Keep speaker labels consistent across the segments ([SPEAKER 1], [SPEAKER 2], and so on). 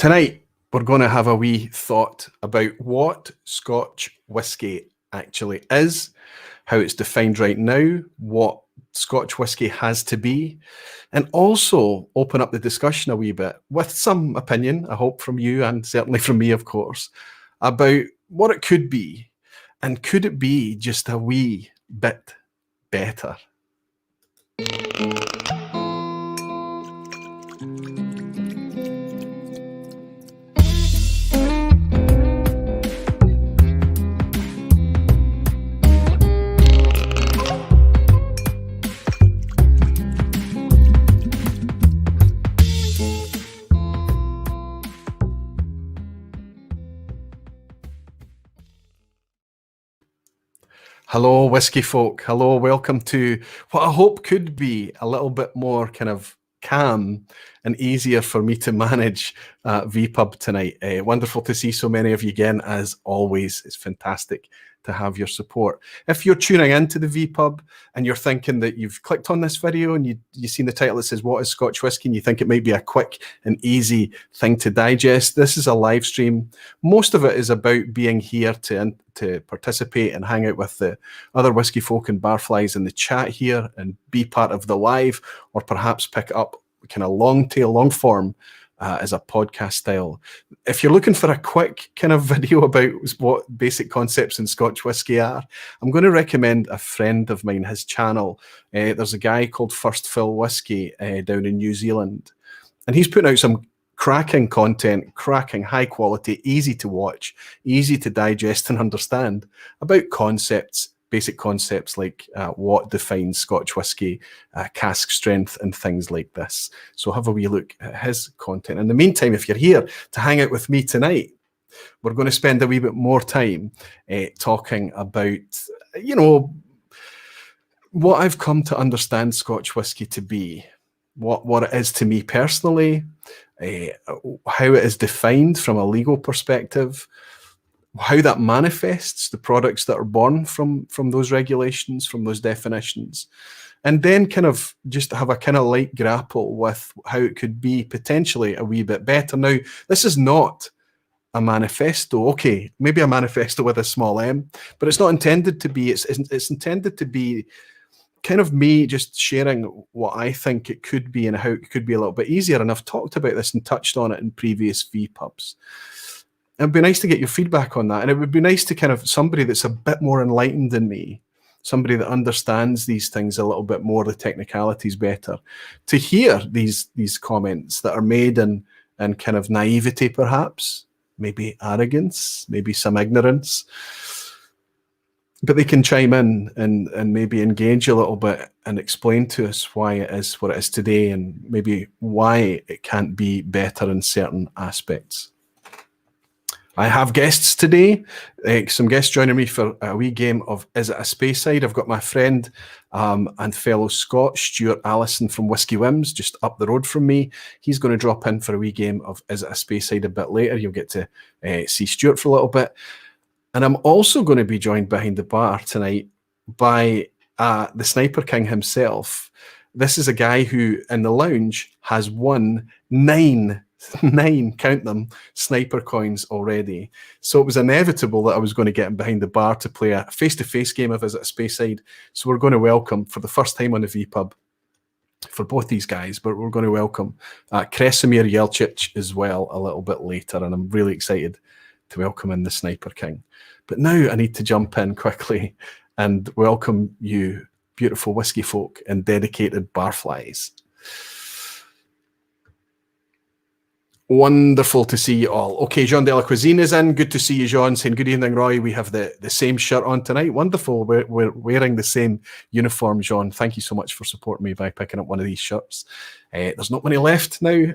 [SPEAKER 1] Tonight, we're going to have a wee thought about what Scotch whisky actually is, how it's defined right now, what Scotch whisky has to be, and also open up the discussion a wee bit with some opinion, I hope, from you and certainly from me, of course, about what it could be, and could it be just a wee bit better? Hello, whiskey folk. Hello, welcome to what I hope could be a little bit more kind of calm and easier for me to manage vPub tonight. Wonderful to see so many of you again, as always. It's fantastic to have your support. If you're tuning into the vPub and you're thinking that you've clicked on this video and you've seen the title that says, "What is Scotch Whisky?" and you think it might be a quick and easy thing to digest, this is a live stream. Most of it is about being here to participate and hang out with the other whiskey folk and barflies in the chat here and be part of the live, or perhaps pick up kind of long tail, long form as a podcast style. If you're looking for a quick kind of video about what basic concepts in Scotch whisky are, I'm going to recommend a friend of mine, his channel. There's a guy called First Fill Whiskey down in New Zealand, and he's putting out some cracking content, cracking high quality, easy to watch, easy to digest and understand about concepts, basic concepts like what defines Scotch whisky, cask strength, and things like this. So have a wee look at his content. In the meantime, if you're here to hang out with me tonight, we're going to spend a wee bit more time talking about, you know, what I've come to understand Scotch whisky to be, what it is to me personally, how it is defined from a legal perspective, how that manifests, the products that are born from those regulations, from those definitions, and then kind of just have a kind of light grapple with how it could be potentially a wee bit better. Now, this is not a manifesto. Okay, maybe a manifesto with a small m, but it's not intended to be. It's intended to be kind of me just sharing what I think it could be and how it could be a little bit easier. And I've talked about this and touched on it in previous vPubs. It'd be nice to get your feedback on that. And it would be nice to kind of somebody that's a bit more enlightened than me, somebody that understands these things a little bit more, the technicalities better, to hear these comments that are made in kind of naivety, perhaps, maybe arrogance, maybe some ignorance. But they can chime in and maybe engage a little bit and explain to us why it is what it is today, and maybe why it can't be better in certain aspects. I have guests today, some guests joining me for a wee game of Is It a Speyside? I've got my friend and fellow Scot, Stuart Allison from Whiskey Whims, just up the road from me. He's going to drop in for a wee game of Is It a Speyside a bit later. You'll get to see Stuart for a little bit. And I'm also going to be joined behind the bar tonight by the Sniper King himself. This is a guy who, in the lounge, has won nine, count them, sniper coins already. So it was inevitable that I was going to get him behind the bar to play a face-to-face game of Is It a Speyside. So we're going to welcome, for the first time on the vPub, for both these guys, but we're going to welcome Kresimir Jelcic as well a little bit later, and I'm really excited to welcome in the Sniper King. But now I need to jump in quickly and welcome you, beautiful whiskey folk and dedicated barflies. Wonderful to see you all. Okay, Jean de la Cuisine is in. Good to see you, Jean. Saying good evening, Roy. We have the same shirt on tonight. Wonderful. We're wearing the same uniform, Jean. Thank you so much for supporting me by picking up one of these shirts. There's not many left now.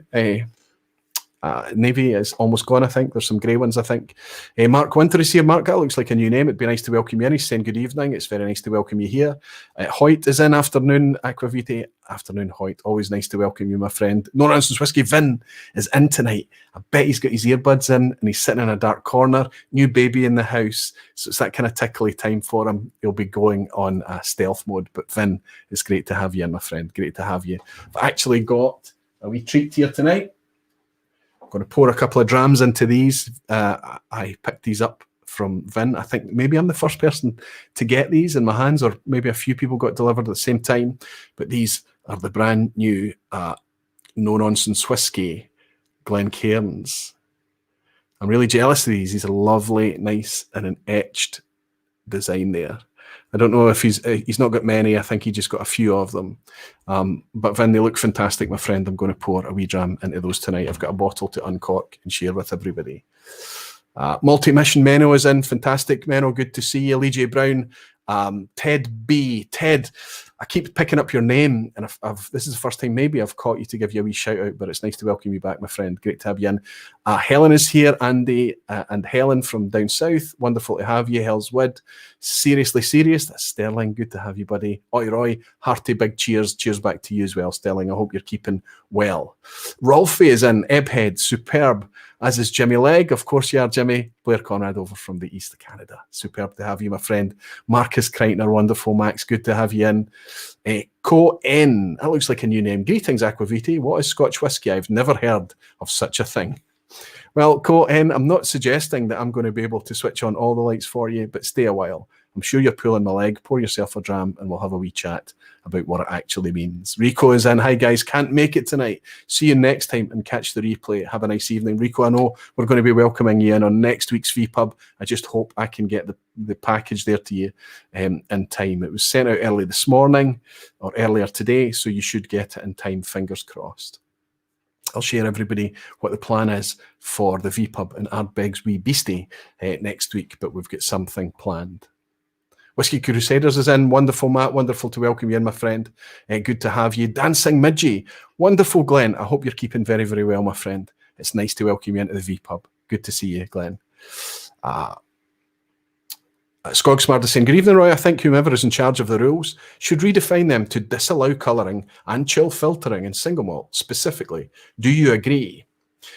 [SPEAKER 1] Navy is almost gone, I think. There's some grey ones, I think. Mark Winter is here. Mark, that looks like a new name. It'd be nice to welcome you in. He's saying good evening. It's very nice to welcome you here. Hoyt is in. Afternoon, Aquavite. Afternoon, Hoyt. Always nice to welcome you, my friend. No Nonsense Whiskey. Vin is in tonight. I bet he's got his earbuds in and he's sitting in a dark corner. New baby in the house. So it's that kind of tickly time for him. He'll be going on stealth mode. But Vin, it's great to have you in, my friend. Great to have you. I've actually got a wee treat here tonight. going to pour a couple of drams into these. I picked these up from Vin. I think maybe I'm the first person to get these in my hands, or maybe a few people got delivered at the same time. But these are the brand new no-nonsense whiskey Glencairns. I'm really jealous of these. These are lovely, nice, and an etched design there. I don't know if he's not got many. I think he just got a few of them. But Vin, they look fantastic, my friend. I'm going to pour a wee dram into those tonight. I've got a bottle to uncork and share with everybody. Multi-mission Menno is in. Fantastic, Menno. Good to see you. Lee J. Brown. Ted B. Ted, I keep picking up your name, and this is the first time maybe I've caught you to give you a wee shout out, but it's nice to welcome you back, my friend. Great to have you in. Helen is here, Andy and Helen from down south. Wonderful to have you, Hellswood. Seriously serious. That's Sterling. Good to have you, buddy. Oi, Roy. Hearty big cheers. Cheers back to you as well, Sterling. I hope you're keeping well. Rolfie is in. Ebhead. Superb. As is Jimmy Legg. Of course you are, Jimmy. Blair Conrad over from the east of Canada. Superb to have you, my friend. Marcus Kreitner. Wonderful, Max. Good to have you in. Co-N. That looks like a new name. Greetings, Aquaviti. What is Scotch whisky? I've never heard of such a thing. Well, Co-N, I'm not suggesting that I'm going to be able to switch on all the lights for you, but stay a while. I'm sure you're pulling my leg. Pour yourself a dram and we'll have a wee chat about what it actually means. Rico is in. Hi, guys. Can't make it tonight. See you next time and catch the replay. Have a nice evening. Rico, I know we're going to be welcoming you in on next week's vPub. I just hope I can get the package there to you in time. It was sent out early this morning or earlier today, so you should get it in time. Fingers crossed. I'll share everybody what the plan is for the vPub and Ardbeg's wee beastie next week, but we've got something planned. Whiskey Crusaders is in. Wonderful, Matt. Wonderful to welcome you in, my friend. Good to have you. Dancing Midgie. Wonderful, Glenn. I hope you're keeping very, very well, my friend. It's nice to welcome you into the vPub. Good to see you, Glenn. Skogsmard is saying, good evening, Roy. I think whomever is in charge of the rules should redefine them to disallow colouring and chill filtering in single malt specifically. Do you agree?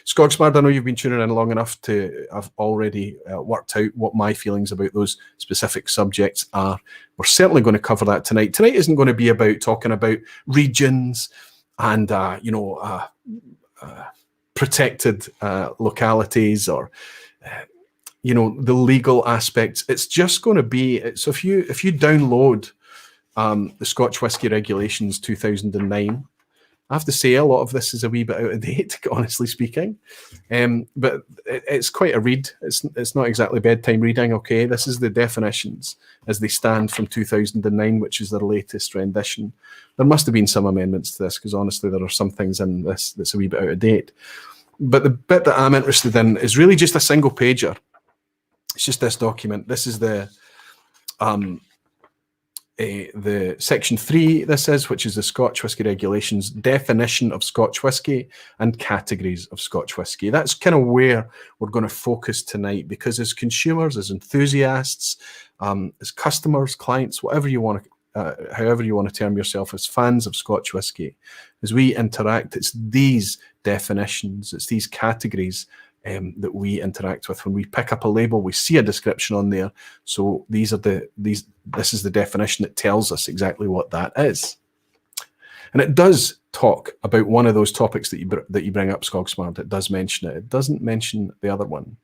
[SPEAKER 1] Skogsmard, I know you've been tuning in long enough to have already worked out what my feelings about those specific subjects are. We're certainly going to cover that tonight. Tonight isn't going to be about talking about regions and, protected localities or, the legal aspects. It's just going to be, so if you download the Scotch Whisky Regulations 2009, I have to say a lot of this is a wee bit out of date, honestly speaking, but it's quite a read. It's not exactly bedtime reading, okay? This is the definitions as they stand from 2009, which is their latest rendition. There must have been some amendments to this because honestly there are some things in this that's a wee bit out of date. But the bit that I'm interested in is really just a single pager. It's just this document. This is the section 3, this is, which is the Scotch Whisky Regulations, definition of Scotch whisky and categories of Scotch whisky. That's kind of where we're going to focus tonight, because as consumers, as enthusiasts, as customers, clients, whatever you want to, however you want to term yourself, as fans of Scotch whisky, as we interact, it's these definitions, it's these categories that we interact with. When we pick up a label, we see a description on there. So this is the definition that tells us exactly what that is. And it does talk about one of those topics that you bring up, Skogsmart. It does mention it. It doesn't mention the other one.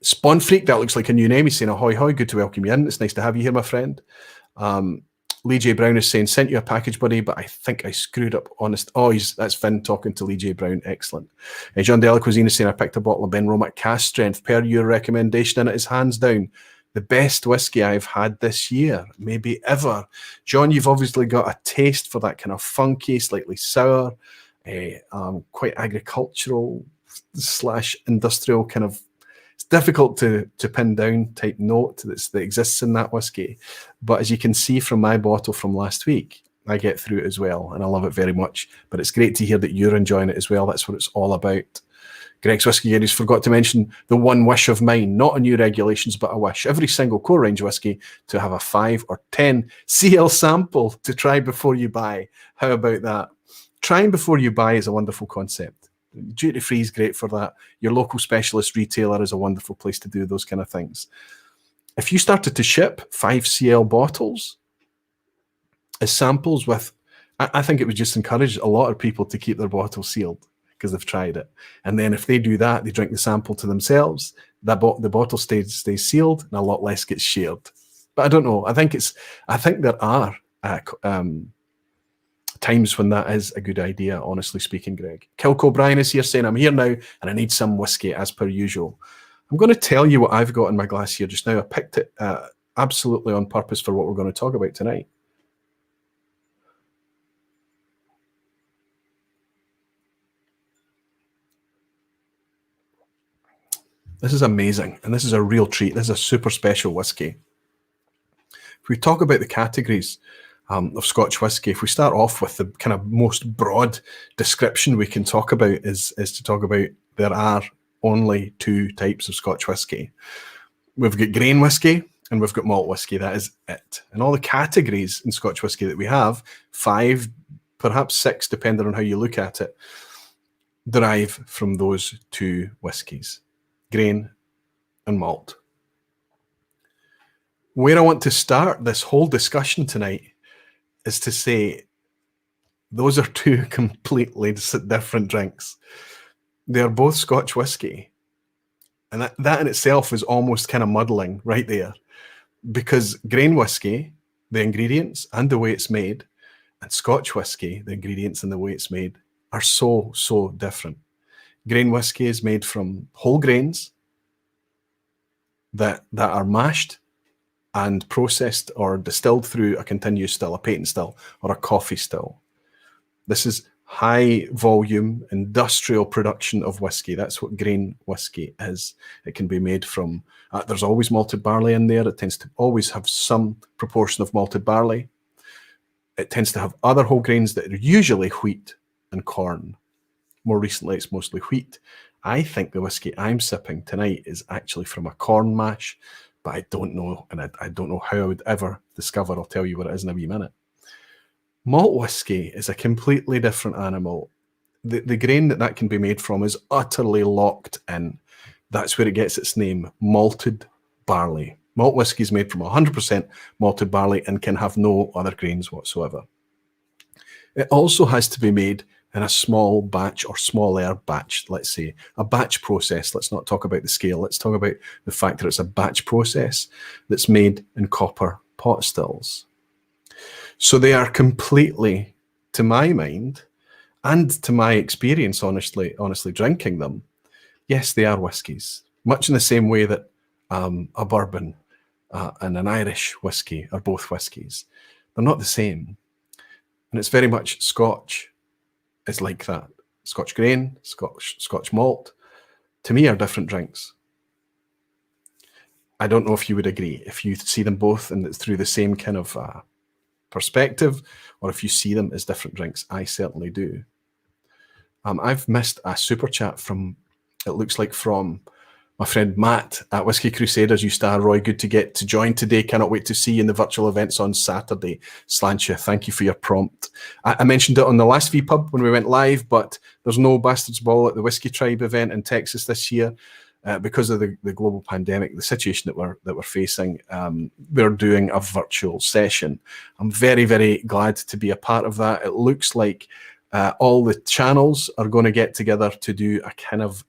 [SPEAKER 1] Spawn Freak, that looks like a new name. He's saying, ahoy, hoy, good to welcome you in. It's nice to have you here, my friend. Lee J. Brown is saying, sent you a package, buddy, but I think I screwed up. Honest. Oh, that's Finn talking to Lee J. Brown. Excellent. John Delacuisine is saying, I picked a bottle of Ben Romack Cask Strength per your recommendation, and it is hands down the best whiskey I've had this year, maybe ever. John, you've obviously got a taste for that kind of funky, slightly sour, quite agricultural / industrial kind of, it's difficult to pin down type note that exists in that whiskey. But as you can see from my bottle from last week, I get through it as well, and I love it very much. But it's great to hear that you're enjoying it as well. That's what it's all about. Greg's Whiskey Garies forgot to mention the one wish of mine, not a new regulations, but a wish. Every single core range whiskey to have a 5 or 10 CL sample to try before you buy. How about that? Trying before you buy is a wonderful concept. Duty free is great for that. Your local specialist retailer is a wonderful place to do those kind of things. If you started to ship 5 CL bottles as samples with, I think it would just encourage a lot of people to keep their bottles sealed, because they've tried it. And then if they do that, they drink the sample to themselves, the bottle stays sealed and a lot less gets shared. But I don't know. I think there are times when that is a good idea, honestly speaking, Greg. Kilco O'Brien is here saying, I'm here now and I need some whiskey as per usual. I'm going to tell you what I've got in my glass here just now. I picked it absolutely on purpose for what we're going to talk about tonight. This is amazing, and this is a real treat. This is a super special whiskey. If we talk about the categories of Scotch whisky, if we start off with the kind of most broad description we can talk about is to talk about there are only two types of Scotch whisky. We've got grain whisky and we've got malt whisky. That is it. And all the categories in Scotch whisky that we have, 5, perhaps 6, depending on how you look at it, derive from those two whiskies, grain and malt. Where I want to start this whole discussion tonight is to say those are two completely different drinks. They're both Scotch whisky. And that in itself is almost kind of muddling right there, because grain whisky, the ingredients and the way it's made, and Scotch whisky, the ingredients and the way it's made, are so, so different. Grain whisky is made from whole grains that are mashed and processed or distilled through a continuous still, a patent still, or a coffee still. This is high volume industrial production of whiskey. That's what grain whiskey is. It can be made from, there's always malted barley in there. It tends to always have some proportion of malted barley. It tends to have other whole grains that are usually wheat and corn. More recently, it's mostly wheat. I think the whiskey I'm sipping tonight is actually from a corn mash, but I don't know, and I don't know how I would ever discover. I'll tell you what it is in a wee minute. Malt whiskey is a completely different animal. The grain that can be made from is utterly locked in. That's where it gets its name, malted barley. Malt whiskey is made from 100% malted barley and can have no other grains whatsoever. It also has to be made in a small batch or smaller batch, let's say, a batch process. Let's not talk about the scale. Let's talk about the fact that it's a batch process that's made in copper pot stills. So they are completely, to my mind, and to my experience, honestly drinking them, yes, they are whiskies. Much in the same way that a bourbon and an Irish whiskey are both whiskies. They're not the same. And it's very much Scotch is like that. Scotch grain, Scotch malt, to me are different drinks. I don't know if you would agree, if you see them both and it's through the same kind of perspective, or if you see them as different drinks. I certainly do. I've missed a super chat from, it looks like from my friend Matt at Whiskey Crusaders. You star, Roy, good to get to join today. Cannot wait to see you in the virtual events on Saturday. Slantia, thank you for your prompt. I mentioned it on the last vPub when we went live, but there's no Bastards Ball at the Whiskey Tribe event in Texas this year because of the global pandemic, the situation that we're facing. We're doing a virtual session. I'm very, very glad to be a part of that. It looks like all the channels are going to get together to do a kind of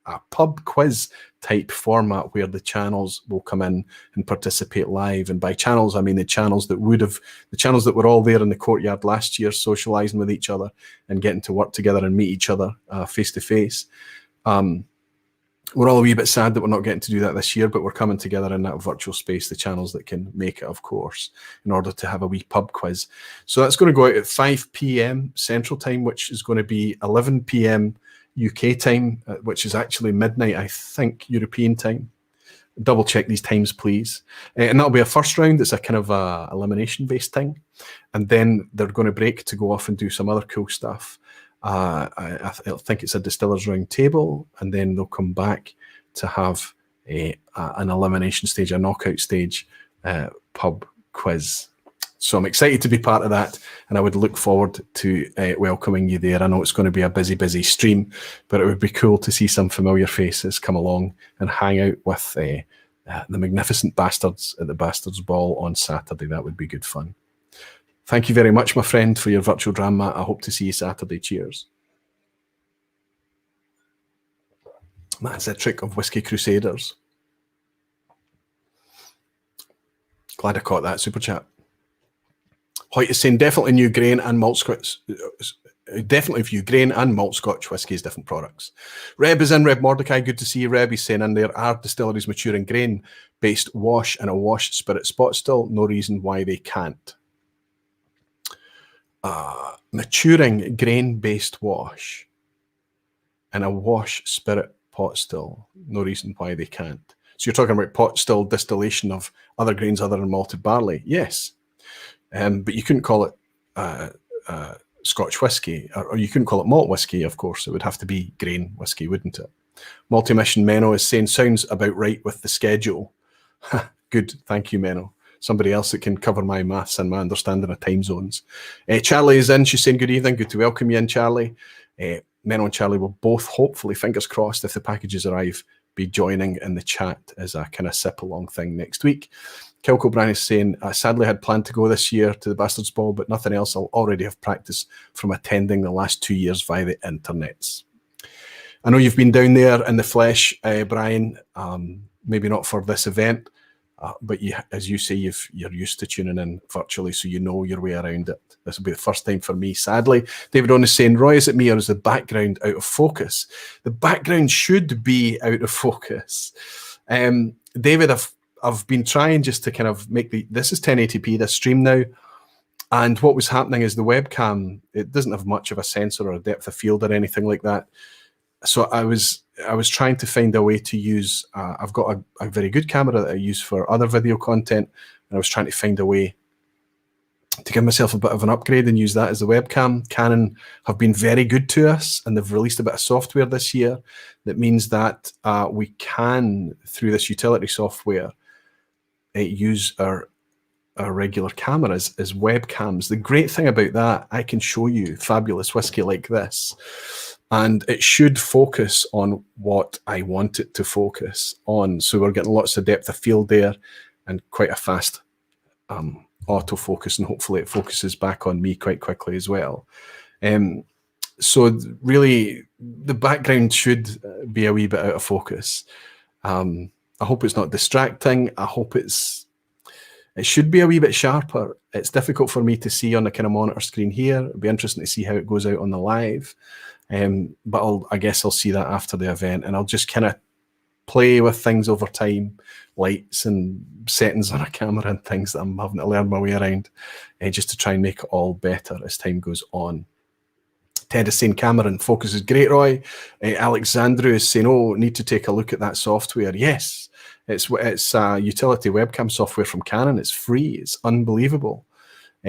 [SPEAKER 1] a pub quiz type format where the channels will come in and participate live. And by channels, I mean the channels that were all there in the courtyard last year, socializing with each other and getting to work together and meet each other face to face. We're all a wee bit sad that we're not getting to do that this year, but we're coming together in that virtual space, the channels that can make it, of course, in order to have a wee pub quiz. So that's going to go out at 5 p.m. Central Time, which is going to be 11 p.m. UK time, which is actually midnight, I think, European time. Double check these times, please. And that'll be a first round. It's a kind of a elimination-based thing. And then they're going to break to go off and do some other cool stuff. I think it's a Distillers Round Table, and then they'll come back to have an elimination stage, a knockout stage pub quiz. So I'm excited to be part of that, and I would look forward to welcoming you there. I know it's going to be a busy, busy stream, but it would be cool to see some familiar faces come along and hang out with the magnificent bastards at the Bastards Ball on Saturday. That would be good fun. Thank you very much, my friend, for your virtual drama. I hope to see you Saturday. Cheers. That's the trick of Whiskey Crusaders. Glad I caught that super chat. Hoyt is saying definitely new grain and malt Scotch. Definitely view grain and malt Scotch whisky as different products. Reb is in. Reb Mordecai, good to see you. Reb, he's saying in there are distilleries maturing grain-based wash and a wash spirit spot still. No reason why they can't. Maturing grain-based wash and a wash spirit pot still. No reason why they can't. So you're talking about pot still distillation of other grains other than malted barley. Yes. But you couldn't call it Scotch whisky, or you couldn't call it malt whisky, of course. It would have to be grain whisky, wouldn't it? Multi-mission Menno is saying, sounds about right with the schedule. Good, thank you, Menno. Somebody else that can cover my maths and my understanding of time zones. Charlie is in. She's saying, good evening. Good to welcome you in, Charlie. Menno and Charlie will both, hopefully, fingers crossed, if the packages arrive, be joining in the chat as a kind of sip-along thing next week. Kilco Bryan is saying, I sadly had planned to go this year to the Bastard's Ball, but nothing else. I'll already have practice from attending the last 2 years via the internets. I know you've been down there in the flesh, Brian, maybe not for this event, but you, as you say, you're used to tuning in virtually, so you know your way around it. This will be the first time for me, sadly. David On is saying, Roy, is it me or is the background out of focus? The background should be out of focus. David, I've been trying just to kind of make this is 1080p, this stream now. And what was happening is the webcam, it doesn't have much of a sensor or a depth of field or anything like that. So I was trying to find a way to use, I've got a very good camera that I use for other video content. And I was trying to find a way to give myself a bit of an upgrade and use that as the webcam. Canon have been very good to us, and they've released a bit of software this year that means that we can, through this utility software, use our regular cameras as webcams. The great thing about that, I can show you fabulous whiskey like this, and it should focus on what I want it to focus on. So we're getting lots of depth of field there and quite a fast autofocus, and hopefully it focuses back on me quite quickly as well. So really, the background should be a wee bit out of focus. I hope it's not distracting. I hope it should be a wee bit sharper. It's difficult for me to see on the kind of monitor screen here. It'll be interesting to see how it goes out on the live. But I guess I'll see that after the event, and I'll just kind of play with things over time, lights and settings on a camera and things that I'm having to learn my way around, just to try and make it all better as time goes on. Ted is saying Cameron focus is great, Roy. Alexandru is saying, oh, need to take a look at that software. Yes, it's utility webcam software from Canon. It's free. It's unbelievable.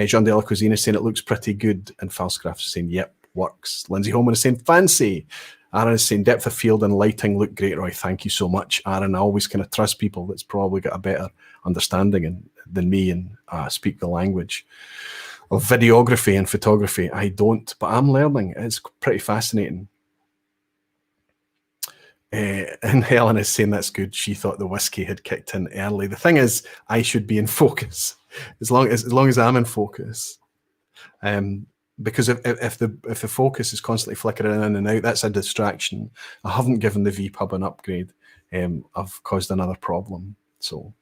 [SPEAKER 1] Jean de la Cuisine is saying it looks pretty good, and Falscraft is saying, yep, works. Lindsay Holman is saying fancy. Aaron is saying depth of field and lighting look great, Roy. Thank you so much, Aaron. I always kind of trust people that's probably got a better understanding than me and speak the language of videography and photography. I don't, but I'm learning. It's pretty fascinating. And Helen is saying that's good. She thought the whiskey had kicked in early. The thing is, I should be in focus as long as I'm in focus. Because if the focus is constantly flickering in and out, that's a distraction. I haven't given the vPub an upgrade. I've caused another problem. So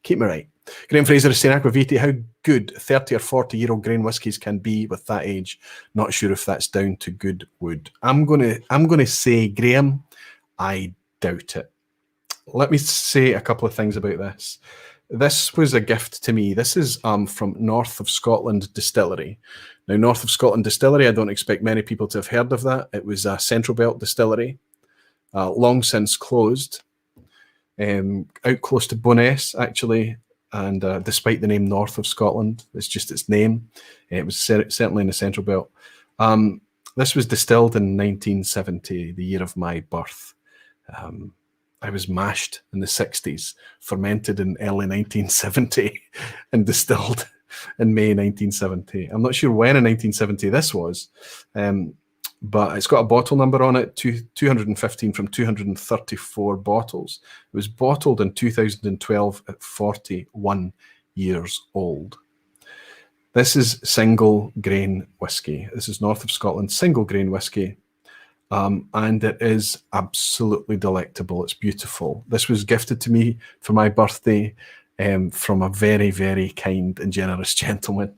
[SPEAKER 1] keep me right. Graham Fraser is saying Aquaviti, how good 30 or 40-year-old grain whiskies can be with that age. Not sure if that's down to good wood. I'm gonna say, Graham, I doubt it. Let me say a couple of things about this. This was a gift to me. This is from North of Scotland Distillery. Now, North of Scotland Distillery, I don't expect many people to have heard of that. It was a Central Belt distillery, long since closed, out close to Bo'ness, actually. And despite the name North of Scotland, it's just its name. It was certainly in the Central Belt. This was distilled in 1970, the year of my birth. I was mashed in the 60s, fermented in early 1970, and distilled in May 1970. I'm not sure when in 1970 this was, but it's got a bottle number on it, 215 from 234 bottles. It was bottled in 2012 at 41 years old. This is single grain whiskey. This is North of Scotland single grain whiskey. and it is absolutely delectable. It's beautiful. This was gifted to me for my birthday from a very, very kind and generous gentleman.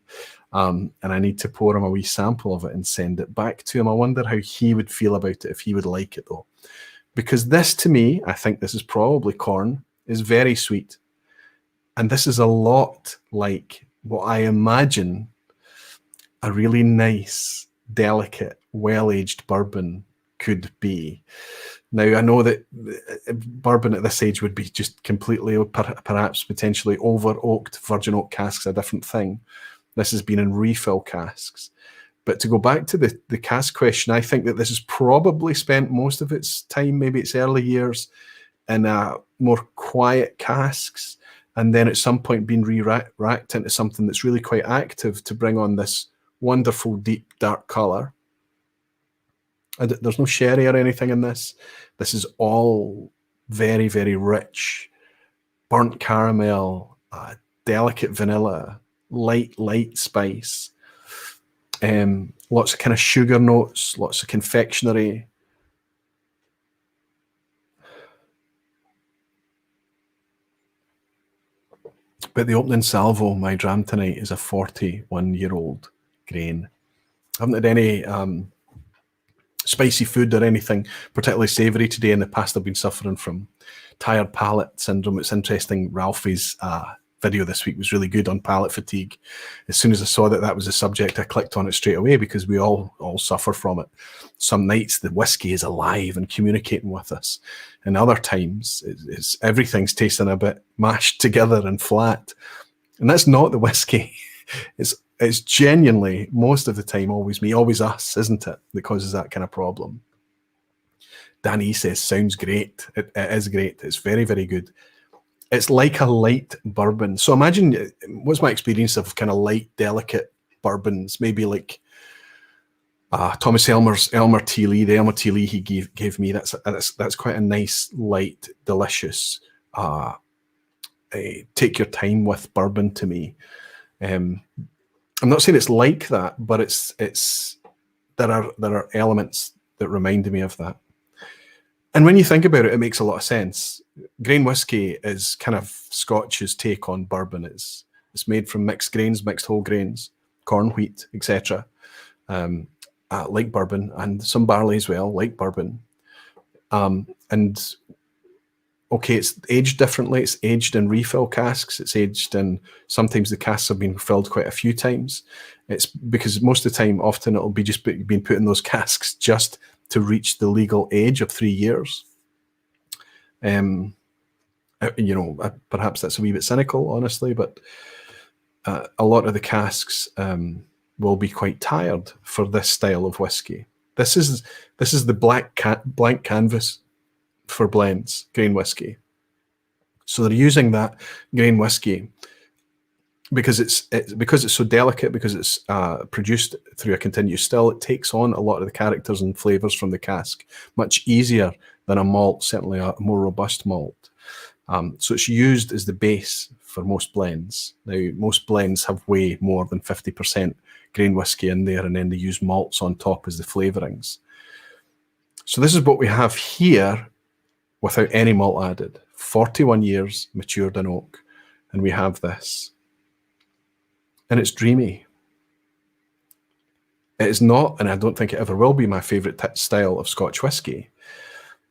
[SPEAKER 1] And I need to pour him a wee sample of it and send it back to him. I wonder how he would feel about it, if he would like it though. Because this, to me, I think this is probably corn, is very sweet. And this is a lot like what I imagine a really nice, delicate, well-aged bourbon could be. Now, I know that bourbon at this age would be just completely, perhaps potentially over-oaked. Virgin oak casks, a different thing. This has been in refill casks. But to go back to the cask question, I think that this has probably spent most of its time, maybe its early years, in more quiet casks, and then at some point being re-racked into something that's really quite active to bring on this wonderful deep dark colour. There's no sherry or anything in this. This is all very, very rich, burnt caramel, delicate vanilla, light spice, lots of kind of sugar notes, lots of confectionery. But the opening salvo, my dram tonight, is a 41-year-old grain. I haven't had any spicy food or anything particularly savoury today. In the past, I've been suffering from tired palate syndrome. It's interesting, Ralphie's video this week was really good on palate fatigue. As soon as I saw that that was a subject, I clicked on it straight away, because we all suffer from it. Some nights the whiskey is alive and communicating with us, and other times everything's tasting a bit mashed together and flat. And that's not the whiskey. It's genuinely, most of the time, always me, always us, isn't it, that causes that kind of problem. Danny says, sounds great. It is great. It's very, very good. It's like a light bourbon. So imagine, what's my experience of kind of light, delicate bourbons? Maybe like Thomas Elmer Tea Lee, the Elmer Tea Lee he gave me. That's quite a nice, light, delicious, take your time with bourbon to me. I'm not saying it's like that, but there are elements that remind me of that. And when you think about it, it makes a lot of sense. Grain whiskey is kind of Scotch's take on bourbon. It's made from mixed grains, mixed whole grains, corn, wheat, etc. Like bourbon, and some barley as well, like bourbon. And okay, it's aged differently. It's aged in refill casks. It's aged in, sometimes the casks have been filled quite a few times. It's because most of the time, often it'll be just being put in those casks just to reach the legal age of 3 years. You know, perhaps that's a wee bit cynical, honestly, but a lot of the casks will be quite tired for this style of whiskey. This is the blank canvas for blends, grain whiskey. So they're using that grain whiskey because it's so delicate, because it's produced through a continuous still. It takes on a lot of the characters and flavors from the cask much easier than a malt, certainly a more robust malt. So it's used as the base for most blends. Now, most blends have way more than 50% grain whiskey in there, and then they use malts on top as the flavorings. So this is what we have here without any malt added. 41 years matured in oak, and we have this. And it's dreamy. It is not, and I don't think it ever will be, my favourite style of Scotch whisky,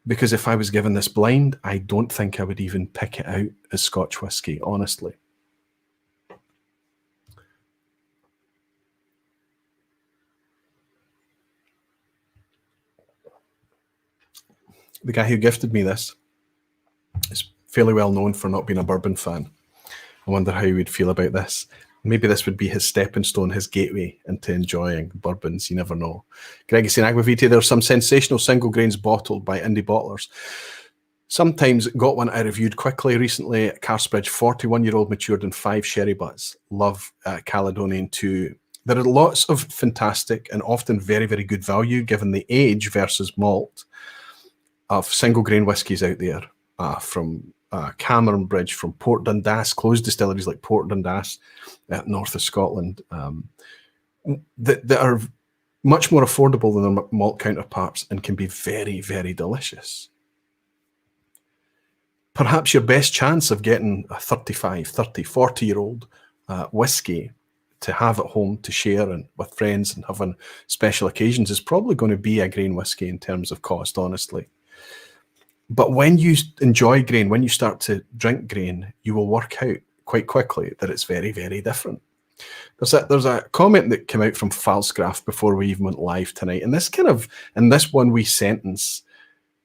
[SPEAKER 1] because if I was given this blind, I don't think I would even pick it out as Scotch whisky, honestly. The guy who gifted me this is fairly well known for not being a bourbon fan. I wonder how he would feel about this. Maybe this would be his stepping stone, his gateway into enjoying bourbons. You never know. Greg is saying, Aguavite, there are some sensational single grains bottled by indie bottlers. Sometimes got one I reviewed quickly recently at Carsbridge, 41-year-old matured in 5 sherry butts. Love Caledonian too. There are lots of fantastic and often very, very good value, given the age versus malt, of single grain whiskies out there, from Cameron Bridge, from Port Dundas, closed distilleries like Port Dundas, north of Scotland, that are much more affordable than their malt counterparts, and can be very, very delicious. Perhaps your best chance of getting a 35, 30, 40-year-old whiskey to have at home to share and with friends and having special occasions is probably going to be a grain whiskey in terms of cost, honestly. But when you enjoy grain, when you start to drink grain, you will work out quite quickly that it's very, very different. There's a comment that came out from Falsgraf before we even went live tonight, and this in this one wee sentence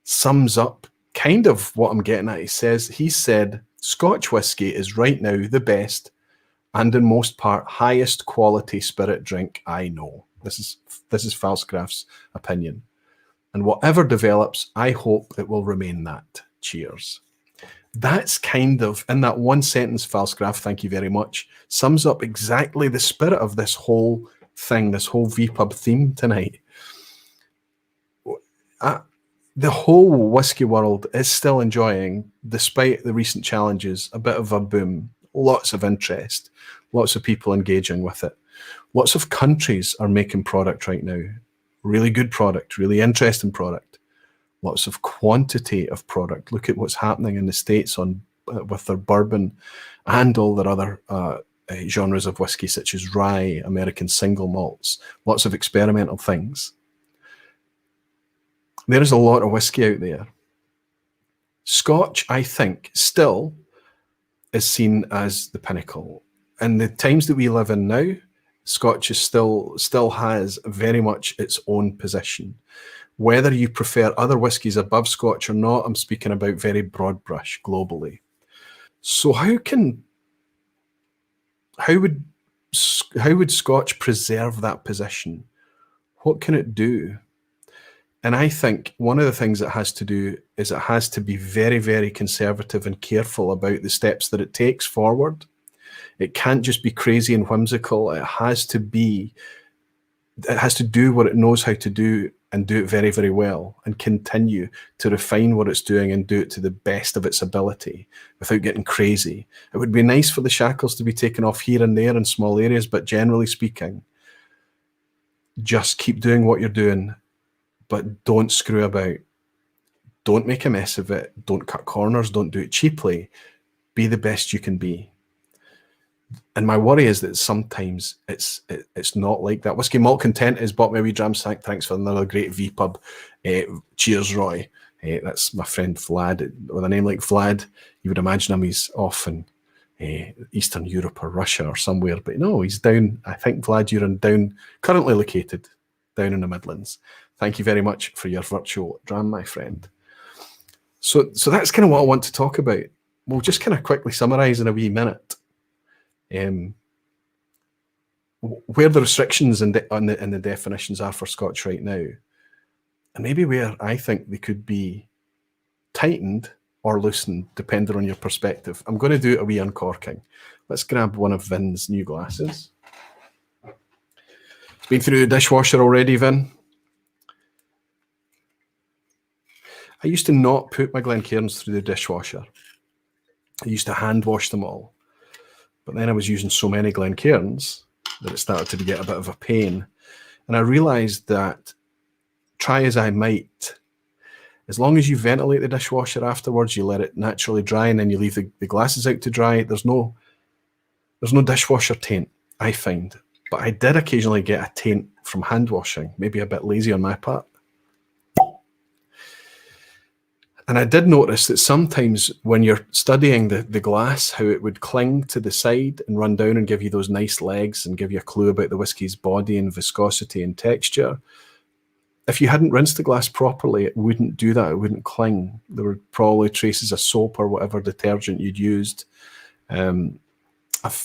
[SPEAKER 1] sums up kind of what I'm getting at. He said, Scotch whisky is right now the best and in most part highest quality spirit drink I know. This is Falsgraf's opinion. And whatever develops, I hope it will remain that. Cheers. That's kind of, in that one sentence, Falsgraf, thank you very much, sums up exactly the spirit of this whole thing, this whole vPub theme tonight. The whole whiskey world is still enjoying, despite the recent challenges, a bit of a boom. Lots of interest, lots of people engaging with it. Lots of countries are making product right now. Really good product, really interesting product. Lots of quantity of product. Look at what's happening in the States with their bourbon and all their other genres of whiskey, such as rye, American single malts. Lots of experimental things. There is a lot of whiskey out there. Scotch, I think, still is seen as the pinnacle. In the times that we live in now, Scotch is still has very much its own position. Whether you prefer other whiskies above Scotch or not, I'm speaking about very broad brush globally. So how would Scotch preserve that position? What can it do? And I think one of the things it has to do is it has to be very, very conservative and careful about the steps that it takes forward. It can't just be crazy and whimsical. It has to do what it knows how to do and do it very, very well, and continue to refine what it's doing and do it to the best of its ability without getting crazy. It would be nice for the shackles to be taken off here and there in small areas, but generally speaking, just keep doing what you're doing, but don't screw about. Don't make a mess of it. Don't cut corners. Don't do it cheaply. Be the best you can be. And my worry is that sometimes it's not like that. Whiskey Malt Content is bought me a wee dram sack. Thanks for another great vPub. Cheers, Roy. That's my friend Vlad. With a name like Vlad, you would imagine him he's off in Eastern Europe or Russia or somewhere. But no, he's down. I think, Vlad, you're currently located down in the Midlands. Thank you very much for your virtual dram, my friend. So that's kind of what I want to talk about. We'll just kind of quickly summarize in a wee minute. Where the restrictions and the definitions are for Scotch right now, and maybe where I think they could be tightened or loosened, depending on your perspective. I'm going to do a wee uncorking. Let's grab one of Vin's new glasses. It's been through the dishwasher already, Vin. I used to not put my Glencairns through the dishwasher. I used to hand wash them all. But then I was using so many Glencairns that it started to get a bit of a pain. And I realized that, try as I might, as long as you ventilate the dishwasher afterwards, you let it naturally dry, and then you leave the glasses out to dry, there's no dishwasher taint, I find. But I did occasionally get a taint from hand washing, maybe a bit lazy on my part. And I did notice that sometimes when you're studying the glass, how it would cling to the side and run down and give you those nice legs and give you a clue about the whiskey's body and viscosity and texture. If you hadn't rinsed the glass properly, it wouldn't do that. It wouldn't cling. There were probably traces of soap or whatever detergent you'd used. I've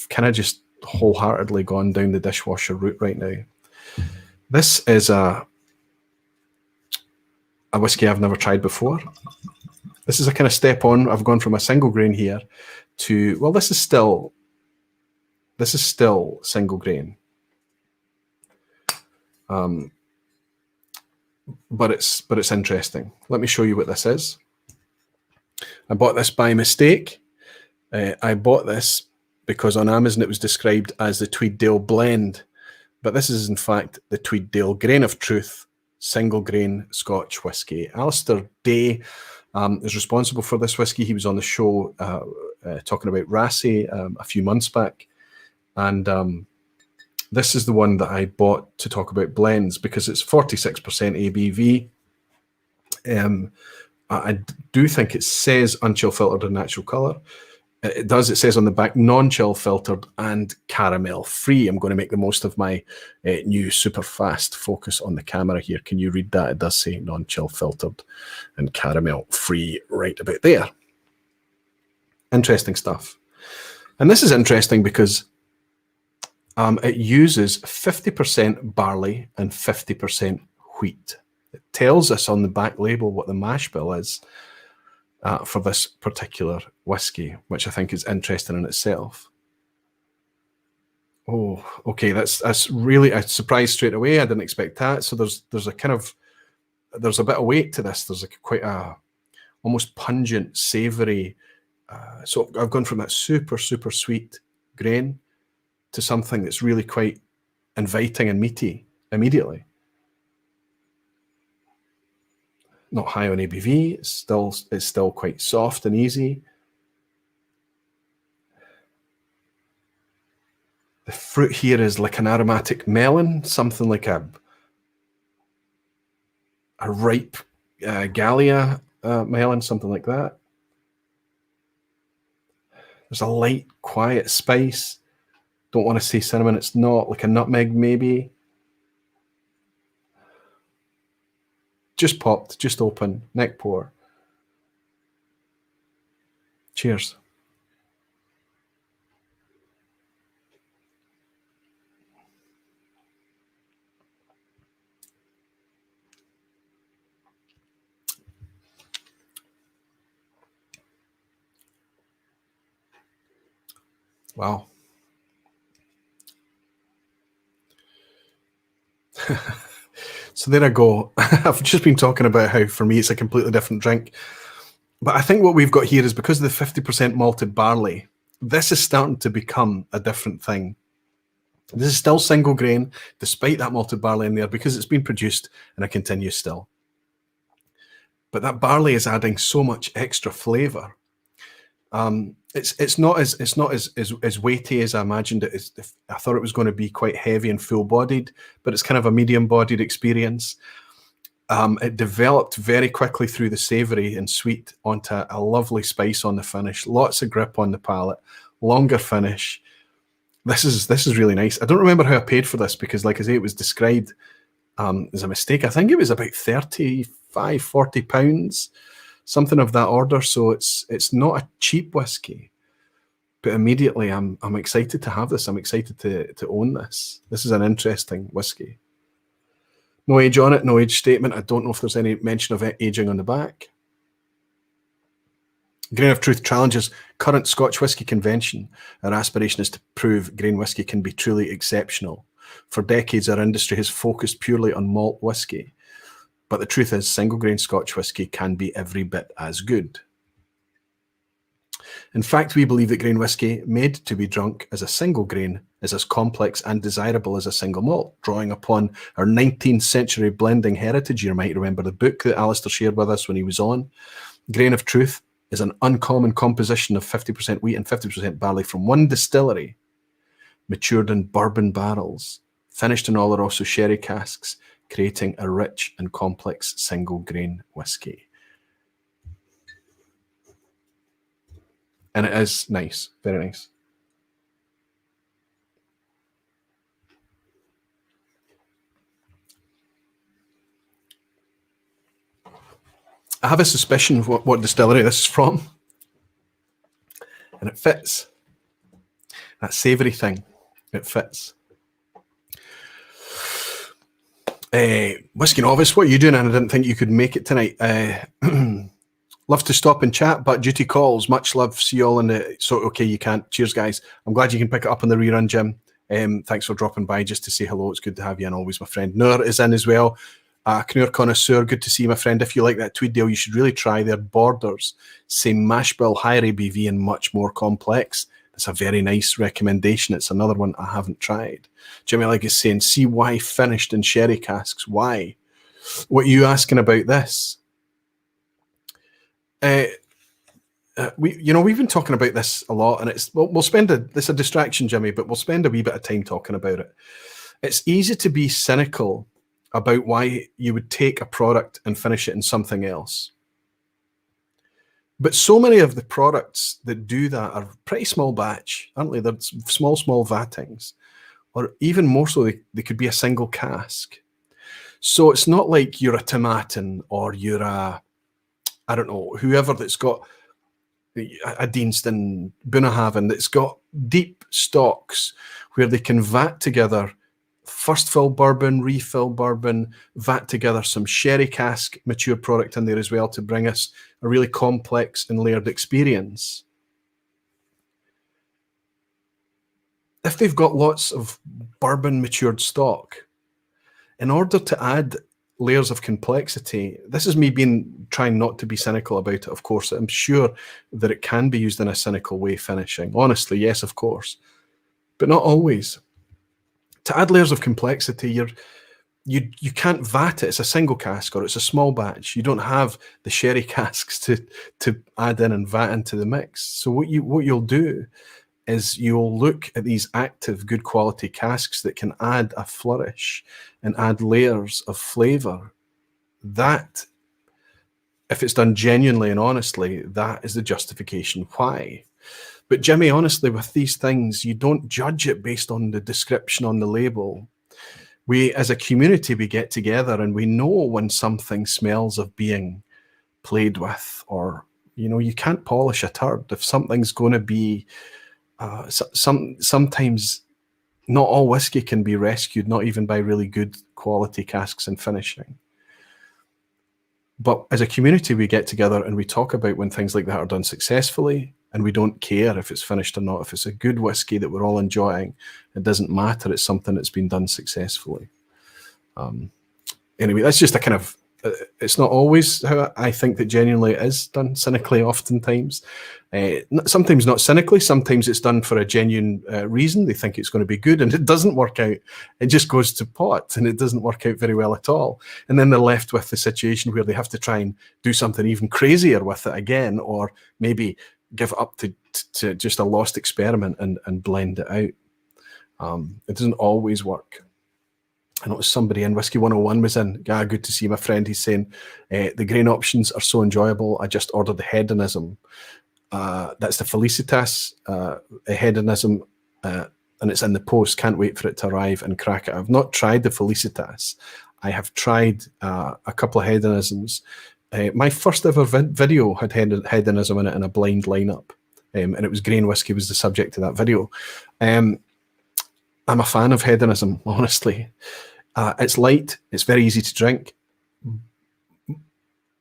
[SPEAKER 1] kind of just wholeheartedly gone down the dishwasher route right now. This is a whiskey I've never tried before. This is a kind of step on. I've gone from a single grain here to, well, this is still single grain. But it's interesting. Let me show you what this is. I bought this by mistake. I bought this because on Amazon it was described as the Tweeddale blend, But this is in fact the Tweeddale Grain of Truth single grain Scotch whisky. Alistair Day is responsible for this whisky. He was on the show talking about Rassie a few months back. And this is the one that I bought to talk about blends because it's 46% ABV. I do think it says unchill filtered and natural colour. It does. It says on the back, non-chill filtered and caramel free. I'm going to make the most of my new super fast focus on the camera here. Can you read that? It does say non-chill filtered and caramel free right about there. Interesting stuff. And this is interesting because it uses 50% barley and 50% wheat. It tells us on the back label what the mash bill is for this particular whiskey, which I think is interesting in itself. Oh, okay, that's really a surprise straight away. I didn't expect that. So there's a kind of, there's a bit of weight to this. There's quite a almost pungent, savoury. So I've gone from that super sweet grain to something that's really quite inviting and meaty immediately. Not high on ABV. It's still quite soft and easy. The fruit here is like an aromatic melon, something like a ripe Gallia melon, something like that. There's a light, quiet spice. Don't want to say cinnamon. It's not, like a nutmeg maybe. Just popped, just open, neck pour. Cheers. Wow. So there I go. I've just been talking about how for me it's a completely different drink. But I think what we've got here is because of the 50% malted barley, this is starting to become a different thing. This is still single grain, despite that malted barley in there, because it's been produced in a continuous still. But that barley is adding so much extra flavour. It's not as weighty as I imagined it. I thought it was going to be quite heavy and full-bodied, but it's kind of a medium-bodied experience. It developed very quickly through the savoury and sweet onto a lovely spice on the finish. Lots of grip on the palate, longer finish. This is really nice. I don't remember how I paid for this because, like I say, it was described as a mistake. I think it was about £35–40, something of that order. So it's not a cheap whiskey. But immediately I'm excited to have this. I'm excited to own this. This is an interesting whiskey. No age on it, no age statement. I don't know if there's any mention of aging on the back. Grain of Truth challenges current Scotch whisky convention. Our aspiration is to prove grain whisky can be truly exceptional. For decades, our industry has focused purely on malt whisky. But the truth is, single grain Scotch whisky can be every bit as good. In fact, we believe that grain whisky made to be drunk as a single grain is as complex and desirable as a single malt, drawing upon our 19th century blending heritage. You might remember the book that Alistair shared with us when he was on. Grain of Truth is an uncommon composition of 50% wheat and 50% barley from one distillery, matured in bourbon barrels, finished in Oloroso sherry casks, creating a rich and complex single grain whisky. And it is nice, very nice. I have a suspicion of what distillery this is from. And it fits. That savoury thing, it fits. Whiskey Novice, what are you doing? And I didn't think you could make it tonight. Love to stop and chat, but duty calls. Much love. See you all in the... So, okay, you can't. Cheers, guys. I'm glad you can pick it up on the rerun, Jim. Thanks for dropping by just to say hello. It's good to have you, and always my friend. Noor is in as well. Knur Connoisseur, good to see you, my friend. If you like that Tweeddale, you should really try their Borders. Same mash bill, higher ABV, and much more complex. It's a very nice recommendation. It's another one I haven't tried. Jimmy Legg is saying, see why finished in sherry casks. Why? What are you asking about this? We've been talking about this a lot, and we'll spend this a distraction, Jimmy, but we'll spend a wee bit of time talking about it. It's easy to be cynical about why you would take a product and finish it in something else. But so many of the products that do that are pretty small batch, aren't they? They're small vattings, or even more so, they could be a single cask. So it's not like you're a Tomatin or you're a, I don't know, whoever that's got a Deanston, Bunnahabhain that's got deep stocks where they can vat together first fill bourbon, refill bourbon, vat together some sherry cask mature product in there as well to bring us a really complex and layered experience. If they've got lots of bourbon matured stock, in order to add layers of complexity, this is me trying not to be cynical about it, of course. I'm sure that it can be used in a cynical way, finishing. Honestly, yes, of course, but not always. To add layers of complexity, you can't vat it. It's a single cask or it's a small batch. You don't have the sherry casks to add in and vat into the mix. So what you'll do is you'll look at these active, good quality casks that can add a flourish and add layers of flavor. That, if it's done genuinely and honestly, that is the justification why. But Jimmy, honestly, with these things, you don't judge it based on the description on the label. We, as a community, we get together and we know when something smells of being played with, or, you can't polish a turd. If something's going to be, sometimes not all whiskey can be rescued, not even by really good quality casks and finishing. But as a community, we get together and we talk about when things like that are done successfully, and we don't care if it's finished or not. If it's a good whiskey that we're all enjoying, it doesn't matter. It's something that's been done successfully. Anyway, that's just a kind of, it's not always how I think that genuinely it is done, cynically oftentimes. Sometimes not cynically, sometimes it's done for a genuine reason. They think it's going to be good and it doesn't work out. It just goes to pot and it doesn't work out very well at all. And then they're left with the situation where they have to try and do something even crazier with it again, or maybe give it up to just a lost experiment and blend it out. It doesn't always work. I noticed somebody in Whiskey 101 was in. Yeah, good to see my friend. He's saying, the grain options are so enjoyable. I just ordered the Hedonism. That's the Felicitas Hedonism, and it's in the post. Can't wait for it to arrive and crack it. I've not tried the Felicitas. I have tried a couple of Hedonisms. My first ever video had Hedonism in it in a blind lineup, and it was grain whiskey was the subject of that video. I'm a fan of Hedonism, honestly. It's light, it's very easy to drink,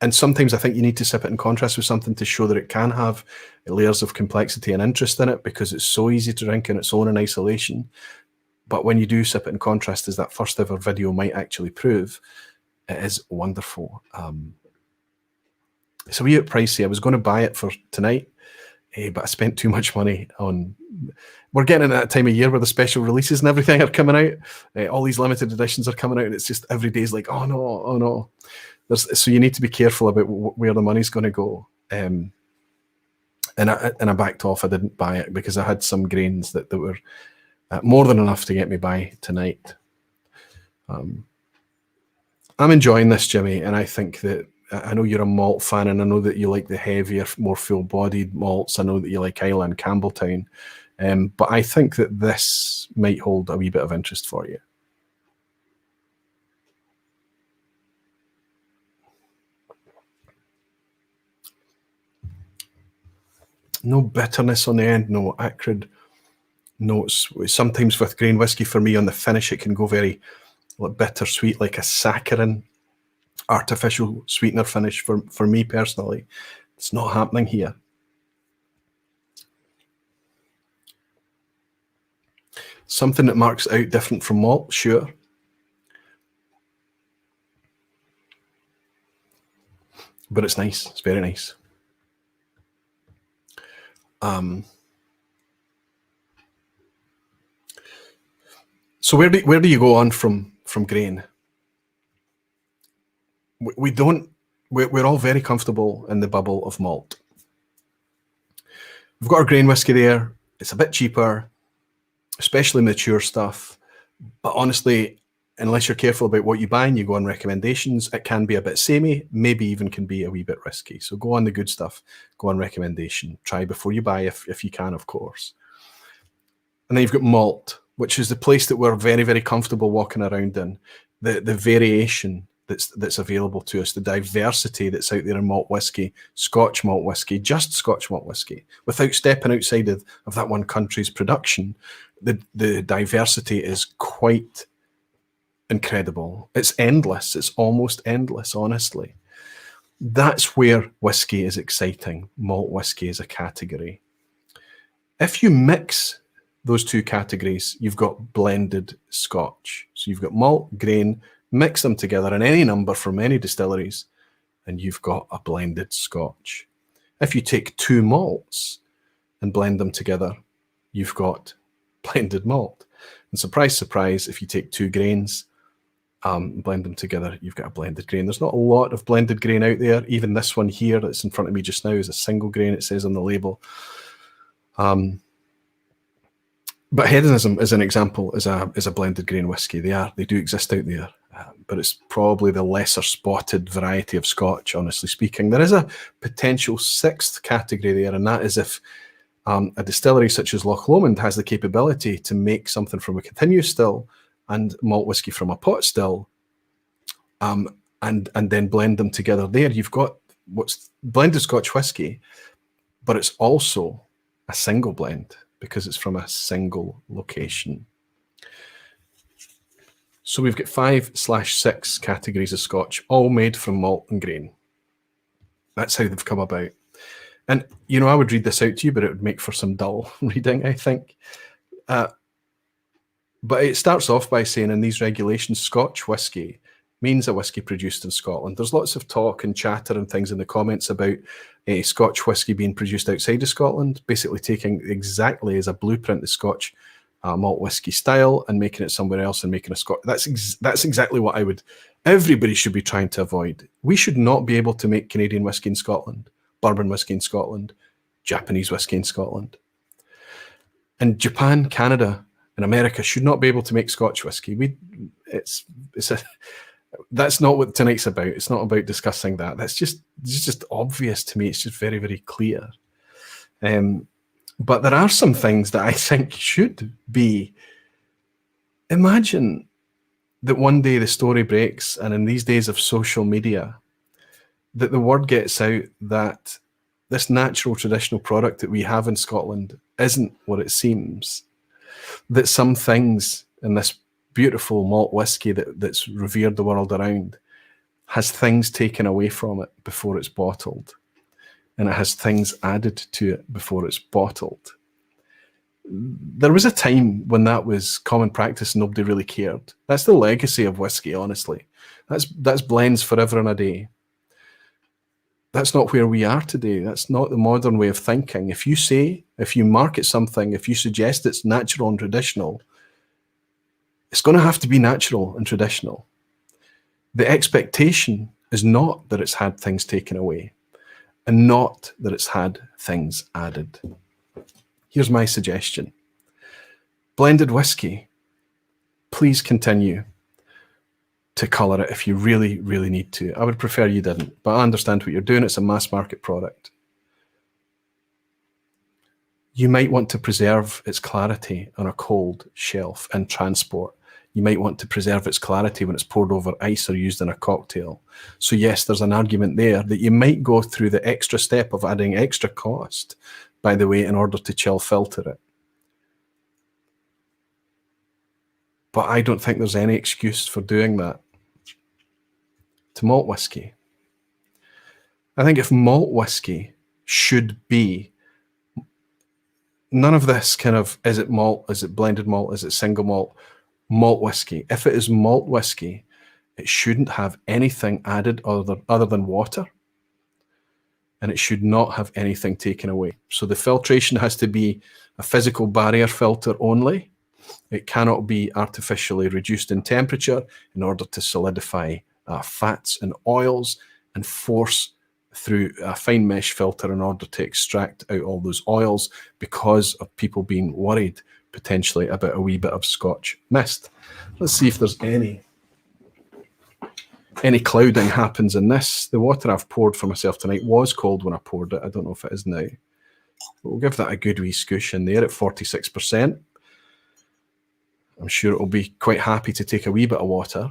[SPEAKER 1] and sometimes I think you need to sip it in contrast with something to show that it can have layers of complexity and interest in it, because it's so easy to drink on its own in isolation. But when you do sip it in contrast, as that first ever video might actually prove, it is wonderful. It's a wee bit pricey. I was going to buy it for tonight, but I spent too much money on... We're getting in that time of year where the special releases and everything are coming out. All these limited editions are coming out, and it's just every day is like, oh no. So you need to be careful about where the money's going to go. And I backed off. I didn't buy it because I had some grains that were more than enough to get me by tonight. I'm enjoying this, Jimmy, and I think that I know you're a malt fan, and I know that you like the heavier, more full-bodied malts. I know that you like Islay and Campbelltown. But I think that this might hold a wee bit of interest for you. No bitterness on the end, no acrid notes. Sometimes with grain whiskey, for me, on the finish, it can go very bittersweet, like a saccharin, artificial sweetener finish for me personally. It's not happening here. Something that marks out different from malt, sure. But it's nice. It's very nice. So where do you go on from grain? We don't. We're all very comfortable in the bubble of malt. We've got our grain whiskey there. It's a bit cheaper, especially mature stuff. But honestly, unless you're careful about what you buy and you go on recommendations, it can be a bit samey, maybe even can be a wee bit risky. So go on the good stuff, go on recommendation. Try before you buy if you can, of course. And then you've got malt, which is the place that we're very, very comfortable walking around in. The variation that's available to us, the diversity that's out there in malt whiskey, Scotch malt whiskey, just Scotch malt whiskey, without stepping outside of that one country's production. The diversity is quite incredible. It's endless. It's almost endless, honestly. That's where whiskey is exciting. Malt whiskey is a category. If you mix those two categories, you've got blended Scotch. So you've got malt, grain, mix them together in any number from any distilleries, and you've got a blended Scotch. If you take two malts and blend them together, you've got blended malt. And surprise, surprise, if you take two grains, blend them together, you've got a blended grain. There's not a lot of blended grain out there. Even this one here that's in front of me just now is a single grain, it says on the label. But hedonism, as an example, is a blended grain whiskey. They do exist out there, but it's probably the lesser spotted variety of Scotch, honestly speaking. There is a potential sixth category there, and that is if a distillery such as Loch Lomond has the capability to make something from a continuous still and malt whiskey from a pot still, and then blend them together. There you've got what's blended Scotch whiskey, but it's also a single blend because it's from a single location. So we've got 5/6 categories of Scotch, all made from malt and grain. That's how they've come about. And, you know, I would read this out to you, but it would make for some dull reading, I think. But it starts off by saying in these regulations, Scotch whisky means a whisky produced in Scotland. There's lots of talk and chatter and things in the comments about Scotch whisky being produced outside of Scotland, basically taking exactly as a blueprint the Scotch malt whisky style and making it somewhere else and making a Scotch. That's exactly what everybody should be trying to avoid. We should not be able to make Canadian whisky in Scotland, bourbon whisky in Scotland, Japanese whisky in Scotland. And Japan, Canada, and America should not be able to make Scotch whisky. That's not what tonight's about. It's not about discussing that. It's just obvious to me. It's just very, very clear. But there are some things that I think should be. Imagine that one day the story breaks, and in these days of social media, that the word gets out that this natural traditional product that we have in Scotland isn't what it seems. That some things in this beautiful malt whiskey that's revered the world around has things taken away from it before it's bottled, and it has things added to it before it's bottled. There was a time when that was common practice and nobody really cared. That's the legacy of whiskey, honestly. That's blends forever and a day. That's not where we are today. That's not the modern way of thinking. If you market something, if you suggest it's natural and traditional, it's going to have to be natural and traditional. The expectation is not that it's had things taken away and not that it's had things added. Here's my suggestion. Blended whiskey, please continue to colour it if you really, really need to. I would prefer you didn't, but I understand what you're doing. It's a mass market product. You might want to preserve its clarity on a cold shelf and transport. You might want to preserve its clarity when it's poured over ice or used in a cocktail. So yes, there's an argument there that you might go through the extra step of adding extra cost, by the way, in order to chill filter it. But I don't think there's any excuse for doing that to malt whiskey. I think if malt whiskey should be none of this kind of, is it malt, is it blended malt, is it single malt whiskey. If it is malt whiskey, it shouldn't have anything added other than water, and it should not have anything taken away. So the filtration has to be a physical barrier filter only. It cannot be artificially reduced in temperature in order to solidify fats and oils and force through a fine mesh filter in order to extract out all those oils, because of people being worried potentially about a wee bit of Scotch mist. Let's see if there's any clouding happens in this. The water I've poured for myself tonight was cold when I poured it. I don't know if it is now. We'll give that a good wee scoosh in there at 46%. I'm sure it will be quite happy to take a wee bit of water.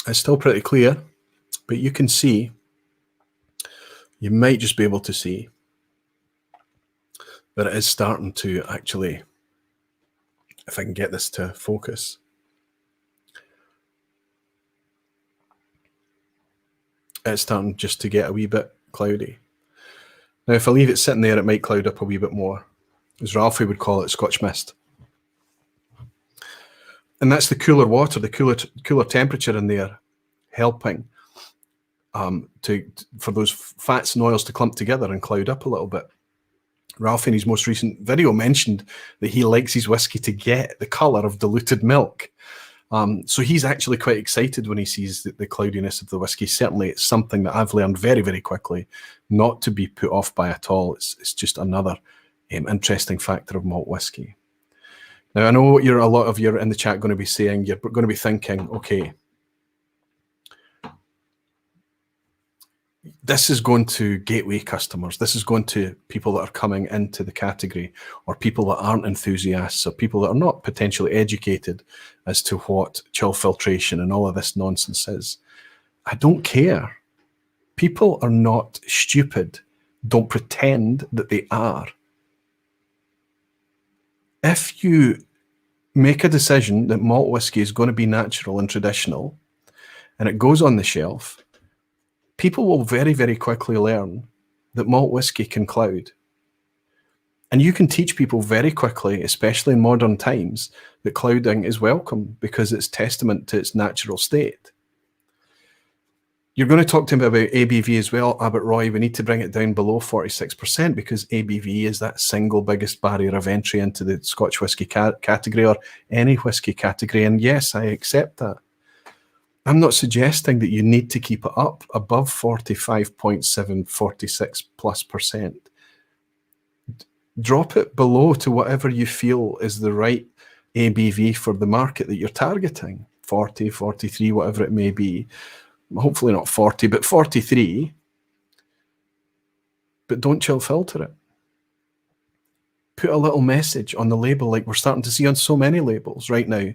[SPEAKER 1] It's still pretty clear, but you can see, you might just be able to see that it is starting to actually, if I can get this to focus, it's starting just to get a wee bit cloudy. Now, if I leave it sitting there, it might cloud up a wee bit more. As Ralphie would call it, Scotch mist. And that's the cooler water, the cooler temperature in there, helping for those fats and oils to clump together and cloud up a little bit. Ralph, in his most recent video, mentioned that he likes his whiskey to get the colour of diluted milk. So he's actually quite excited when he sees the cloudiness of the whiskey. Certainly, it's something that I've learned very, very quickly not to be put off by at all. It's just another interesting factor of malt whiskey. Now, I know what a lot of you in the chat going to be saying. You're going to be thinking, okay, this is going to gateway customers. This is going to people that are coming into the category, or people that aren't enthusiasts, or people that are not potentially educated as to what chill filtration and all of this nonsense is. I don't care. People are not stupid. Don't pretend that they are. If you make a decision that malt whiskey is going to be natural and traditional, and it goes on the shelf, people will very, very quickly learn that malt whiskey can cloud. And you can teach people very quickly, especially in modern times, that clouding is welcome because it's testament to its natural state. You're going to talk to him about ABV as well, but Roy, we need to bring it down below 46% because ABV is that single biggest barrier of entry into the Scotch whisky category, or any whisky category. And yes, I accept that. I'm not suggesting that you need to keep it up above 45.7, 46+%. Drop it below to whatever you feel is the right ABV for the market that you're targeting. 40, 43, whatever it may be. Hopefully not 40, but 43. But don't chill filter it. Put a little message on the label like we're starting to see on so many labels right now,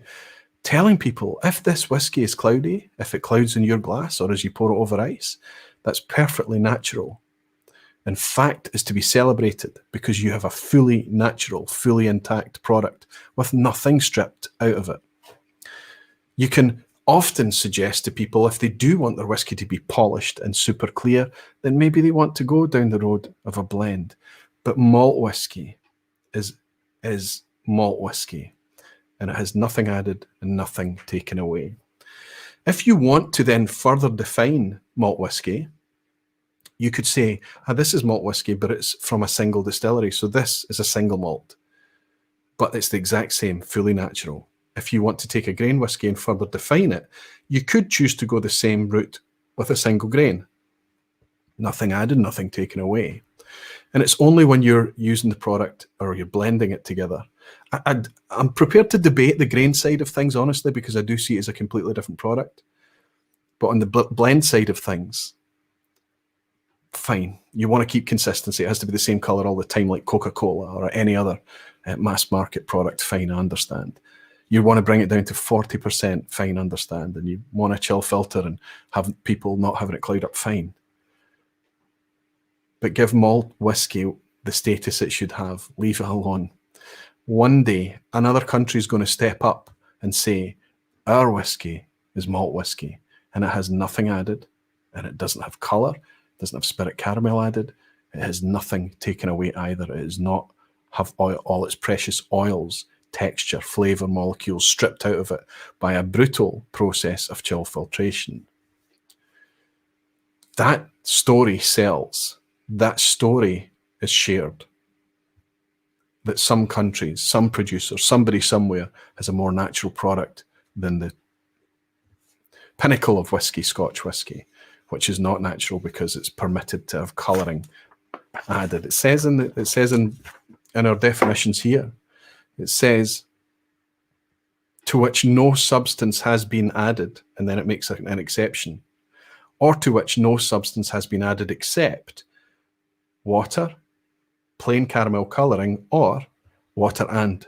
[SPEAKER 1] telling people if this whiskey is cloudy, if it clouds in your glass or as you pour it over ice, that's perfectly natural. In fact, is to be celebrated because you have a fully natural, fully intact product with nothing stripped out of it. You can often suggest to people, if they do want their whiskey to be polished and super clear, then maybe they want to go down the road of a blend. But malt whiskey is malt whiskey, and it has nothing added and nothing taken away. If you want to then further define malt whiskey, you could say, this is malt whiskey, but it's from a single distillery. So this is a single malt, but it's the exact same, fully natural. If you want to take a grain whiskey and further define it, you could choose to go the same route with a single grain. Nothing added, nothing taken away. And it's only when you're using the product or you're blending it together. I'm prepared to debate the grain side of things, honestly, because I do see it as a completely different product. But on the blend side of things, fine. You want to keep consistency. It has to be the same color all the time, like Coca-Cola or any other mass market product. Fine, I understand. You want to bring it down to 40%, fine, understand. And you want a chill filter and have people not having it cloud up, fine. But give malt whiskey the status it should have. Leave it alone. One day, another country is going to step up and say, our whiskey is malt whiskey, and it has nothing added, and it doesn't have color, doesn't have spirit caramel added, it has nothing taken away either. It does not have all its precious oils texture, flavor molecules stripped out of it by a brutal process of chill filtration. That story sells. That story is shared. That some countries, some producers, somebody somewhere has a more natural product than the pinnacle of whiskey, Scotch whisky, which is not natural because it's permitted to have colouring added. It says in our definitions here, it says to which no substance has been added, and then it makes an exception, or to which no substance has been added except water, plain caramel colouring, or water and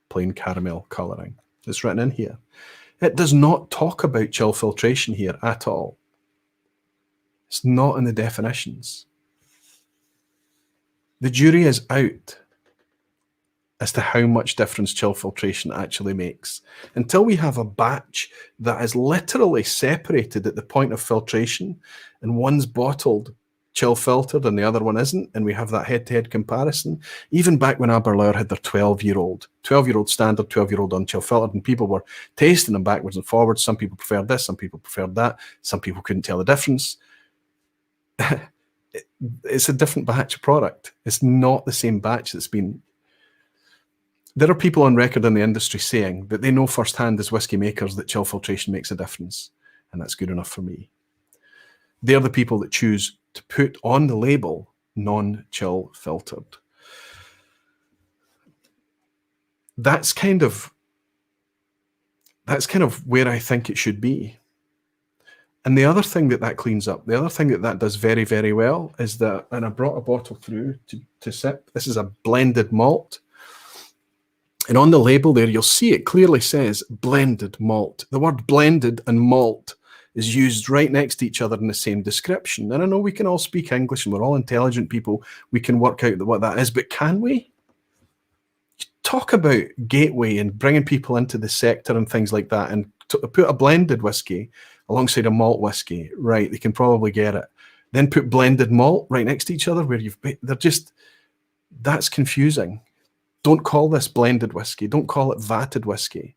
[SPEAKER 1] plain caramel colouring. It's written in here. It does not talk about chill filtration here at all. It's not in the definitions. The jury is out as to how much difference chill filtration actually makes. Until we have a batch that is literally separated at the point of filtration, and one's bottled chill filtered and the other one isn't, and we have that head-to-head comparison. Even back when Aberlour had their 12-year-old standard, 12-year-old unchill filtered, and people were tasting them backwards and forwards. Some people preferred this, some people preferred that, some people couldn't tell the difference. It's a different batch of product. It's not the same batch that's been... There are people on record in the industry saying that they know firsthand as whiskey makers that chill filtration makes a difference, and that's good enough for me. They're the people that choose to put on the label non-chill filtered. That's kind of where I think it should be. And the other thing that cleans up, the other thing that does very, very well is that, and I brought a bottle through to sip. This is a blended malt. And on the label there, you'll see it clearly says blended malt. The word blended and malt is used right next to each other in the same description. And I know we can all speak English and we're all intelligent people. We can work out what that is, but can we? Talk about gateway and bringing people into the sector and things like that, and put a blended whiskey alongside a malt whiskey. Right, they can probably get it. Then put blended malt right next to each other where that's confusing. Don't call this blended whiskey. Don't call it vatted whiskey.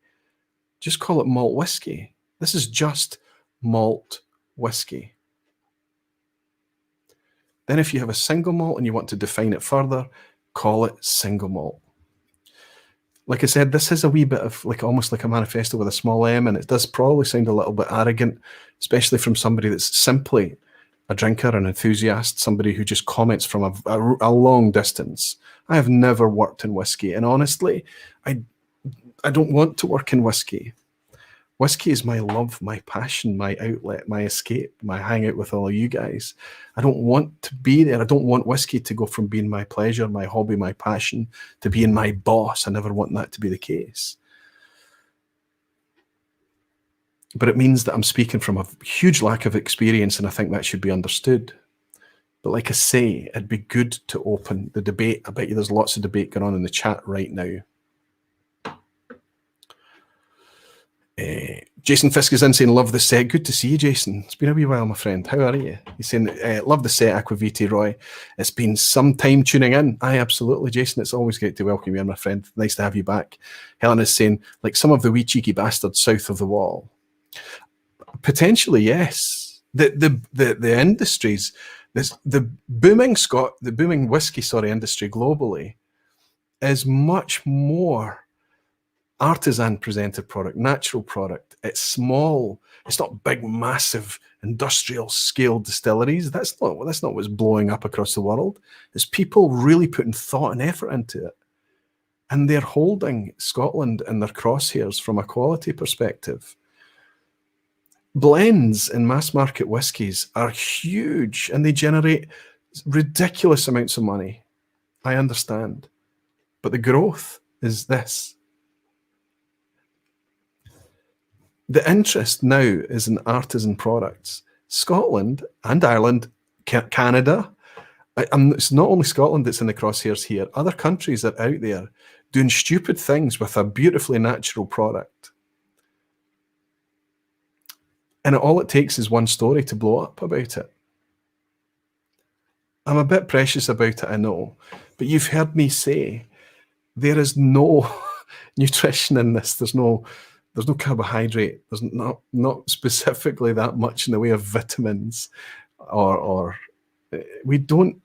[SPEAKER 1] Just call it malt whiskey. This is just malt whiskey. Then if you have a single malt and you want to define it further, call it single malt. Like I said, this is a wee bit of almost like a manifesto with a small m, and it does probably sound a little bit arrogant, especially from somebody that's simply a drinker, an enthusiast, somebody who just comments from a long distance. I have never worked in whiskey, and honestly, I don't want to work in whiskey. Whiskey is my love, my passion, my outlet, my escape, my hangout with all of you guys. I don't want to be there. I don't want whiskey to go from being my pleasure, my hobby, my passion, to being my boss. I never want that to be the case. But it means that I'm speaking from a huge lack of experience, and I think that should be understood. But like I say, it'd be good to open the debate. I bet you there's lots of debate going on in the chat right now. Jason Fisk is in saying, love the set. Good to see you, Jason. It's been a wee while, my friend. How are you? He's saying, love the set, Aquaviti Roy. It's been some time tuning in. Aye, absolutely, Jason. It's always great to welcome you in, my friend. Nice to have you back. Helen is saying, like some of the wee cheeky bastards south of the wall. Potentially, yes. The industries, the booming whiskey industry globally is much more artisan presented product, natural product. It's small. It's not big, massive industrial scale distilleries. That's not what's blowing up across the world. It's people really putting thought and effort into it. And they're holding Scotland in their crosshairs from a quality perspective. Blends in mass market whiskies are huge and they generate ridiculous amounts of money. I understand. But the growth is this. The interest now is in artisan products. Scotland and Ireland, Canada, it's not only Scotland that's in the crosshairs here. Other countries are out there doing stupid things with a beautifully natural product. And all it takes is one story to blow up about it. I'm a bit precious about it, I know. But you've heard me say, there is no nutrition in this. There's no carbohydrate. There's not specifically that much in the way of vitamins, or we don't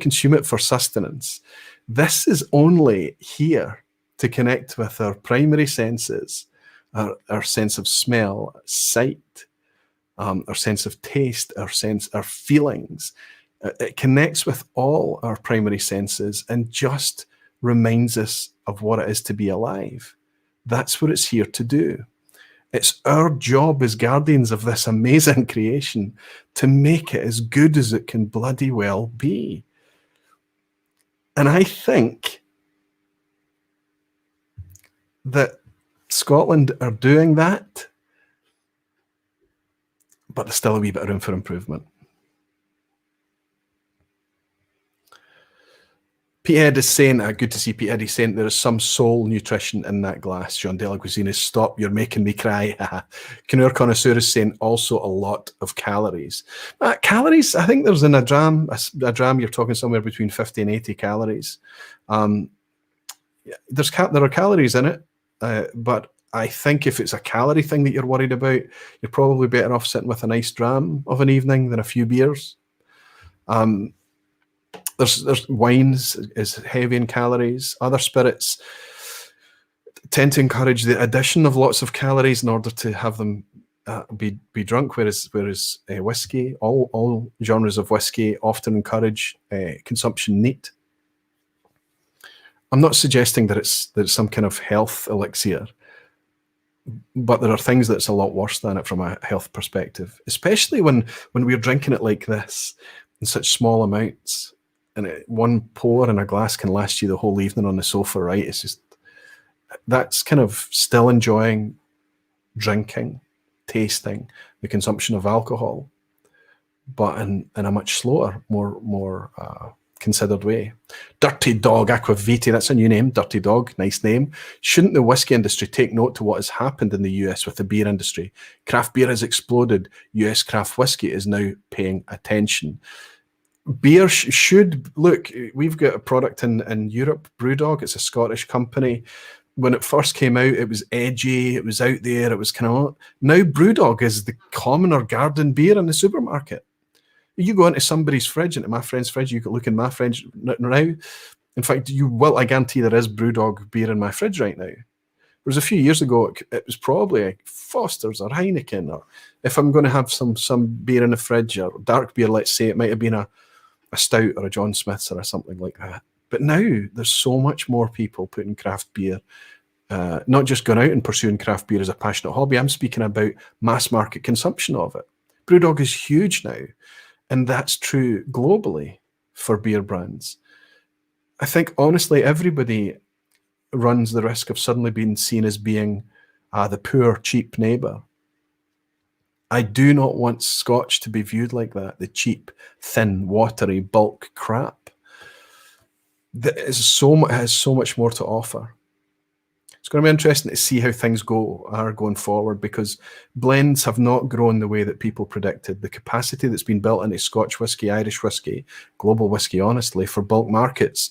[SPEAKER 1] consume it for sustenance. This is only here to connect with our primary senses, our sense of smell, sight, our sense of taste, our feelings. It connects with all our primary senses and just reminds us of what it is to be alive. That's what it's here to do. It's our job as guardians of this amazing creation to make it as good as it can bloody well be. And I think that Scotland are doing that, but there's still a wee bit of room for improvement. Pete Ed is saying, good to see Pete Ed. He's saying there is some soul nutrition in that glass. John Dela Cuisine is, stop, you're making me cry. Canur Connoisseur is saying also a lot of calories. Calories, I think there's in a dram, you're talking somewhere between 50 and 80 calories. There are calories in it, but I think if it's a calorie thing that you're worried about, you're probably better off sitting with a nice dram of an evening than a few beers. There's wines is heavy in calories. Other spirits tend to encourage the addition of lots of calories in order to have them be drunk, whereas whiskey, all genres of whiskey often encourage consumption neat. I'm not suggesting that it's some kind of health elixir, but there are things that's a lot worse than it from a health perspective, especially when we're drinking it like this in such small amounts. And one pour in a glass can last you the whole evening on the sofa, right? It's just, that's kind of still enjoying drinking, tasting, the consumption of alcohol, but in a much slower, more considered way. Dirty Dog Aquaviti, that's a new name, Dirty Dog, nice name. Shouldn't the whiskey industry take note to what has happened in the US with the beer industry? Craft beer has exploded. US craft whiskey is now paying attention. Beer should look. We've got a product in Europe, Brewdog. It's a Scottish company. When it first came out, it was edgy. It was out there. It was kind of. Now Brewdog is the common or garden beer in the supermarket. You go into somebody's fridge, into my friend's fridge. You can look in my fridge now. In fact, I guarantee there is Brewdog beer in my fridge right now. Whereas a few years ago, it was probably like Foster's or Heineken, or if I'm going to have some beer in the fridge or dark beer, let's say, it might have been a stout or a John Smith's or something like that. But now there's so much more people putting craft beer, not just going out and pursuing craft beer as a passionate hobby. I'm speaking about mass market consumption of it. Brewdog is huge now, and that's true globally for beer brands. I think, honestly, everybody runs the risk of suddenly being seen as being the poor, cheap neighbour. I do not want Scotch to be viewed like that, the cheap, thin, watery, bulk crap. That has so much more to offer. It's going to be interesting to see how things are going forward, because blends have not grown the way that people predicted. The capacity that's been built into Scotch whisky, Irish whisky, global whisky, honestly, for bulk markets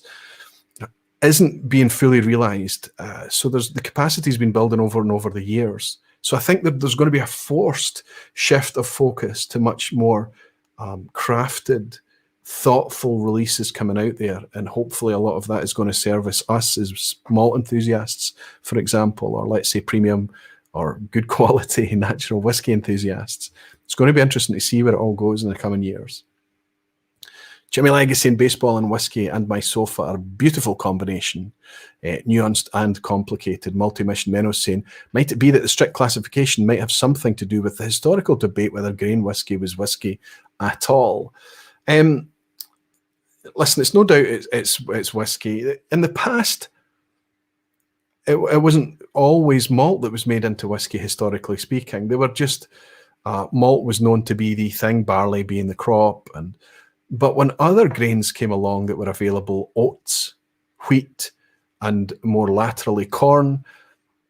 [SPEAKER 1] isn't being fully realised. So the capacity's been building over and over the years. So I think that there's going to be a forced shift of focus to much more crafted, thoughtful releases coming out there. And hopefully a lot of that is going to service us as malt enthusiasts, for example, or let's say premium or good quality natural whiskey enthusiasts. It's going to be interesting to see where it all goes in the coming years. Jimmy Legacy in baseball and whiskey and my sofa are a beautiful combination, nuanced and complicated. Multi-mission Menno saying, might it be that the strict classification might have something to do with the historical debate whether grain whiskey was whiskey at all? Listen, it's no doubt it's whiskey. In the past, it wasn't always malt that was made into whiskey, historically speaking. They were just, malt was known to be the thing, barley being the crop, but when other grains came along that were available, oats, wheat, and more laterally corn,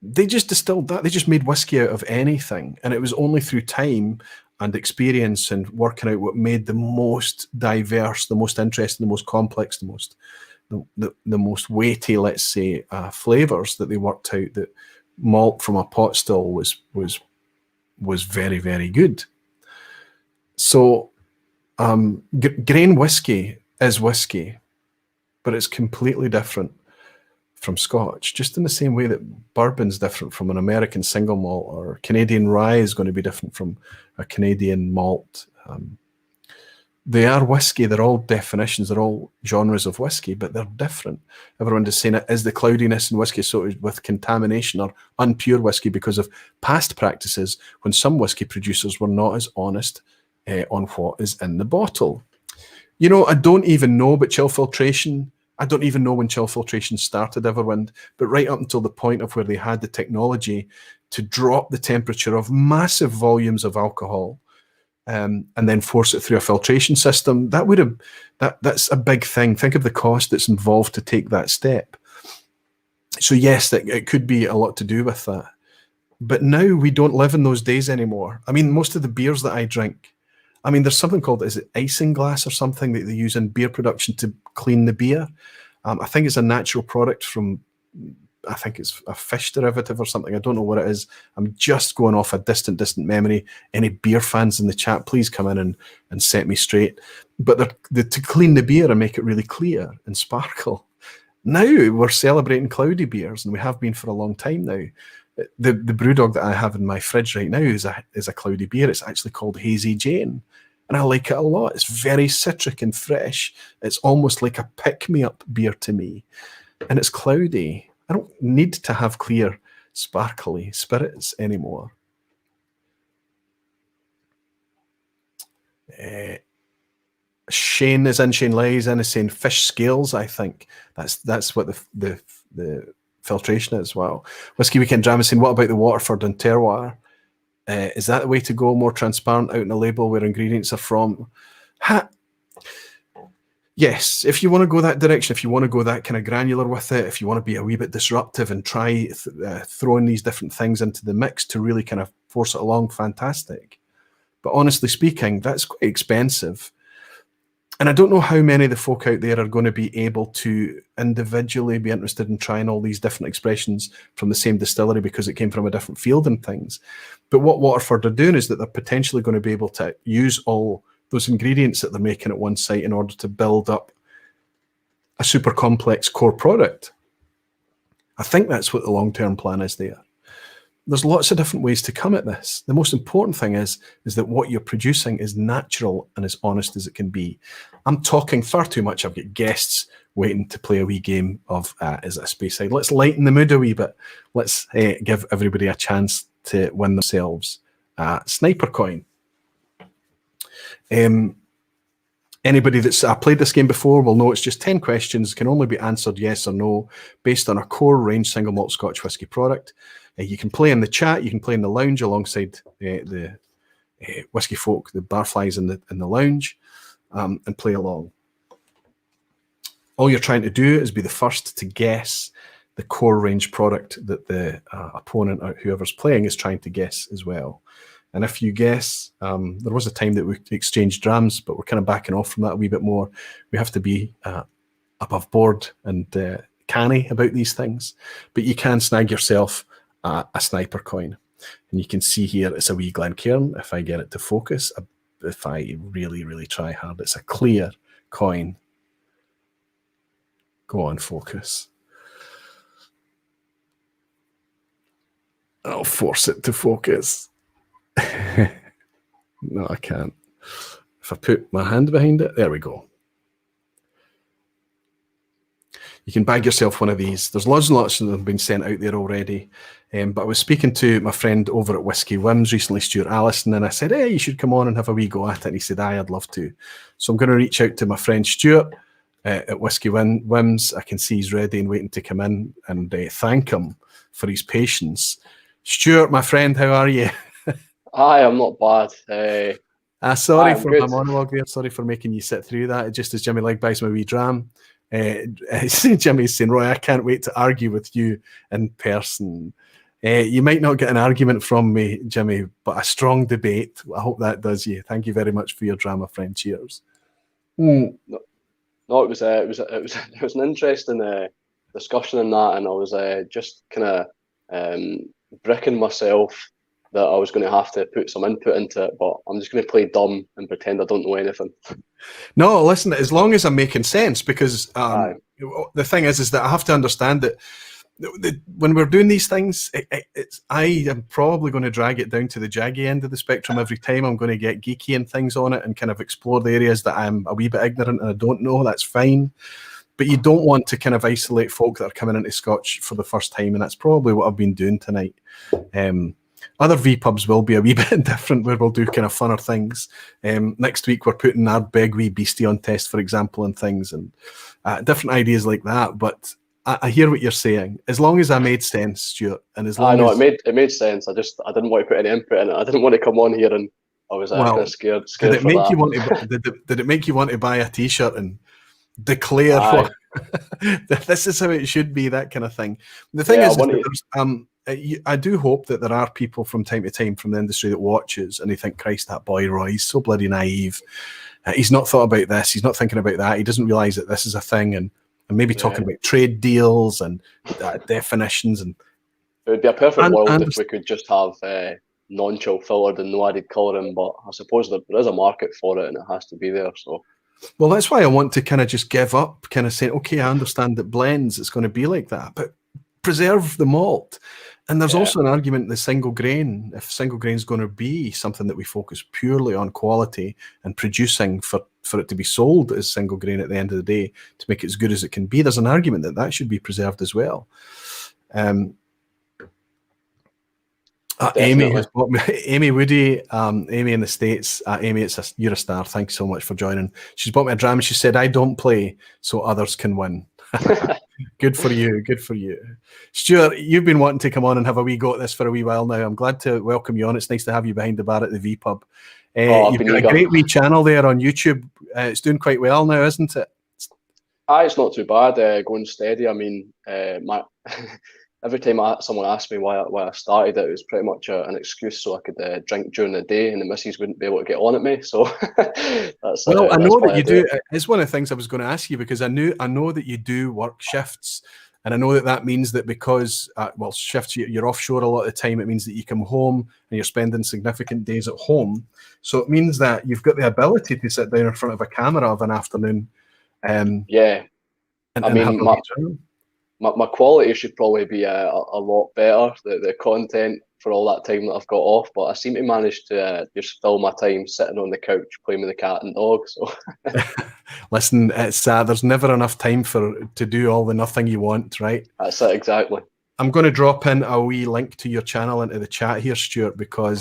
[SPEAKER 1] they just distilled that. They just made whiskey out of anything. And it was only through time and experience and working out what made the most diverse, the most interesting, the most complex, the the most weighty, let's say, flavors that they worked out that malt from a pot still was very, very good. So grain whiskey is whiskey, but it's completely different from Scotch, just in the same way that bourbon's different from an American single malt, or Canadian rye is going to be different from a Canadian malt. They are whiskey, they're all definitions, they're all genres of whiskey, but they're different. Everyone is saying it is the cloudiness in whiskey, so with contamination or unpure whiskey because of past practices when some whiskey producers were not as honest on what is in the bottle. You know, I don't even know about chill filtration. I don't even know when chill filtration started, Everwind, but right up until the point of where they had the technology to drop the temperature of massive volumes of alcohol and then force it through a filtration system, that's a big thing. Think of the cost that's involved to take that step. So yes, it could be a lot to do with that. But now we don't live in those days anymore. I mean, most of the beers that I drink, I mean, there's something called, is it isinglass or something that they use in beer production to clean the beer? I think it's a natural product from, I think it's a fish derivative or something. I don't know what it is. I'm just going off a distant memory. Any beer fans in the chat, please come in and set me straight. But to clean the beer and make it really clear and sparkle. Now we're celebrating cloudy beers, and we have been for a long time now. The Brewdog that I have in my fridge right now is a cloudy beer. It's actually called Hazy Jane, and I like it a lot. It's very citric and fresh. It's almost like a pick-me-up beer to me, and it's cloudy. I don't need to have clear, sparkly spirits anymore. Shane is in. Shane Lee's in is saying fish scales. I think that's what the filtration as well. Whiskey Weekend Drama saying, what about the Waterford and terroir? Is that the way to go? More transparent out in the label where ingredients are from? Yes, if you want to go that direction, if you want to go that kind of granular with it, if you want to be a wee bit disruptive and try throwing these different things into the mix to really kind of force it along, fantastic. But honestly speaking, that's quite expensive. And I don't know how many of the folk out there are going to be able to individually be interested in trying all these different expressions from the same distillery because it came from a different field and things. But what Waterford are doing is that they're potentially going to be able to use all those ingredients that they're making at one site in order to build up a super complex core product. I think that's what the long-term plan is there. There's lots of different ways to come at this. The most important thing is that what you're producing is natural and as honest as it can be. I'm talking far too much. I've got guests waiting to play a wee game of Is It a Speyside? Let's lighten the mood a wee bit. Let's give everybody a chance to win themselves a sniper coin. Anybody that's played this game before will know it's just 10 questions, can only be answered yes or no, based on a core range single malt Scotch whisky product. You can play in the chat, you can play in the lounge alongside the whisky folk, the barflies in the lounge, and play along. All you're trying to do is be the first to guess the core range product that the opponent or whoever's playing is trying to guess as well. And if you guess, there was a time that we exchanged drams, but we're kind of backing off from that a wee bit more. We have to be above board and canny about these things. But you can snag yourself a sniper coin. And you can see here, it's a wee Glencairn. If I get it to focus, if I really, really try hard, it's a clear coin. Go on, focus. I'll force it to focus. No, I can't. If I put my hand behind it, there we go. You can bag yourself one of these. There's lots and lots of them been sent out there already. But I was speaking to my friend over at Whiskey Whims recently, Stuart Allison, and I said, hey, you should come on and have a wee go at it. And he said, aye, I'd love to. So I'm going to reach out to my friend Stuart at Whiskey Whims. I can see he's ready and waiting to come in, and thank him for his patience. Stuart, my friend, how are you?
[SPEAKER 2] Hi, I'm not bad.
[SPEAKER 1] Sorry for my monologue there. Sorry for making you sit through that. Just as Jimmy Leg buys my wee dram. Jimmy's saying, Roy, I can't wait to argue with you in person. You might not get an argument from me, Jimmy, but a strong debate. I hope that does you. Thank you very much for your drama, friend. Cheers.
[SPEAKER 2] No No, it was an interesting discussion in that, and I was just kind of bricking myself that I was going to have to put some input into it, but I'm just going to play dumb and pretend I don't know anything.
[SPEAKER 1] No, listen, as long as I'm making sense, because
[SPEAKER 2] Aye.
[SPEAKER 1] the thing is that I have to understand that when we're doing these things, I am probably going to drag it down to the jaggy end of the spectrum every time. I'm going to get geeky and things on it and kind of explore the areas that I'm a wee bit ignorant and I don't know. That's fine. But you don't want to kind of isolate folk that are coming into Scotch for the first time, and that's probably what I've been doing tonight. Other vPubs will be a wee bit different, where we'll do kind of funner things. Next week we're putting our big wee beastie on test, for example, and things, and different ideas like that. But I hear what you're saying. As long as I made sense, Stuart, and as long
[SPEAKER 2] I know
[SPEAKER 1] as
[SPEAKER 2] it made sense. I didn't want to put any input in it. I didn't want to come on here, and I was kind of scared
[SPEAKER 1] did it
[SPEAKER 2] for
[SPEAKER 1] make
[SPEAKER 2] that.
[SPEAKER 1] you want to? Did it make you want to buy a T-shirt and declare what this is how it should be, that kind of thing? The thing is that I do hope that there are people from time to time from the industry that watches and they think, Christ, that boy Roy, he's so bloody naive. He's not thought about this. He's not thinking about that. He doesn't realise that this is a thing, and maybe talking about trade deals and definitions. And
[SPEAKER 2] it would be a perfect world if we could just have non-chill filtered and no added colouring, but I suppose there is a market for it and it has to be there. So.
[SPEAKER 1] Well, that's why I want to kind of just give up, kind of saying, okay, I understand that blends, it's going to be like that, but preserve the malt. And there's also an argument that single grain, if single grain is going to be something that we focus purely on quality and producing for it to be sold as single grain at the end of the day, to make it as good as it can be, there's an argument that that should be preserved as well. Amy has bought me, Amy Woody, Amy in the States. Amy, you're a star. Thanks so much for joining. She's bought me a dram and she said, I don't play so others can win. Good for you. Good for you. Stuart, you've been wanting to come on and have a wee go at this for a wee while now. I'm glad to welcome you on. It's nice to have you behind the bar at the vPub. You've got a great wee channel there on YouTube. It's doing quite well now, isn't it?
[SPEAKER 2] It's not too bad. Going steady. I mean, every time someone asked me why I started it, it was pretty much an excuse so I could drink during the day and the missus wouldn't be able to get on at me. So that's
[SPEAKER 1] well, I know that you do. It's one of the things I was going to ask you, because I know that you do work shifts, and I know that means that because shifts, you're offshore a lot of the time. It means that you come home and you're spending significant days at home. So it means that you've got the ability to sit down in front of a camera of an afternoon.
[SPEAKER 2] Yeah, I mean, my quality should probably be a lot better, the content for all that time that I've got off, but I seem to manage to just fill my time sitting on the couch playing with the cat and dog. So
[SPEAKER 1] listen, it's there's never enough time to do all the nothing you want, right?
[SPEAKER 2] That's it, exactly.
[SPEAKER 1] I'm going to drop in a wee link to your channel into the chat here, Stuart, because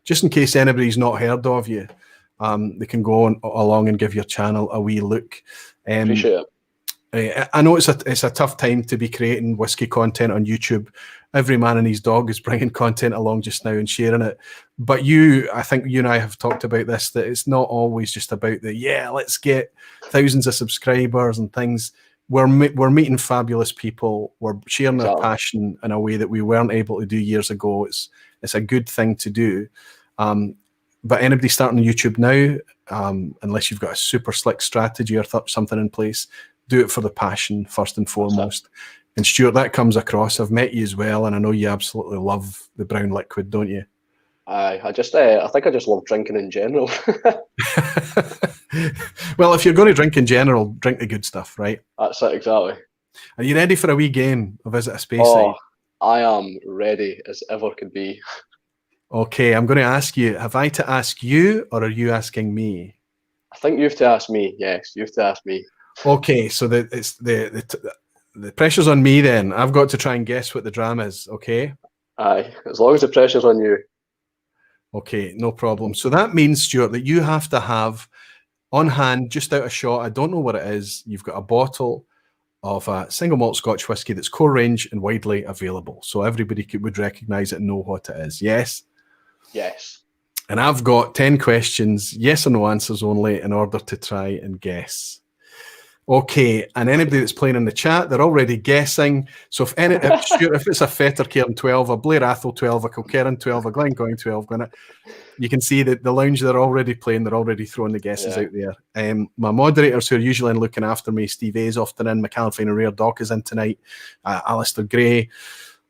[SPEAKER 1] just in case anybody's not heard of you, they can go along and give your channel a wee look.
[SPEAKER 2] Appreciate it.
[SPEAKER 1] I know it's a tough time to be creating whiskey content on YouTube. Every man and his dog is bringing content along just now and sharing it. But I think you and I have talked about this, that it's not always just about let's get thousands of subscribers and things. We're meeting fabulous people. We're sharing our passion in a way that we weren't able to do years ago. It's a good thing to do. But anybody starting on YouTube now, unless you've got a super slick strategy or something in place, do it for the passion first and foremost. And Stuart, that comes across. I've met you as well, and I know you absolutely love the brown liquid, don't you?
[SPEAKER 2] I think I just love drinking in general.
[SPEAKER 1] Well, if you're going to drink in general, drink the good stuff, right?
[SPEAKER 2] That's it, exactly.
[SPEAKER 1] Are you ready for a wee game of Visit a Speyside?
[SPEAKER 2] I am ready as ever could be.
[SPEAKER 1] Okay, I'm going to ask you, have I to ask you or are you asking me?
[SPEAKER 2] I think you have to ask me. Yes, you have to ask me.
[SPEAKER 1] Okay, so the pressure's on me then. I've got to try and guess what the dram is, okay?
[SPEAKER 2] Aye, as long as the pressure's on you.
[SPEAKER 1] Okay, no problem. So that means, Stuart, that you have to have on hand, just out a shot, I don't know what it is, you've got a bottle of a single malt Scotch whisky that's core range and widely available. So everybody would recognise it and know what it is. Yes?
[SPEAKER 2] Yes.
[SPEAKER 1] And I've got 10 questions, yes or no answers only, in order to try and guess. Okay, and anybody that's playing in the chat, they're already guessing. So if it's a Fettercairn 12, a Blair Athol 12, a Kilkerran 12, a Glengoyne 12, you can see that the lounge they're already playing, they're already throwing the guesses out there. My moderators who are usually looking after me, Steve A's often in, McAlpine and Rare Doc is in tonight, Alistair Gray,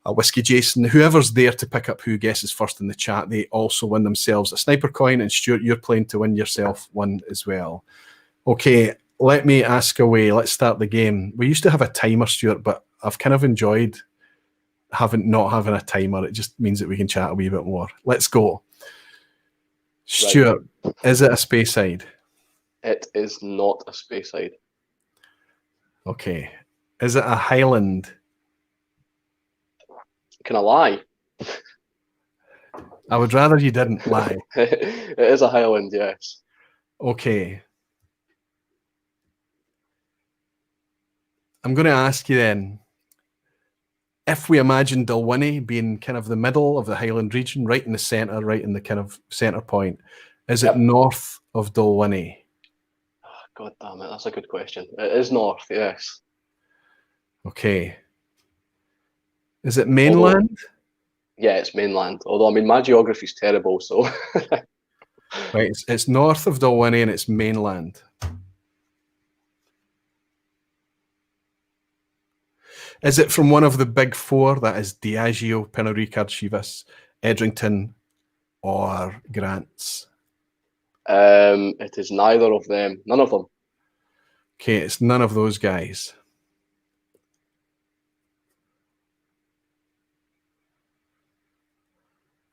[SPEAKER 1] Whiskey Jason, whoever's there to pick up who guesses first in the chat, they also win themselves a sniper coin, and Stuart, you're playing to win yourself one as well. Okay, let me ask away. Let's start the game. We used to have a timer, Stuart, but I've kind of enjoyed not having a timer. It just means that we can chat a wee bit more. Let's go. Stuart, is it a Speyside?
[SPEAKER 2] It is not a Speyside.
[SPEAKER 1] Okay. Is it a Highland?
[SPEAKER 2] Can I lie?
[SPEAKER 1] I would rather you didn't lie.
[SPEAKER 2] It is a Highland, yes.
[SPEAKER 1] Okay. I'm going to ask you then, if we imagine Dalwhinnie being kind of the middle of the Highland region, right in the centre, right in the kind of centre point, is it north of Dalwhinnie?
[SPEAKER 2] Oh, God damn it, that's a good question. It is north, yes.
[SPEAKER 1] Okay. Is it mainland?
[SPEAKER 2] Yeah, it's mainland. Although, I mean, my geography's terrible, so...
[SPEAKER 1] Right, it's north of Dalwhinnie and it's mainland. Is it from one of the big four, that is Diageo, Pernod Ricard, Chivas, Edrington, or Grant's?
[SPEAKER 2] It is neither of them. None of them.
[SPEAKER 1] Okay, it's none of those guys.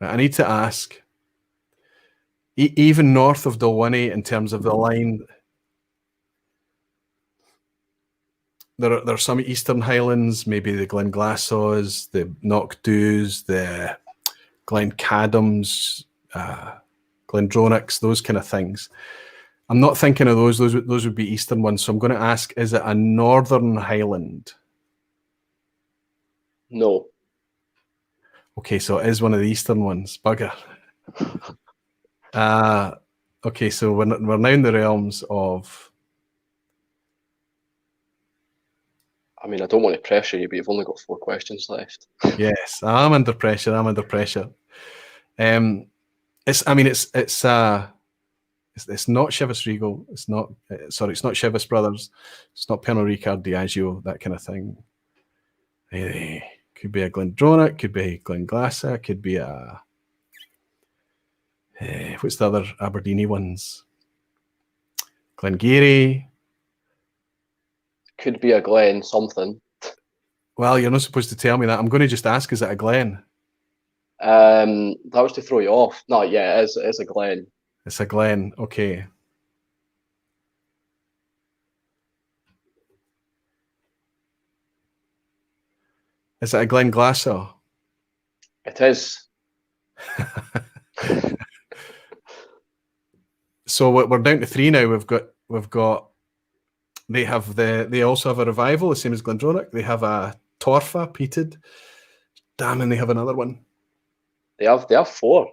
[SPEAKER 1] Right, I need to ask, even north of Dalwhinnie, in terms of the line, there are some Eastern Highlands, maybe the Glenglassaws, the Knockdoos, the Glencadams, Glendronachs, those kind of things. I'm not thinking of those. Those would be Eastern ones. So I'm going to ask, is it a Northern Highland?
[SPEAKER 2] No.
[SPEAKER 1] Okay, so it is one of the Eastern ones. Bugger. Okay, so we're now in the realms of...
[SPEAKER 2] I mean, I don't want to pressure you, but you've only got 4 questions left.
[SPEAKER 1] Yes, I'm under pressure. I'm under pressure. It's not Chivas Regal. It's not. Sorry, it's not Chivas Brothers. It's not Pernod Ricard, Diageo, that kind of thing. Could be a Glendronach. Could be Glenglassa. Could be a. What's the other Aberdeeny ones? Glengarry.
[SPEAKER 2] Could be a Glen something.
[SPEAKER 1] Well, you're not supposed to tell me that. I'm going to just ask, is it a Glen?
[SPEAKER 2] That was to throw you off. No, yeah, it is a Glen.
[SPEAKER 1] It's a Glen, okay. Is it a Glenglassaugh?
[SPEAKER 2] It is.
[SPEAKER 1] So we're down to 3 now. We've got. They also have a revival, the same as Glendronach. They have a Torfa peated. Damn, and they have another one.
[SPEAKER 2] They have 4.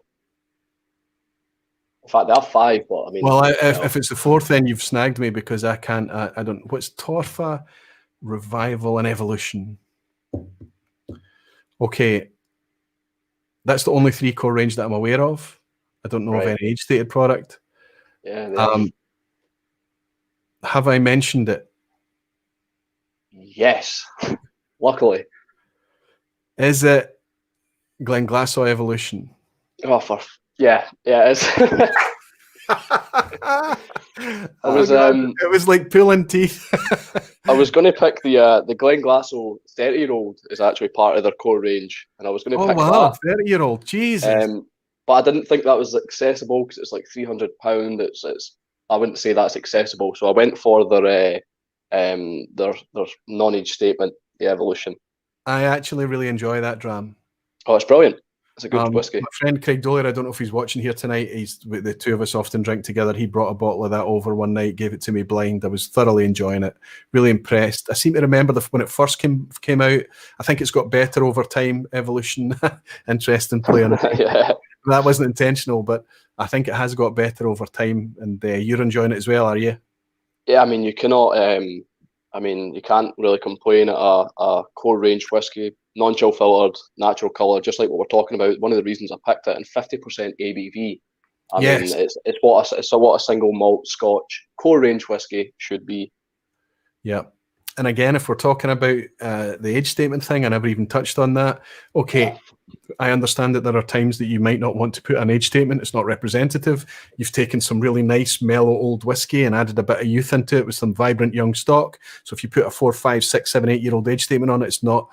[SPEAKER 2] In fact, they have 5. But I mean,
[SPEAKER 1] well, if it's the 4th, then you've snagged me because I can't. I don't. What's Torfa, revival, and evolution? Okay, that's the only 3 core range that I'm aware of. I don't know of any age stated product.
[SPEAKER 2] Yeah.
[SPEAKER 1] Have I mentioned it?
[SPEAKER 2] Yes. Luckily.
[SPEAKER 1] Is it Glenglassaugh Evolution?
[SPEAKER 2] Oh, yeah, it is.
[SPEAKER 1] It was like pulling teeth.
[SPEAKER 2] I was going to pick the Glenglassaugh 30-year-old is actually part of their core range, and I was going to pick that.
[SPEAKER 1] 30-year-old, Jesus.
[SPEAKER 2] But I didn't think that was accessible because it's like £300. It's I wouldn't say that's accessible, so I went for their non-age statement, the Evolution.
[SPEAKER 1] I actually really enjoy that dram.
[SPEAKER 2] Oh, it's brilliant. It's a good whiskey.
[SPEAKER 1] My friend Craig Dollier, I don't know if he's watching here tonight. The 2 of us often drink together. He brought a bottle of that over one night, gave it to me blind. I was thoroughly enjoying it, really impressed. I seem to remember when it first came out. I think it's got better over time. Evolution, interesting play on it.
[SPEAKER 2] Yeah.
[SPEAKER 1] That wasn't intentional, but I think it has got better over time. And you're enjoying it as well, are you?
[SPEAKER 2] Yeah, I mean, you cannot I mean, you can't really complain at a core range whiskey, non-chill filtered, natural colour, just like what we're talking about. One of the reasons I picked it, and 50% ABV. I mean, it's what a single malt Scotch core range whiskey should be.
[SPEAKER 1] Yeah. And again, if we're talking about the age statement thing, I never even touched on that. Okay, I understand that there are times that you might not want to put an age statement. It's not representative. You've taken some really nice, mellow old whiskey and added a bit of youth into it with some vibrant young stock. So if you put a 4, 5, 6, 7, 8-year-old age statement on it, it's not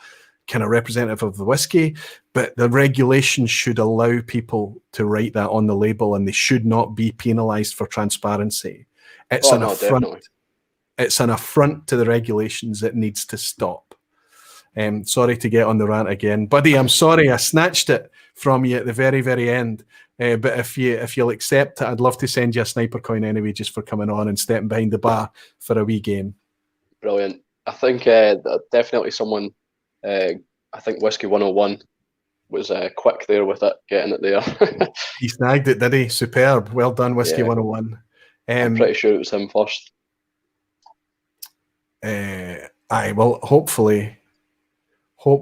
[SPEAKER 1] kind of representative of the whiskey. But the regulations should allow people to write that on the label, and they should not be penalised for transparency. It's an affront. Definitely. It's an affront to the regulations that needs to stop. Sorry to get on the rant again, buddy. I'm sorry I snatched it from you at the very, very end. But if you'll accept it, I'd love to send you a sniper coin anyway, just for coming on and stepping behind the bar for a wee game.
[SPEAKER 2] Brilliant. I think definitely someone. I think Whiskey 101 was quick there with it, getting it there.
[SPEAKER 1] He snagged it, did he? Superb. Well done, Whiskey 101. I'm
[SPEAKER 2] pretty sure it was him first.
[SPEAKER 1] Well, hopefully they've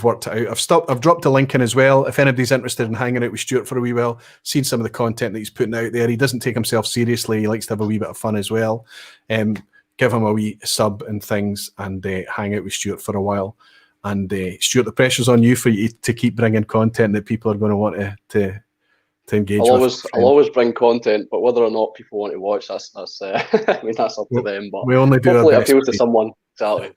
[SPEAKER 1] worked it out. I've dropped a link in as well. If anybody's interested in hanging out with Stuart for a wee while, seen some of the content that he's putting out there. He doesn't take himself seriously. He likes to have a wee bit of fun as well. Give him a wee sub and things, and hang out with Stuart for a while. And Stuart, the pressure's on you for you to keep bringing content that people are going to want to engage with.
[SPEAKER 2] I'll always bring content, but whether or not people want to watch, that's I mean, that's up to them. But
[SPEAKER 1] we only do
[SPEAKER 2] hopefully
[SPEAKER 1] our best
[SPEAKER 2] appeal to someone. Exactly.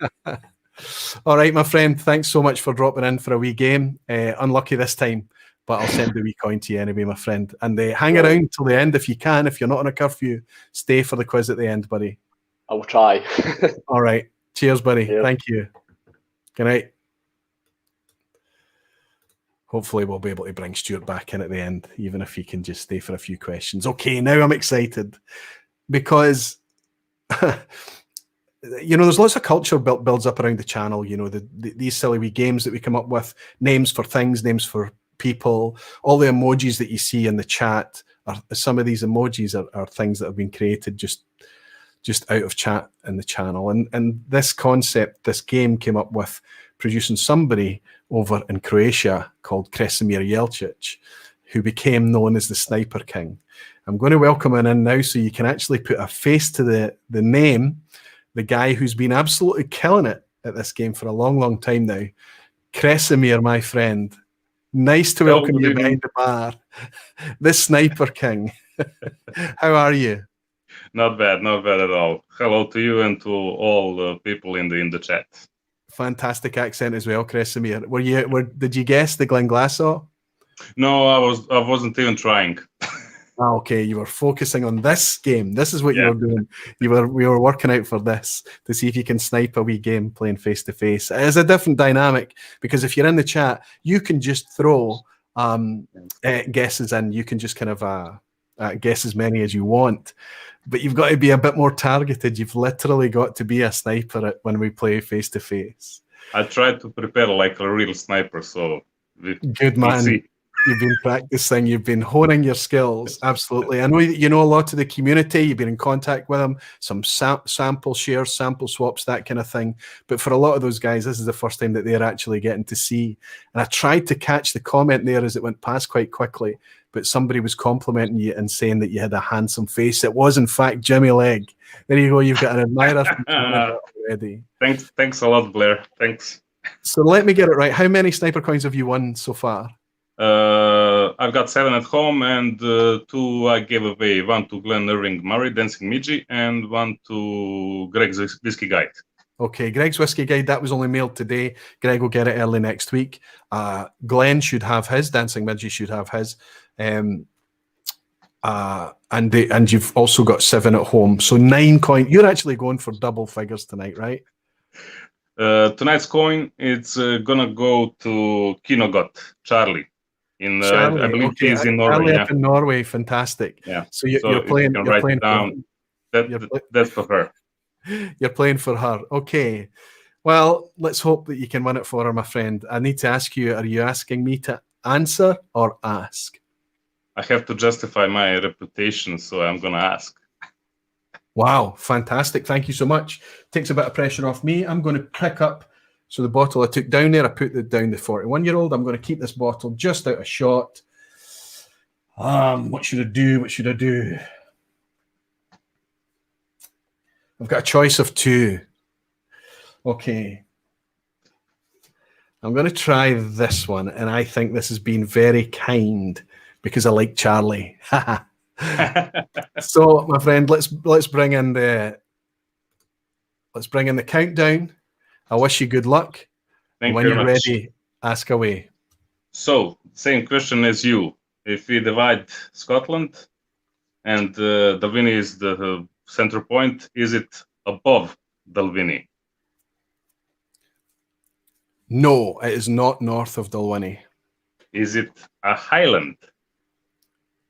[SPEAKER 1] All right, my friend. Thanks so much for dropping in for a wee game. Unlucky this time, but I'll send the wee coin to you anyway, my friend. And hang around till the end if you can. If you're not on a curfew, stay for the quiz at the end, buddy.
[SPEAKER 2] I will try.
[SPEAKER 1] All right. Cheers, buddy.
[SPEAKER 2] Cheers.
[SPEAKER 1] Thank you. Good night. Hopefully we'll be able to bring Stuart back in at the end, even if he can just stay for a few questions. Okay, now I'm excited because, there's lots of culture builds up around the channel. These silly wee games that we come up with, names for things, names for people, all the emojis that you see in the chat. Some of these emojis are things that have been created just out of chat in the channel. And this concept, this game came up with producing somebody over in Croatia called Kresimir Jelcic, who became known as the Sniper King. I'm going to welcome him in now so you can actually put a face to the name, the guy who's been absolutely killing it at this game for a long, long time now. Kresimir, my friend, nice to welcome you behind the bar. The Sniper King. How are you?
[SPEAKER 3] Not bad at all. Hello to you and to all the people in the chat.
[SPEAKER 1] Fantastic accent as well, Kresimir. Did you guess the Glenglassaugh?
[SPEAKER 3] No, I wasn't even trying.
[SPEAKER 1] Okay, you were focusing on this game. This is what you were doing. We were working out for this to see if you can snipe a wee game playing face to face. It is a different dynamic because if you're in the chat, you can just throw guesses in. You can just kind of guess as many as you want. But you've got to be a bit more targeted. You've literally got to be a sniper when we play face to face.
[SPEAKER 3] I tried to prepare like a real sniper, so
[SPEAKER 1] good man.
[SPEAKER 3] See.
[SPEAKER 1] You've been practicing. You've been honing your skills. Absolutely. I know you know a lot of the community. You've been in contact with them. Some sample shares, sample swaps, that kind of thing. But for a lot of those guys, this is the first time that they're actually getting to see. And I tried to catch the comment there as it went past quite quickly. But somebody was complimenting you and saying that you had a handsome face. It was, in fact, Jimmy Legg. There you go. You've got an admirer from Canada already.
[SPEAKER 3] Thanks a lot, Blair. Thanks.
[SPEAKER 1] So let me get it right. How many sniper coins have you won so far?
[SPEAKER 3] I've got 7 at home, and 2 I gave away. 1 to Glenn Irving Murray, Dancing Midgie, and 1 to Greg's Whiskey Guide. Okay, Greg's Whiskey Guide, that was only mailed today. Greg will get it early next week. Glenn should have his. Dancing Midgie should have his. And you've also got 7 at home. So 9 coin. You're actually going for double figures tonight, right? Tonight's coin, it's gonna go to Kinogot, Charlie. I believe he's in Norway.
[SPEAKER 1] Up in Norway, fantastic.
[SPEAKER 3] Yeah.
[SPEAKER 1] So you're playing.
[SPEAKER 3] You can write it down. That's for her.
[SPEAKER 1] You're playing for her. Okay. Well, let's hope that you can win it for her, my friend. I need to ask you: are you asking me to answer or ask?
[SPEAKER 3] I have to justify my reputation, so I'm gonna ask.
[SPEAKER 1] Wow, fantastic. Thank you so much. Takes a bit of pressure off me. I'm going to pick up, so the bottle I took down there, I put it down the 41-year-old. I'm going to keep this bottle just out of shot. What should I do? What should I do? I've got a choice of two. Okay. I'm going to try this one, and I think this has been very kind because I like Charlie. So, my friend, let's bring in the countdown. I wish you good luck.
[SPEAKER 3] Thank
[SPEAKER 1] when
[SPEAKER 3] you
[SPEAKER 1] you're
[SPEAKER 3] very much.
[SPEAKER 1] ready, ask away.
[SPEAKER 3] So, same question as you. If we divide Scotland and Dalwhinnie is the center point, is it above Dalwhinnie?
[SPEAKER 1] No, it is not north of Dalwhinnie.
[SPEAKER 3] Is it a highland?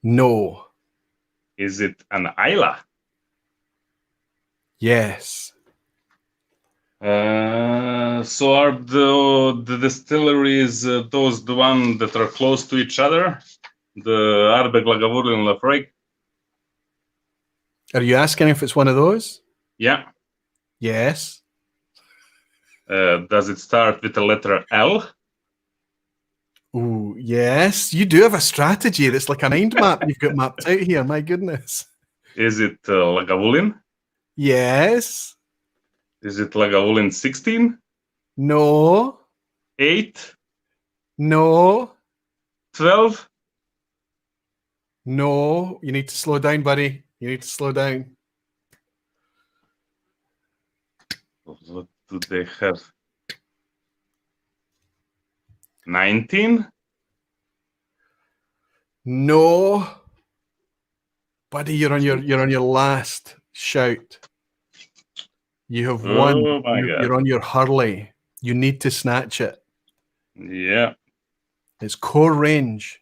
[SPEAKER 1] No.
[SPEAKER 3] Is it an isla?
[SPEAKER 1] Yes.
[SPEAKER 3] So are the distilleries those the one that are close to each other? The Ardbeg, Lagavulin, and Lafroig?
[SPEAKER 1] Are you asking if it's one of those?
[SPEAKER 3] Yeah.
[SPEAKER 1] Yes.
[SPEAKER 3] Does it start with the letter L?
[SPEAKER 1] Ooh, yes. You do have a strategy. That's like a mind map you've got mapped out here. My goodness.
[SPEAKER 3] Is it Lagavulin?
[SPEAKER 1] Yes.
[SPEAKER 3] Is it Lagavulin 16?
[SPEAKER 1] No.
[SPEAKER 3] 8?
[SPEAKER 1] No.
[SPEAKER 3] 12?
[SPEAKER 1] No. You need to slow down, buddy. You need to slow down.
[SPEAKER 3] What do they have? 19?
[SPEAKER 1] No. Buddy, you're on your last shout. You have won.
[SPEAKER 3] Oh my God.
[SPEAKER 1] You're on your Hurley. You need to snatch it.
[SPEAKER 3] Yeah.
[SPEAKER 1] It's core range.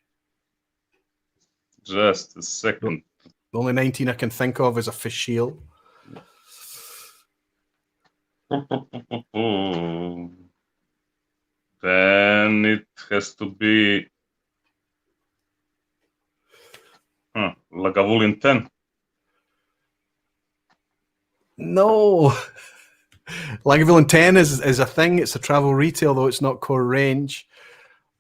[SPEAKER 3] Just a second.
[SPEAKER 1] The only 19 I can think of is a Fischel.
[SPEAKER 3] Then it has to be Lagavulin 10.
[SPEAKER 1] No. Lagavulin 10 is a thing. It's a travel retail, though it's not core range.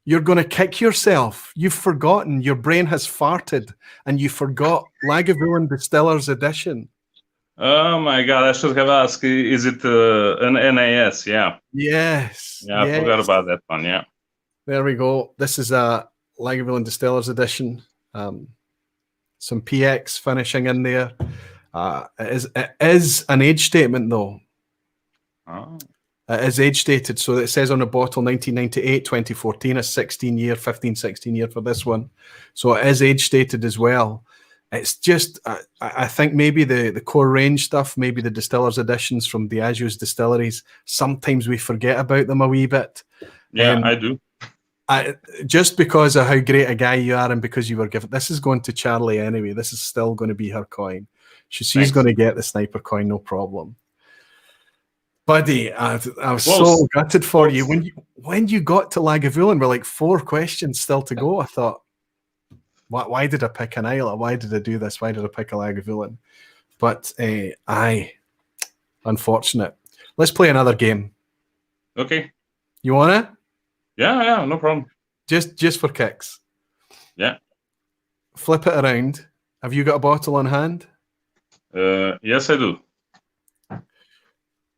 [SPEAKER 1] You're going to kick yourself. You've forgotten. Your brain has farted, and you forgot Lagavulin Distillers Edition.
[SPEAKER 3] Oh my God! I should have asked. Is it an NAS? Yeah.
[SPEAKER 1] Yes.
[SPEAKER 3] Yeah,
[SPEAKER 1] yes.
[SPEAKER 3] I forgot about that one. Yeah.
[SPEAKER 1] There we go. This is a Lagavulin Distillers Edition. Some PX finishing in there. It is an age statement, though.
[SPEAKER 3] Oh.
[SPEAKER 1] It is age dated, so it says on the bottle 1998, 2014, a 16-year, 16 year for this one. So it is age dated as well. It's just, I think maybe the core range stuff, maybe the distillers editions from Diageo's distilleries, sometimes we forget about them a wee bit.
[SPEAKER 3] Yeah, I do.
[SPEAKER 1] Just because of how great a guy you are and because you were given, this is going to Charlie anyway. This is still going to be her coin. She's going to get the sniper coin, no problem. Buddy, I was so gutted for you. When you got to Lagavulin, we're like 4 questions still to go. I thought, why did I pick an Isla? Why did I do this? Why did I pick a Lagavulin? But unfortunate. Let's play another game.
[SPEAKER 3] Okay.
[SPEAKER 1] You want it?
[SPEAKER 3] Yeah, no problem.
[SPEAKER 1] Just for kicks.
[SPEAKER 3] Yeah.
[SPEAKER 1] Flip it around. Have you got a bottle on hand?
[SPEAKER 3] Yes, I do.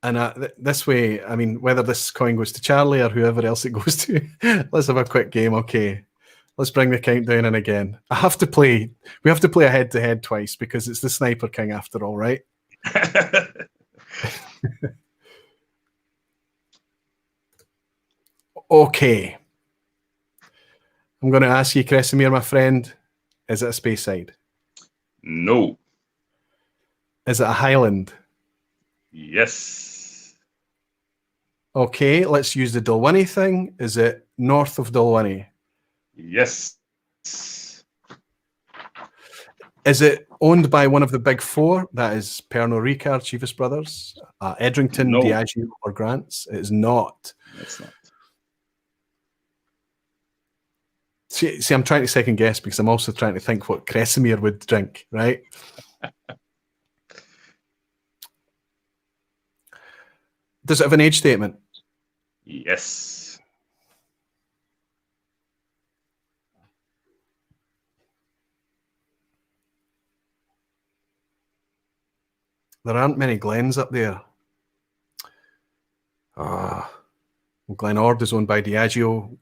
[SPEAKER 1] And this way, I mean, whether this coin goes to Charlie or whoever else it goes to, let's have a quick game. Okay. Let's bring the countdown in again. We have to play a head-to-head twice because it's the Sniper King after all, right? Okay. I'm going to ask you, Kresimir, my friend, is it a Speyside?
[SPEAKER 3] No.
[SPEAKER 1] Is it a Highland?
[SPEAKER 3] Yes.
[SPEAKER 1] Okay, let's use the Dalwhinnie thing. Is it north of Dalwhinnie?
[SPEAKER 3] Yes.
[SPEAKER 1] Is it owned by one of the big 4? That is Pernod Ricard, Chivas Brothers, Edrington,
[SPEAKER 3] No.
[SPEAKER 1] Diageo, or Grants? It is not.
[SPEAKER 3] It's not.
[SPEAKER 1] See, I'm trying to second guess because I'm also trying to think what Kresimir would drink, right? Does it have an age statement?
[SPEAKER 3] Yes.
[SPEAKER 1] There aren't many Glens up there. Glen Ord is owned by Diageo.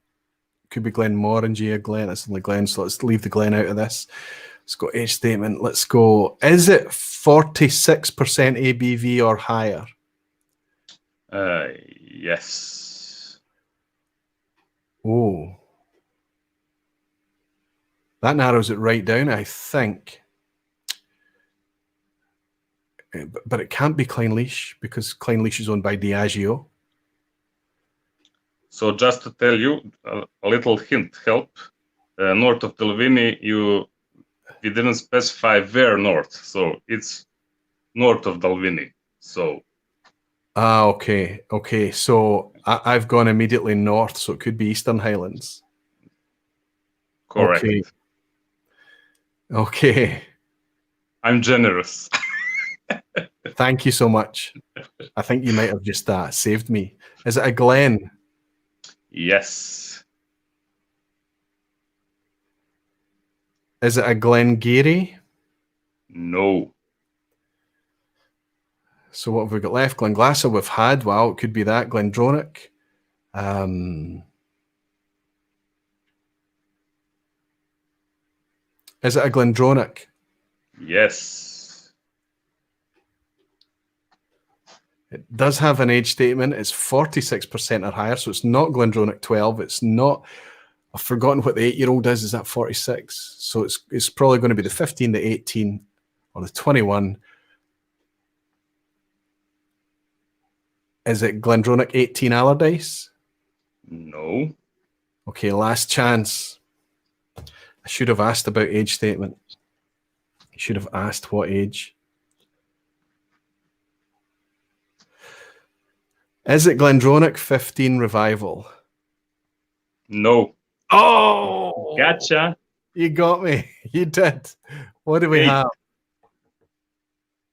[SPEAKER 1] Could be Glenmorangie or Glen. It's only Glen, so let's leave the Glen out of this. Let's go age statement. Let's go. Is it 46% ABV or higher?
[SPEAKER 3] Yes.
[SPEAKER 1] Oh. That narrows it right down, I think. But it can't be Clynelish because Clynelish is owned by Diageo.
[SPEAKER 3] So just to tell you, a little hint help. North of Dalwhinnie, we didn't specify where north, so it's north of Dalwhinnie. So.
[SPEAKER 1] Okay. So I've gone immediately north, so it could be Eastern Highlands.
[SPEAKER 3] Correct.
[SPEAKER 1] Okay.
[SPEAKER 3] I'm generous.
[SPEAKER 1] Thank you so much. I think you might have just saved me. Is it a Glen?
[SPEAKER 3] Yes.
[SPEAKER 1] Is it a Glengarry?
[SPEAKER 3] No.
[SPEAKER 1] So what have we got left? Glenglassaugh we've had. Wow, it could be that. Glendronach. Is it a Glendronach?
[SPEAKER 3] Yes.
[SPEAKER 1] It does have an age statement. It's 46% or higher, so it's not Glendronach 12. It's not. I've forgotten what the 8-year-old is. Is that 46? So it's probably going to be the 15, the 18, or the 21. Is it Glendronach 18 Allardyce?
[SPEAKER 3] No.
[SPEAKER 1] Okay, last chance. I should have asked about age statement. I should have asked what age. Is it Glendronach 15 Revival?
[SPEAKER 3] No.
[SPEAKER 1] Oh!
[SPEAKER 3] Gotcha.
[SPEAKER 1] You got me. You did. What do we have?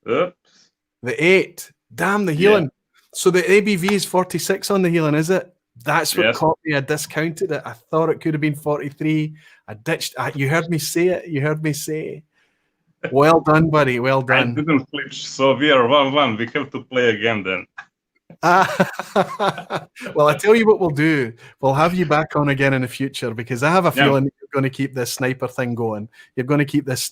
[SPEAKER 3] Oops.
[SPEAKER 1] The 8. Damn, the Healing.
[SPEAKER 3] Yeah.
[SPEAKER 1] So the ABV is 46 on the Healing, is it? That's what
[SPEAKER 3] Yes.
[SPEAKER 1] caught me. I discounted it. I thought it could have been 43. I ditched. You heard me say it. You heard me say. Well done, buddy. Well done.
[SPEAKER 3] I didn't flinch, so we are 1-1. We have to play again then.
[SPEAKER 1] Well, I tell you what we'll do. We'll have you back on again in the future because I have a feeling that you're going to keep this sniper thing going. You're going to keep this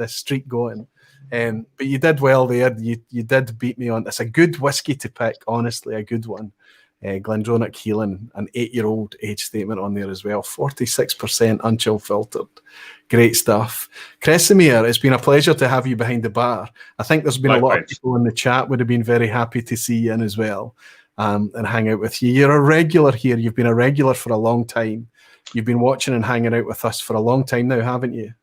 [SPEAKER 1] streak going. But you did well there. You did beat me on. It's a good whiskey to pick, honestly, a good one. Glendronach Healing, an 8-year-old age statement on there as well. 46% unchill filtered. Great stuff. Kresimir, it's been a pleasure to have you behind the bar. I think there's been a lot of people in the chat would have been very happy to see you in as well and hang out with you. You're a regular here. You've been a regular for a long time. You've been watching and hanging out with us for a long time now, haven't you?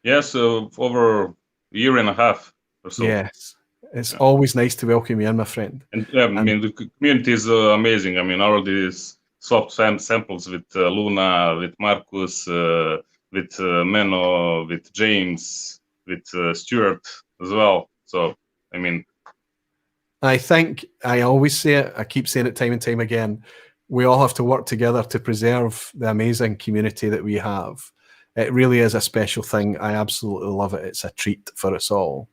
[SPEAKER 3] Yes, over a year and a half or so.
[SPEAKER 1] Yes. It's always nice to welcome you in, my friend.
[SPEAKER 3] And I mean, the community is amazing. I mean, all these swapped samples with Luna, with Marcus, with Menno, with James, with Stuart as well. So, I mean,
[SPEAKER 1] I think I always say it. I keep saying it time and time again. We all have to work together to preserve the amazing community that we have. It really is a special thing. I absolutely love it. It's a treat for us all.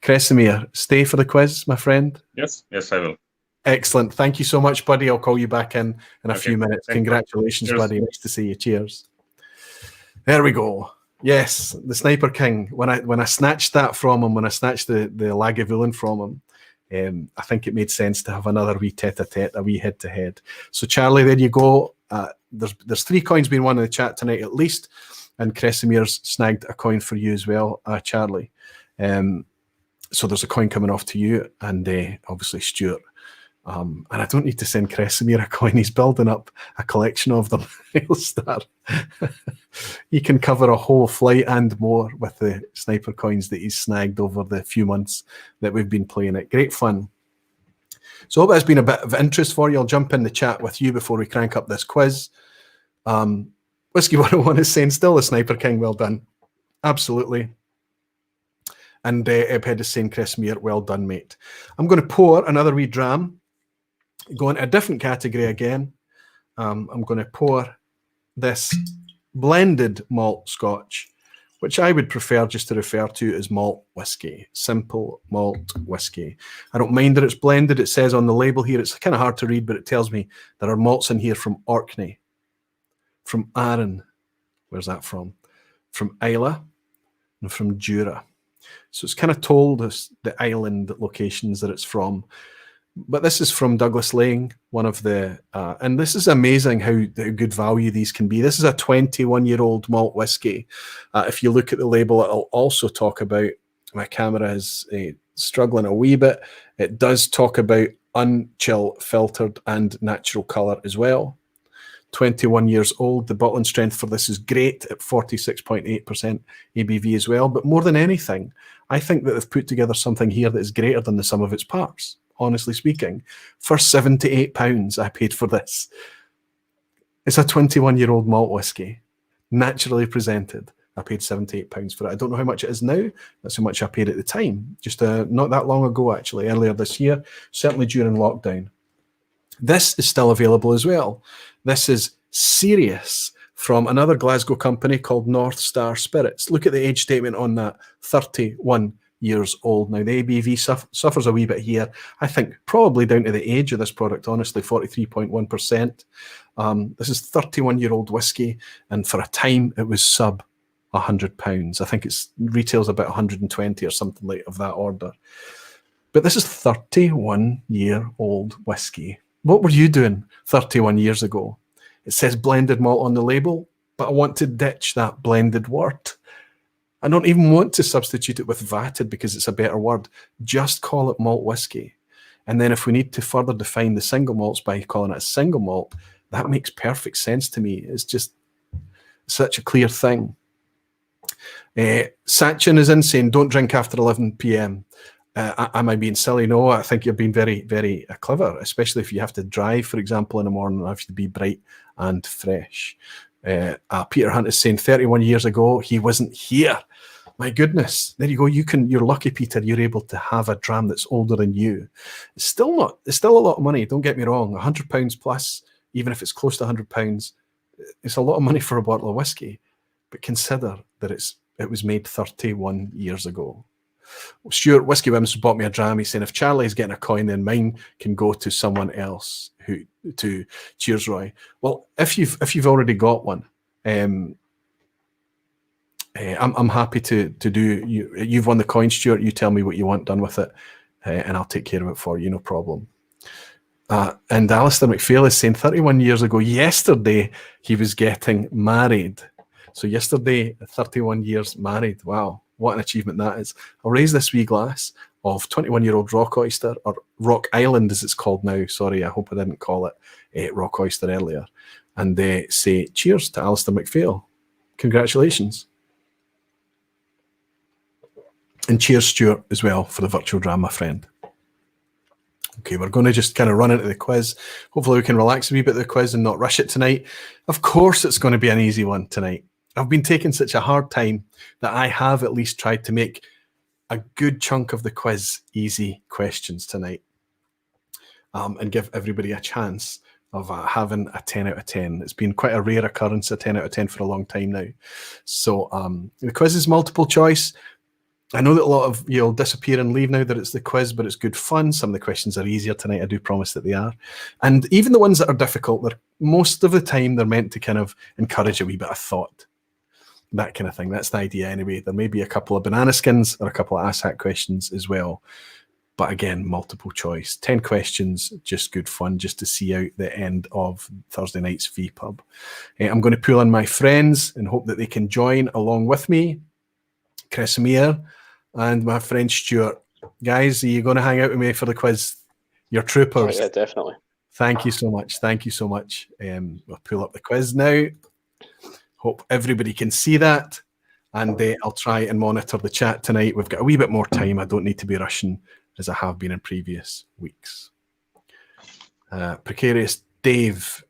[SPEAKER 1] Kresimir, stay for the quiz, my friend.
[SPEAKER 3] Yes, I will.
[SPEAKER 1] Excellent. Thank you so much, buddy. I'll call you back in a few minutes. Congratulations, buddy. Nice to see you. Cheers. There we go. Yes, the Sniper King. When I snatched that from him, when I snatched the Lagavulin from him, I think it made sense to have another wee tete-a-tete, a wee head-to-head. So, Charlie, there you go. There's 3 coins being won in the chat tonight at least, and Kresimir's snagged a coin for you as well, Charlie. So there's a coin coming off to you and obviously Stuart. And I don't need to send Kresimir a coin. He's building up a collection of them. He'll start. He can cover a whole flight and more with the sniper coins that he's snagged over the few months that we've been playing it. Great fun. So I hope that's been a bit of interest for you. I'll jump in the chat with you before we crank up this quiz. Whiskey 101 is saying, still a Sniper King, well done. Absolutely. And Ephead is saying, Kresimir, well done, mate. I'm going to pour another wee dram, go into a different category again. I'm going to pour this blended malt Scotch, which I would prefer just to refer to as malt whiskey, simple malt whiskey. I don't mind that it's blended. It says on the label here, it's kind of hard to read, but it tells me there are malts in here from Orkney, from Arran. Where's that from? From Islay and from Jura. So it's kind of told us the island locations that it's from. But this is from Douglas Lane, one of the, and this is amazing how good value these can be. This is a 21-year-old malt whiskey. If you look at the label, it'll also talk about, my camera is struggling a wee bit. It does talk about unchill, filtered, and natural colour as well. 21 years old. The bottling strength for this is great at 46.8% ABV as well. But more than anything, I think that they've put together something here that is greater than the sum of its parts. Honestly speaking, for £78 I paid for this. It's a 21-year-old malt whiskey, naturally presented. I paid £78 for it. I don't know how much it is now. That's how much I paid at the time, just not that long ago, actually, earlier this year, certainly during lockdown. This is still available as well. This is Sirius from another Glasgow company called North Star Spirits. Look at the age statement on that, 31 years old. Now, the ABV suffers a wee bit here. I think probably down to the age of this product, honestly, 43.1%. This is 31-year-old whiskey, and for a time, it was sub £100. I think it's retails about 120 or something like of that order. But this is 31-year-old whiskey. What were you doing 31 years ago? It says blended malt on the label, but I want to ditch that blended word. I don't even want to substitute it with vatted because it's a better word. Just call it malt whiskey. And then if we need to further define the single malts by calling it a single malt, that makes perfect sense to me. It's just such a clear thing. Sachin is in saying, don't drink after 11 p.m. Am I being silly? No, I think you're being very, very clever, especially if you have to drive, for example, in the morning. I have to be bright and fresh. Peter Hunt is saying 31 years ago, he wasn't here. My goodness, there you go. You're lucky, Peter. You're able to have a dram that's older than you. It's still a lot of money. Don't get me wrong. £100 plus, even if it's close to £100, it's a lot of money for a bottle of whiskey. But consider that it was made 31 years ago. Stuart Whiskey Wims bought me a dram. He's saying, if Charlie's getting a coin, then mine can go to someone else. To cheers, Roy. Well, if you've already got one, I'm happy to do. You've won the coin, Stuart. You tell me what you want done with it, and I'll take care of it for you. No problem. And Alistair McPhail is saying 31 years ago, yesterday, he was getting married. So yesterday, 31 years married. Wow. What an achievement that is. I'll raise this wee glass of 21-year-old Rock Oyster, or Rock Island as it's called now. Sorry, I hope I didn't call it Rock Oyster earlier. And they say cheers to Alistair McPhail. Congratulations. And cheers, Stuart, as well, for the virtual dram, my friend. Okay, we're going to just kind of run into the quiz. Hopefully we can relax a wee bit of the quiz and not rush it tonight. Of course it's going to be an easy one tonight. I've been taking such a hard time that I have at least tried to make a good chunk of the quiz easy questions tonight, and give everybody a chance of having a 10 out of 10. It's been quite a rare occurrence, a 10 out of 10 for a long time now. So the quiz is multiple choice. I know that a lot of you'll disappear and leave now that it's the quiz, but it's good fun. Some of the questions are easier tonight. I do promise that they are. And even the ones that are difficult, most of the time they're meant to kind of encourage a wee bit of thought. That kind of thing. That's the idea anyway. There may be a couple of banana skins or a couple of asshat questions as well. But again, multiple choice. 10 questions, just good fun, just to see out the end of Thursday night's vPub. I'm going to pull in my friends and hope that they can join along with me. Kresimir and my friend Stuart. Guys, are you going to hang out with me for the quiz? You're troopers.
[SPEAKER 2] Oh, yeah, definitely.
[SPEAKER 1] Thank you so much. Thank you so much. We'll pull up the quiz now. Hope everybody can see that. And I'll try and monitor the chat tonight. We've got a wee bit more time. I don't need to be rushing as I have been in previous weeks. Precarious Dave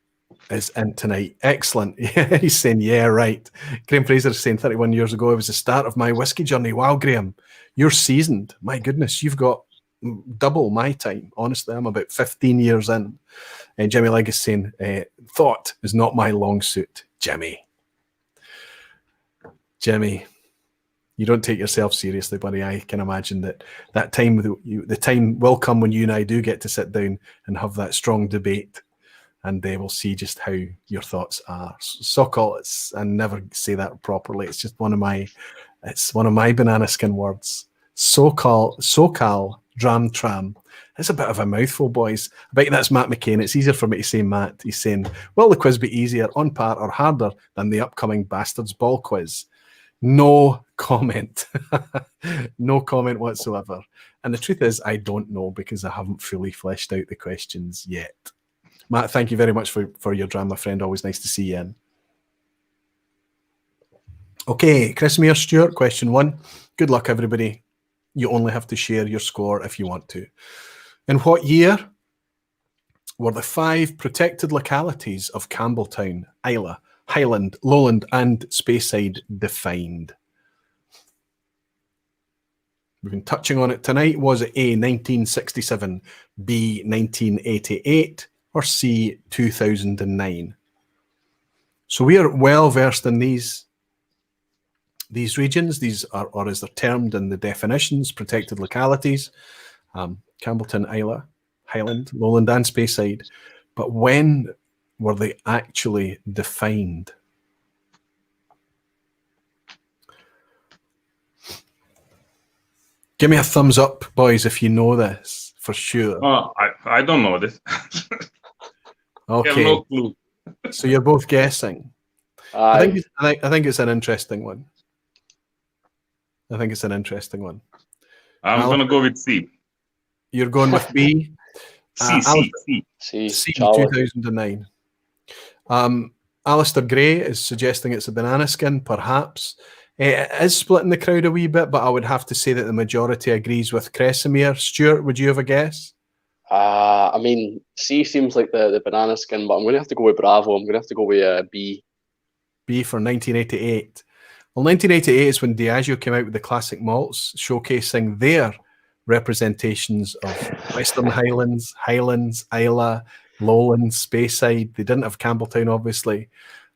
[SPEAKER 1] is in tonight. Excellent. He's saying, yeah, right. Graham Fraser is saying 31 years ago, it was the start of my whiskey journey. Wow, Graham, you're seasoned. My goodness, you've got double my time. Honestly, I'm about 15 years in. And Jimmy Legg is saying, thought is not my long suit. Jimmy, you don't take yourself seriously, buddy. I can imagine that time, the time will come when you and I do get to sit down and have that strong debate, and we'll see just how your thoughts are. Sokol, I never say that properly. It's just one of my banana skin words. Sokal Dram Tram. It's a bit of a mouthful, boys. I bet that's Matt McCain. It's easier for me to say Matt. He's saying, will the quiz be easier, on par, or harder than the upcoming Bastards Ball quiz? No comment. No comment whatsoever. And the truth is, I don't know, because I haven't fully fleshed out the questions yet. Matt, thank you very much for your drama, friend. Always nice to see you in. Okay, Chrismere Stewart, question 1. Good luck, everybody. You only have to share your score if you want to. In what year were the 5 protected localities of Campbelltown, Islay, Highland, Lowland, and Speyside defined? We've been touching on it tonight. Was it A, 1967, B, 1988, or C, 2009? So we are well versed in these regions. These are, or as they're termed in the definitions, protected localities. Campbelltown, Islay, Highland, Lowland, and Speyside. But when were they actually defined? Give me a thumbs up, boys, if you know this for sure.
[SPEAKER 3] I don't know this.
[SPEAKER 1] Okay.
[SPEAKER 3] I have no clue.
[SPEAKER 1] So you're both guessing. I think it's an interesting one. I'm going to go with C. You're going with B?
[SPEAKER 2] C,
[SPEAKER 1] 2009. Alistair Gray is suggesting it's a banana skin, perhaps. It is splitting the crowd a wee bit, but I would have to say that the majority agrees with Cresimere. Stuart, would you have a guess?
[SPEAKER 2] I mean, C seems like the banana skin, but I'm going to have to go with Bravo. I'm going to have to go with B.
[SPEAKER 1] B for 1988. Well, 1988 is when Diageo came out with the classic malts, showcasing their representations of Western Highlands, Islay, Lowlands, Speyside. They didn't have Campbelltown, obviously,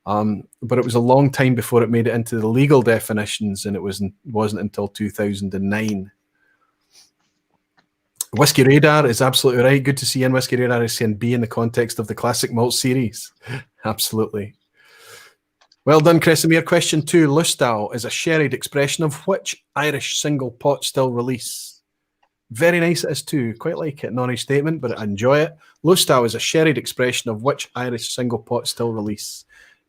[SPEAKER 1] but it was a long time before it made it into the legal definitions, and it wasn't until 2009. Whiskey Radar is absolutely right. Good to see you in. Whiskey Radar is saying B in the context of the classic malt series. Absolutely. Well done, Cresimere. Question 2. Lustau is a sherried expression of which Irish single pot still release? Very nice it is too. Quite like it. Non-age statement, but I enjoy it. Lustau is a sherried expression of which Irish single pot still release?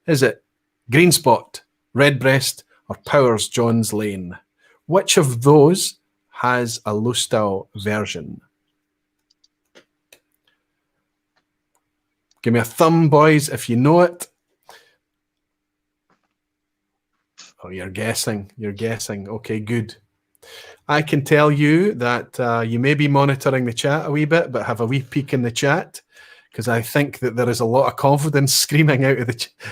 [SPEAKER 1] Is it Green Spot, Redbreast, or Powers John's Lane? Which of those has a Lustau version? Give me a thumb, boys, if you know it. Oh, you're guessing. Okay, good. I can tell you that you may be monitoring the chat a wee bit, but have a wee peek in the chat, because I think that there is a lot of confidence screaming out of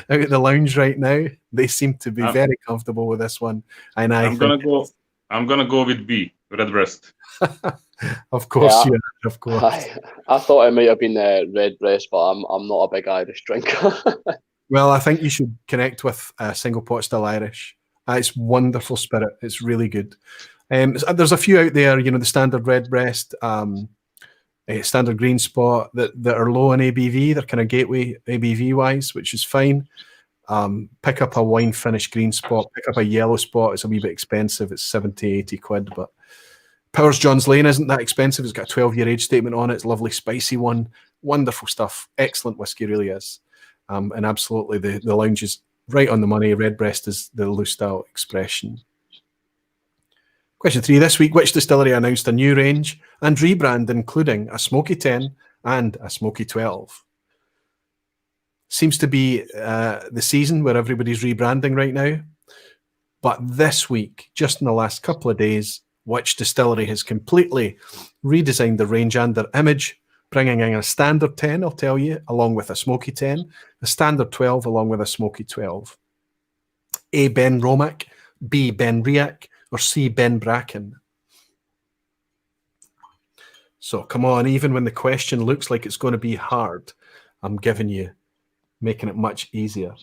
[SPEAKER 1] the lounge right now. They seem to be very comfortable with this one, and I'm gonna
[SPEAKER 3] go with B, Redbreast.
[SPEAKER 1] Of course, yeah, of course.
[SPEAKER 2] I thought it might have been Redbreast, but I'm not a big Irish drinker.
[SPEAKER 1] Well, I think you should connect with Single Pot Still Irish. It's wonderful spirit. It's really good. There's a few out there, the standard Redbreast, standard Green Spot that are low in ABV. They're kind of gateway ABV wise, which is fine. Pick up a wine finish Green Spot, pick up a yellow spot. It's a wee bit expensive. It's 70, 80 quid, but Powers John's Lane isn't that expensive. It's got a 12-year age statement on it. It's a lovely spicy one. Wonderful stuff. Excellent whiskey, really is. And absolutely the lounge is right on the money. Redbreast is the Lustau expression. Question 3. This week, which distillery announced a new range and rebrand, including a Smoky 10 and a Smoky 12? Seems to be the season where everybody's rebranding right now. But this week, just in the last couple of days, which distillery has completely redesigned the range and their image bringing in a standard 10, I'll tell you, along with a smoky 10, a standard 12 along with a smoky 12. A, Ben Romack, B, Ben Riach, or C, Ben Bracken. So come on, even when the question looks like it's going to be hard, I'm giving you, making it much easier.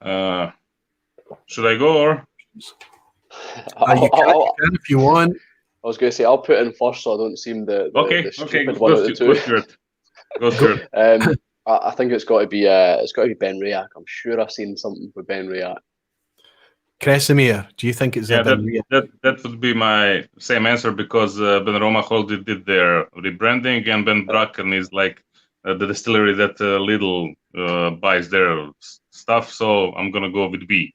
[SPEAKER 3] Should I go or?
[SPEAKER 1] You can if you want.
[SPEAKER 2] I was going to say I'll put in first, so I don't seem the stupid one of the two.
[SPEAKER 3] Go through it.
[SPEAKER 2] I think it's got to be Ben Riach. I'm sure I've seen something with Ben Riach.
[SPEAKER 1] Kresimir, do you think it's Ben Riach?
[SPEAKER 3] That would be my same answer, because Ben Romack already did their rebranding, and Ben Bracken is like the distillery that Lidl buys their stuff. So I'm gonna go with B.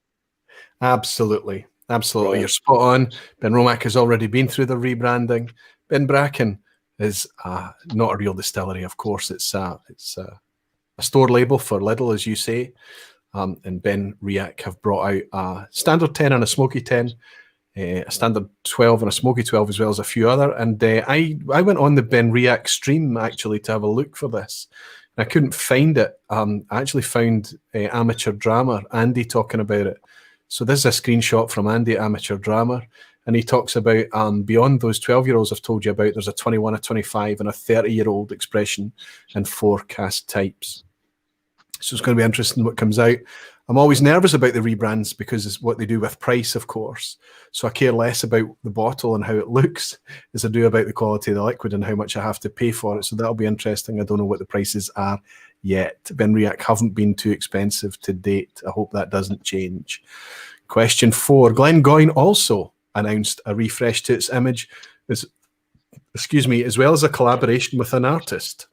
[SPEAKER 1] Absolutely.
[SPEAKER 2] Right.
[SPEAKER 1] You're spot on. Ben Romack has already been through the rebranding. Ben Bracken is not a real distillery, of course. It's a store label for Lidl, as you say. And Ben Riach have brought out a standard 10 and a smoky 10, a standard 12 and a smoky 12, as well as a few other. And I went on the Ben Riach stream actually to have a look for this. And I couldn't find it. I actually found Amateur Drama, Andy, talking about it. So this is a screenshot from Andy, Amateur Drama, and he talks about beyond those 12-year-olds I've told you about, there's a 21, a 25, and a 30-year-old expression and 4 cask types. So it's going to be interesting what comes out. I'm always nervous about the rebrands because it's what they do with price, of course. So I care less about the bottle and how it looks as I do about the quality of the liquid and how much I have to pay for it. So that'll be interesting. I don't know what the prices are yet. Ben Riach haven't been too expensive to date. I hope that doesn't change. Question 4. Glengoyne also announced a refresh to its image, as well as a collaboration with an artist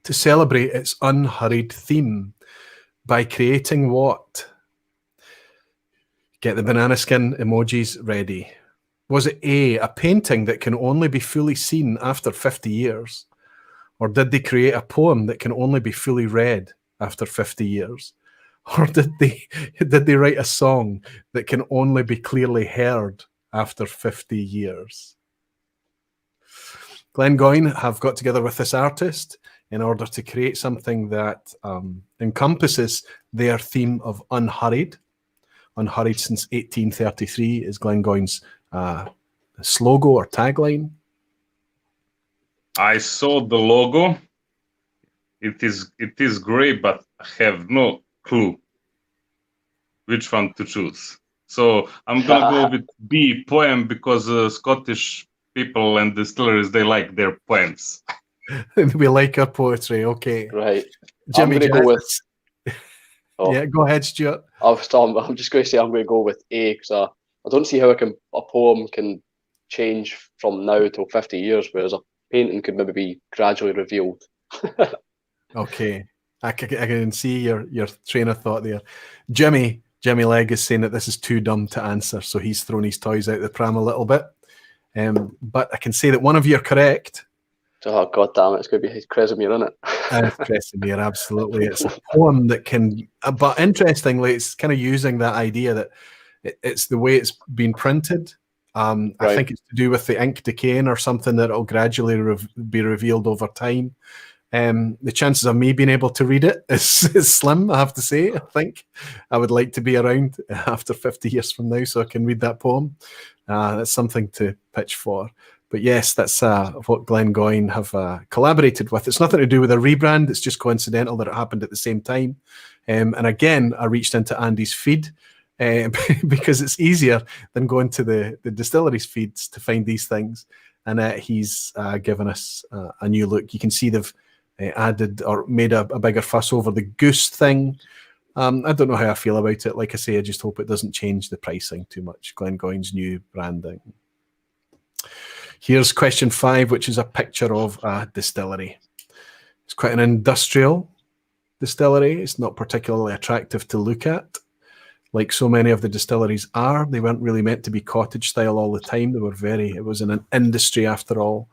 [SPEAKER 1] to celebrate its unhurried theme by creating what? Get the banana skin emojis ready. Was it A, painting that can only be fully seen after 50 years? Or did they create a poem that can only be fully read after 50 years? Or did they write a song that can only be clearly heard after 50 years? Glengoyne have got together with this artist in order to create something that encompasses their theme of unhurried. Unhurried since 1833 is Glengoyne's slogan or tagline.
[SPEAKER 3] I saw the logo. It is great, but I have no clue which one to choose. So I'm gonna go with B, poem, because Scottish people and distilleries, they like their poems.
[SPEAKER 1] We like our poetry, okay.
[SPEAKER 2] Right.
[SPEAKER 1] Jimmy,
[SPEAKER 2] I'm going to go with...
[SPEAKER 1] Oh. Yeah, go ahead, Stuart.
[SPEAKER 2] I'm just going to say I'm going to go with A, because I don't see how a poem can change from now till 50 years, whereas a painting could maybe be gradually revealed.
[SPEAKER 1] Okay. I can see your train of thought there. Jimmy Legg is saying that this is too dumb to answer, so he's thrown his toys out the pram a little bit. But I can say that one of you are correct.
[SPEAKER 2] Oh, God damn it. It's going to be Kresimir, isn't it?
[SPEAKER 1] Kresimir, absolutely. It's a poem that can... But interestingly, it's kind of using that idea that it's the way it's been printed. Right. I think it's to do with the ink decaying or something that will gradually be revealed over time. The chances of me being able to read it is slim, I have to say. I think I would like to be around after 50 years from now so I can read that poem. That's something to pitch for. But yes, that's what Glengoyne have collaborated with. It's nothing to do with a rebrand. It's just coincidental that it happened at the same time. And again, I reached into Andy's feed because it's easier than going to the distillery's feeds to find these things. And he's given us a new look. You can see they've added or made a bigger fuss over the goose thing. I don't know how I feel about it. Like I say, I just hope it doesn't change the pricing too much. Glengoyne's new branding. Here's question 5, which is a picture of a distillery. It's quite an industrial distillery. It's not particularly attractive to look at. Like so many of the distilleries are, they weren't really meant to be cottage style all the time. It was an industry after all.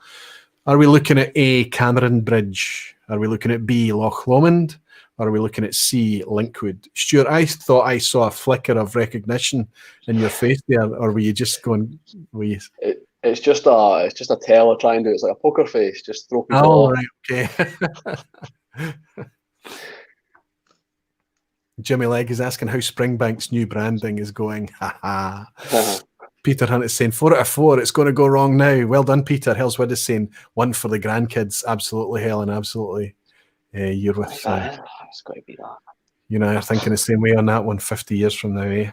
[SPEAKER 1] Are we looking at A, Cameron Bridge? Are we looking at B, Loch Lomond? Or are we looking at C, Linkwood? Stuart, I thought I saw a flicker of recognition in your face there, or were you just going...
[SPEAKER 2] It's just a teller trying to do. It's like a poker face. Just throw people off.
[SPEAKER 1] Right, okay. Jimmy Legg is asking how Springbank's new branding is going. Peter Hunt is saying 4 out of 4. It's going to go wrong now. Well done, Peter. Hellswood is saying 1 for the grandkids. Absolutely, Helen. Absolutely. You're with.
[SPEAKER 2] It's got to be that.
[SPEAKER 1] You and I are thinking the same way on that one 50 years from now, eh?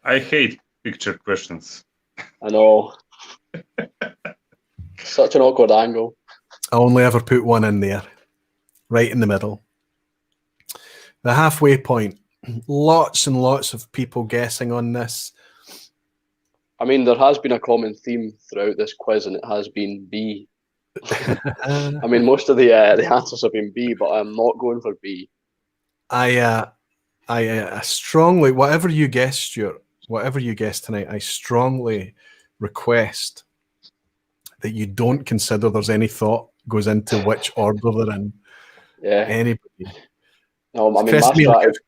[SPEAKER 3] I hate picture questions.
[SPEAKER 2] I know. Such an awkward angle.
[SPEAKER 1] I only ever put one in there, right in the middle. The halfway point. Lots and lots of people guessing on this.
[SPEAKER 2] I mean, there has been a common theme throughout this quiz, and it has been B. I mean, most of the answers have been B, but I'm not going for B.
[SPEAKER 1] I strongly, whatever you guess, Stuart, whatever you guess tonight, I strongly request that you don't consider there's any thought goes into which order they're in.
[SPEAKER 2] Yeah.
[SPEAKER 1] Anybody.
[SPEAKER 2] No, I mean, my strategy...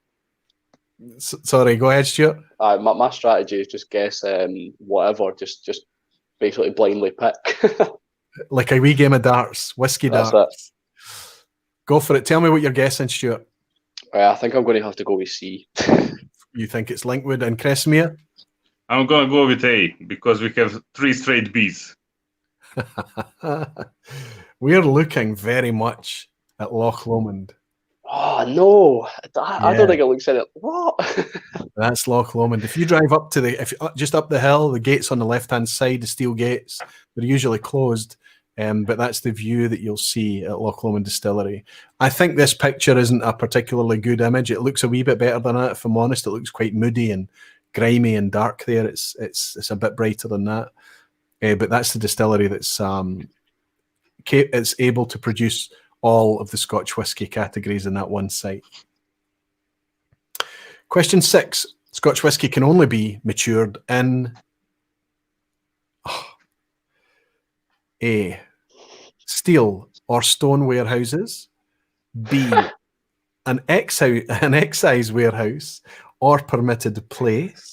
[SPEAKER 1] Sorry, go ahead, Stuart.
[SPEAKER 2] My strategy is just guess whatever, just basically blindly pick.
[SPEAKER 1] Like a wee game of darts, whiskey darts.
[SPEAKER 2] That's it.
[SPEAKER 1] Go for it. Tell me what you're guessing, Stuart.
[SPEAKER 2] I think I'm going to have to go with C.
[SPEAKER 1] You think it's Linkwood and Cresmere?
[SPEAKER 3] I'm going to go with A because we have 3 straight Bs.
[SPEAKER 1] We're looking very much at Loch Lomond.
[SPEAKER 2] Oh, no. I don't think it looks at it. What?
[SPEAKER 1] That's Loch Lomond. If you drive up to just up the hill, the gates on the left-hand side, the steel gates, they're usually closed. But that's the view that you'll see at Loch Lomond Distillery. I think this picture isn't a particularly good image. It looks a wee bit better than that, if I'm honest. It looks quite moody and grimy and dark there. It's a bit brighter than that. But that's the distillery that's it's able to produce all of the Scotch whisky categories in that one site. Question 6. Scotch whisky can only be matured in A, steel or stone warehouses, B, an excise warehouse or permitted place,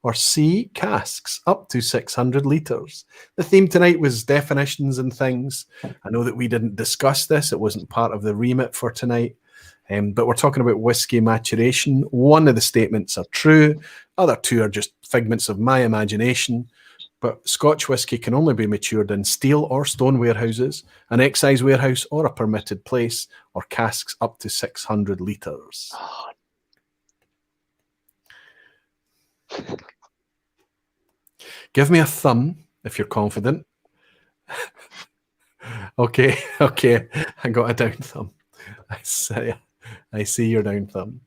[SPEAKER 1] or C, casks up to 600 litres. The theme tonight was definitions and things. I know that we didn't discuss this. It wasn't part of the remit for tonight. But we're talking about whiskey maturation. One of the statements are true. Other 2 are just figments of my imagination. But Scotch whisky can only be matured in steel or stone warehouses, an excise warehouse or a permitted place, or casks up to 600 litres. Give me a thumb if you're confident. Okay, I got a down thumb. I see your down thumb.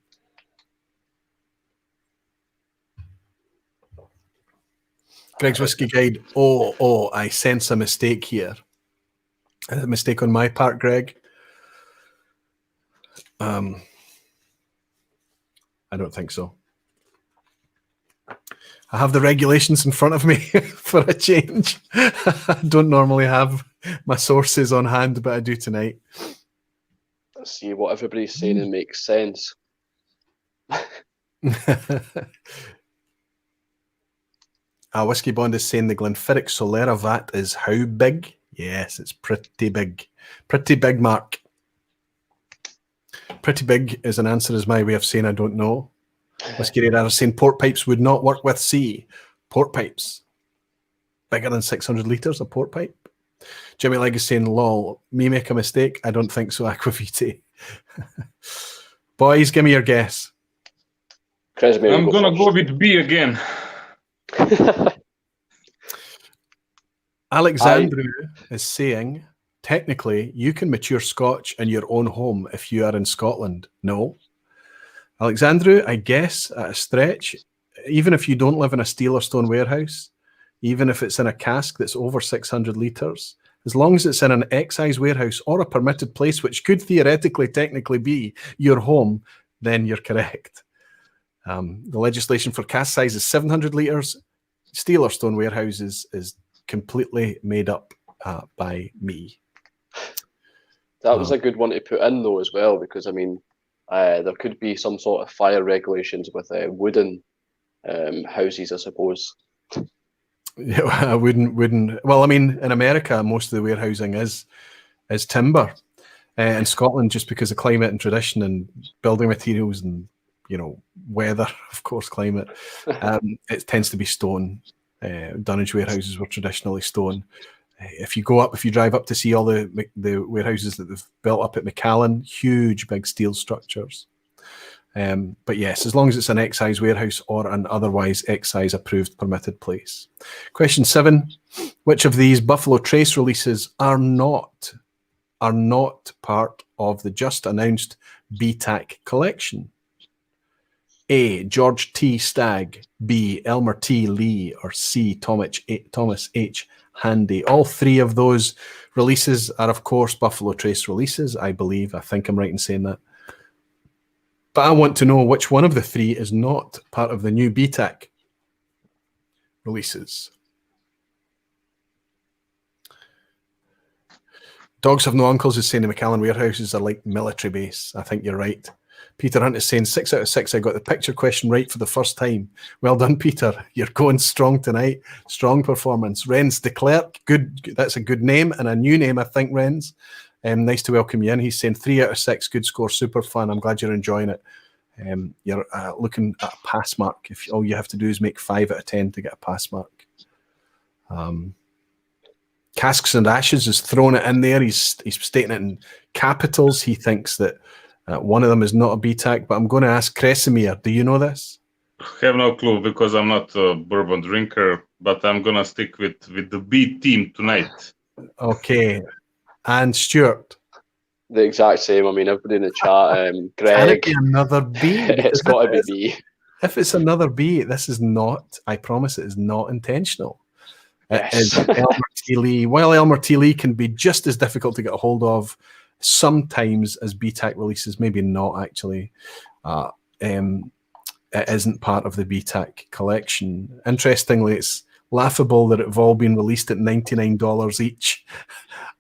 [SPEAKER 1] Greg's Whiskey Guide. Oh, I sense a mistake here. A mistake on my part, Greg. I don't think so. I have the regulations in front of me for a change. I don't normally have my sources on hand, but I do tonight.
[SPEAKER 2] Let's see what everybody's saying and makes sense.
[SPEAKER 1] Whiskey Bond is saying the Glenfiddich Solera vat is how big? Yes, it's pretty big. Pretty big, Mark. Pretty big is an answer, is my way of saying I don't know. Whiskey Radar is saying port pipes would not work with C. Port pipes. Bigger than 600 litres, a port pipe. Jimmy Legg is saying, lol, me make a mistake? I don't think so, Aquavite. Boys, give me your guess.
[SPEAKER 3] I'm going to go with B again.
[SPEAKER 1] Alexandru is saying, technically, you can mature Scotch in your own home if you are in Scotland. No. Alexandru, I guess, at a stretch, even if you don't live in a steel or stone warehouse, even if it's in a cask that's over 600 litres, as long as it's in an excise warehouse or a permitted place, which could theoretically, technically be your home, then you're correct. The legislation for cask size is 700 litres. Steel or stone warehouses is completely made up by me.
[SPEAKER 2] That was a good one to put in, though, as well, because, I mean, there could be some sort of fire regulations with wooden houses, I suppose.
[SPEAKER 1] Yeah, I wouldn't. Well, I mean, in America, most of the warehousing is timber. In Scotland, just because of climate and tradition and building materials and, you know, weather, of course, climate, it tends to be stone. Dunnage warehouses were traditionally stone. If you drive up to see all the warehouses that they've built up at Macallan, huge big steel structures. But yes, as long as it's an excise warehouse or an otherwise excise approved permitted place. Question 7, which of these Buffalo Trace releases are not part of the just announced BTAC collection? A, George T. Stagg, B, Elmer T. Lee, or C, Thomas H. Handy. All three of those releases are, of course, Buffalo Trace releases, I believe. I think I'm right in saying that. But I want to know which one of the three is not part of the new BTAC releases. Dogs Have No Uncles is saying the Macallan warehouses are like military base. I think you're right. Peter Hunt is saying 6 out of 6. I got the picture question right for the first time. Well done, Peter. You're going strong tonight. Strong performance. Renz de Klerk, good. That's a good name and a new name, I think, Renz. Nice to welcome you in. He's saying 3 out of 6. Good score. Super fun. I'm glad you're enjoying it. You're looking at a pass mark. If all you have to do is make 5 out of 10 to get a pass mark. Casks and Ashes is throwing it in there. He's stating it in capitals. He thinks that one of them is not a BTAC, but I'm going to ask Kresimir. Do you know this?
[SPEAKER 3] I have no clue because I'm not a bourbon drinker, but I'm going to stick with the B team tonight.
[SPEAKER 1] Okay. And Stuart?
[SPEAKER 2] The exact same. I mean, everybody in the chat, Greg.
[SPEAKER 1] Can it be another B?
[SPEAKER 2] It's got to be B.
[SPEAKER 1] If it's another B, this is not, I promise it is not intentional. It is Elmer T. Lee. While Elmer T. Lee can be just as difficult to get a hold of sometimes as BTAC releases, maybe not actually. It isn't part of the BTAC collection. Interestingly, it's laughable that it's all been released at $99 each.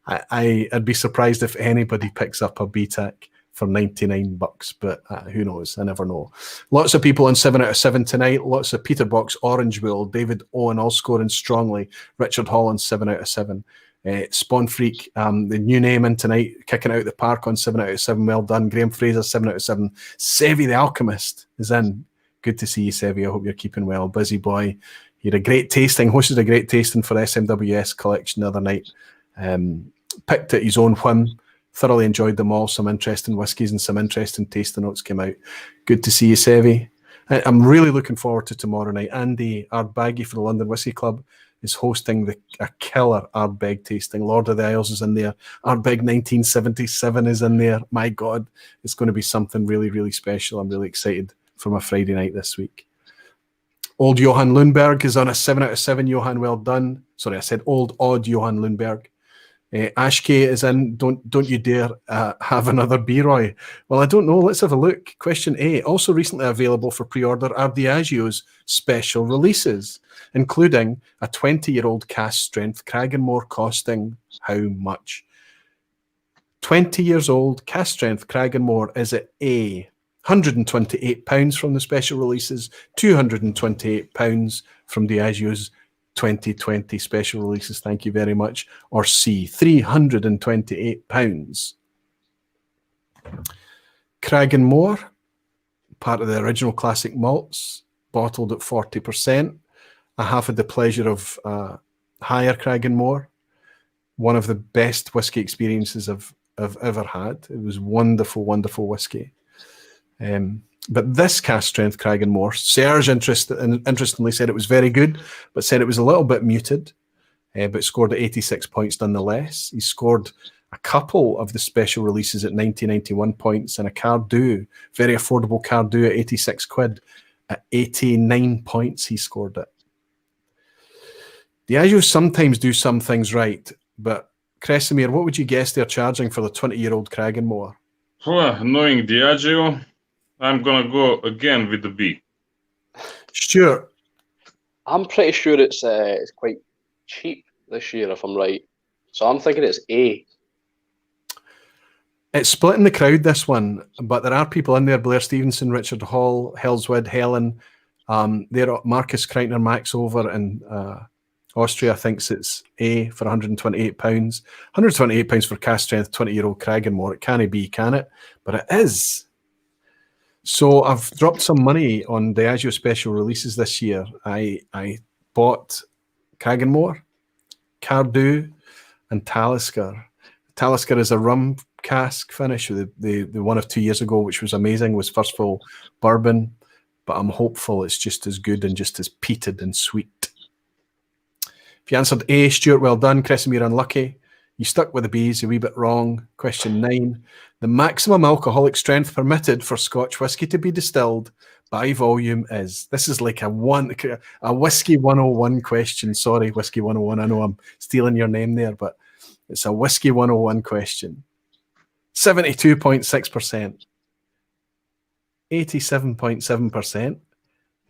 [SPEAKER 1] I'd be surprised if anybody picks up a BTAC for $99, but who knows? I never know. Lots of people on 7 out of 7 tonight. Lots of Peter Box, Orange Wool, David Owen all scoring strongly. Richard Holland 7 out of 7. Spawn Freak, the new name in tonight, kicking out the park on 7 out of 7. Well done. Graham Fraser 7 out of 7. Sevi the Alchemist is in. Good to see you, Sevi. I hope you're keeping well. Busy boy. You had a great tasting. Hosted a great tasting for SMWS collection the other night. Picked at his own whim. Thoroughly enjoyed them all. Some interesting whiskies and some interesting tasting notes came out. Good to see you, Sevi. I'm really looking forward to tomorrow night. Andy Ardbaggy for the London Whisky Club is hosting a killer Ardbeg tasting. Lord of the Isles is in there. Ardbeg 1977 is in there. My God, it's going to be something really, really special. I'm really excited for my Friday night this week. Old Johan Lundberg is on a 7 out of 7. Johan, well done. Sorry, I said odd Johan Lundberg. Ashke is in. Don't you dare have another B-Roy. Well, I don't know. Let's have a look. Question A. Also recently available for pre-order are Diageo's special releases, including a 20-year-old cast strength Cragganmore costing how much? 20 years old cast strength Cragganmore is at A, £128 from the special releases, £228 from Diageo's 2020 special releases, thank you very much, or C, £328. Cragganmore, part of the original classic malts, bottled at 40%. I have had the pleasure of higher Cragganmore, one of the best whiskey experiences I've ever had. It was wonderful, wonderful whiskey. But this cast strength Cragganmore, Serge interestingly said it was very good, but said it was a little bit muted, but scored at 86 points nonetheless. He scored a couple of the special releases at 90-91 points and a Cardew, very affordable Cardew at 86 quid. At 89 points he scored it. Diageo sometimes do some things right, but Kresimir, what would you guess they're charging for the 20-year-old Cragganmore?
[SPEAKER 3] Knowing Diageo, I'm going to go again with the B.
[SPEAKER 1] Stuart?
[SPEAKER 2] I'm pretty sure it's quite cheap this year, if I'm right. So I'm thinking it's A.
[SPEAKER 1] It's splitting the crowd, this one, but there are people in there, Blair Stevenson, Richard Hall, Hellswood, Helen, there are Marcus Kreitner, Max Over, and Austria thinks it's A for £128. £128 for cast strength 20-year-old Cragganmore. It can't be, can it? But it is. So I've dropped some money on Diageo special releases this year. I bought Cragganmore, Cardew, and Talisker. Talisker is a rum cask finish. The one of 2 years ago, which was amazing, was first full bourbon. But I'm hopeful it's just as good and just as peated and sweet. If you answered A, Stuart, well done. Kresimir, unlucky. You stuck with the B's, a wee bit wrong. Question 9. The maximum alcoholic strength permitted for Scotch whisky to be distilled by volume is. This is like a Whiskey 101 question. Sorry, Whiskey 101. I know I'm stealing your name there, but it's a Whiskey 101 question. 72.6%. 87.7%.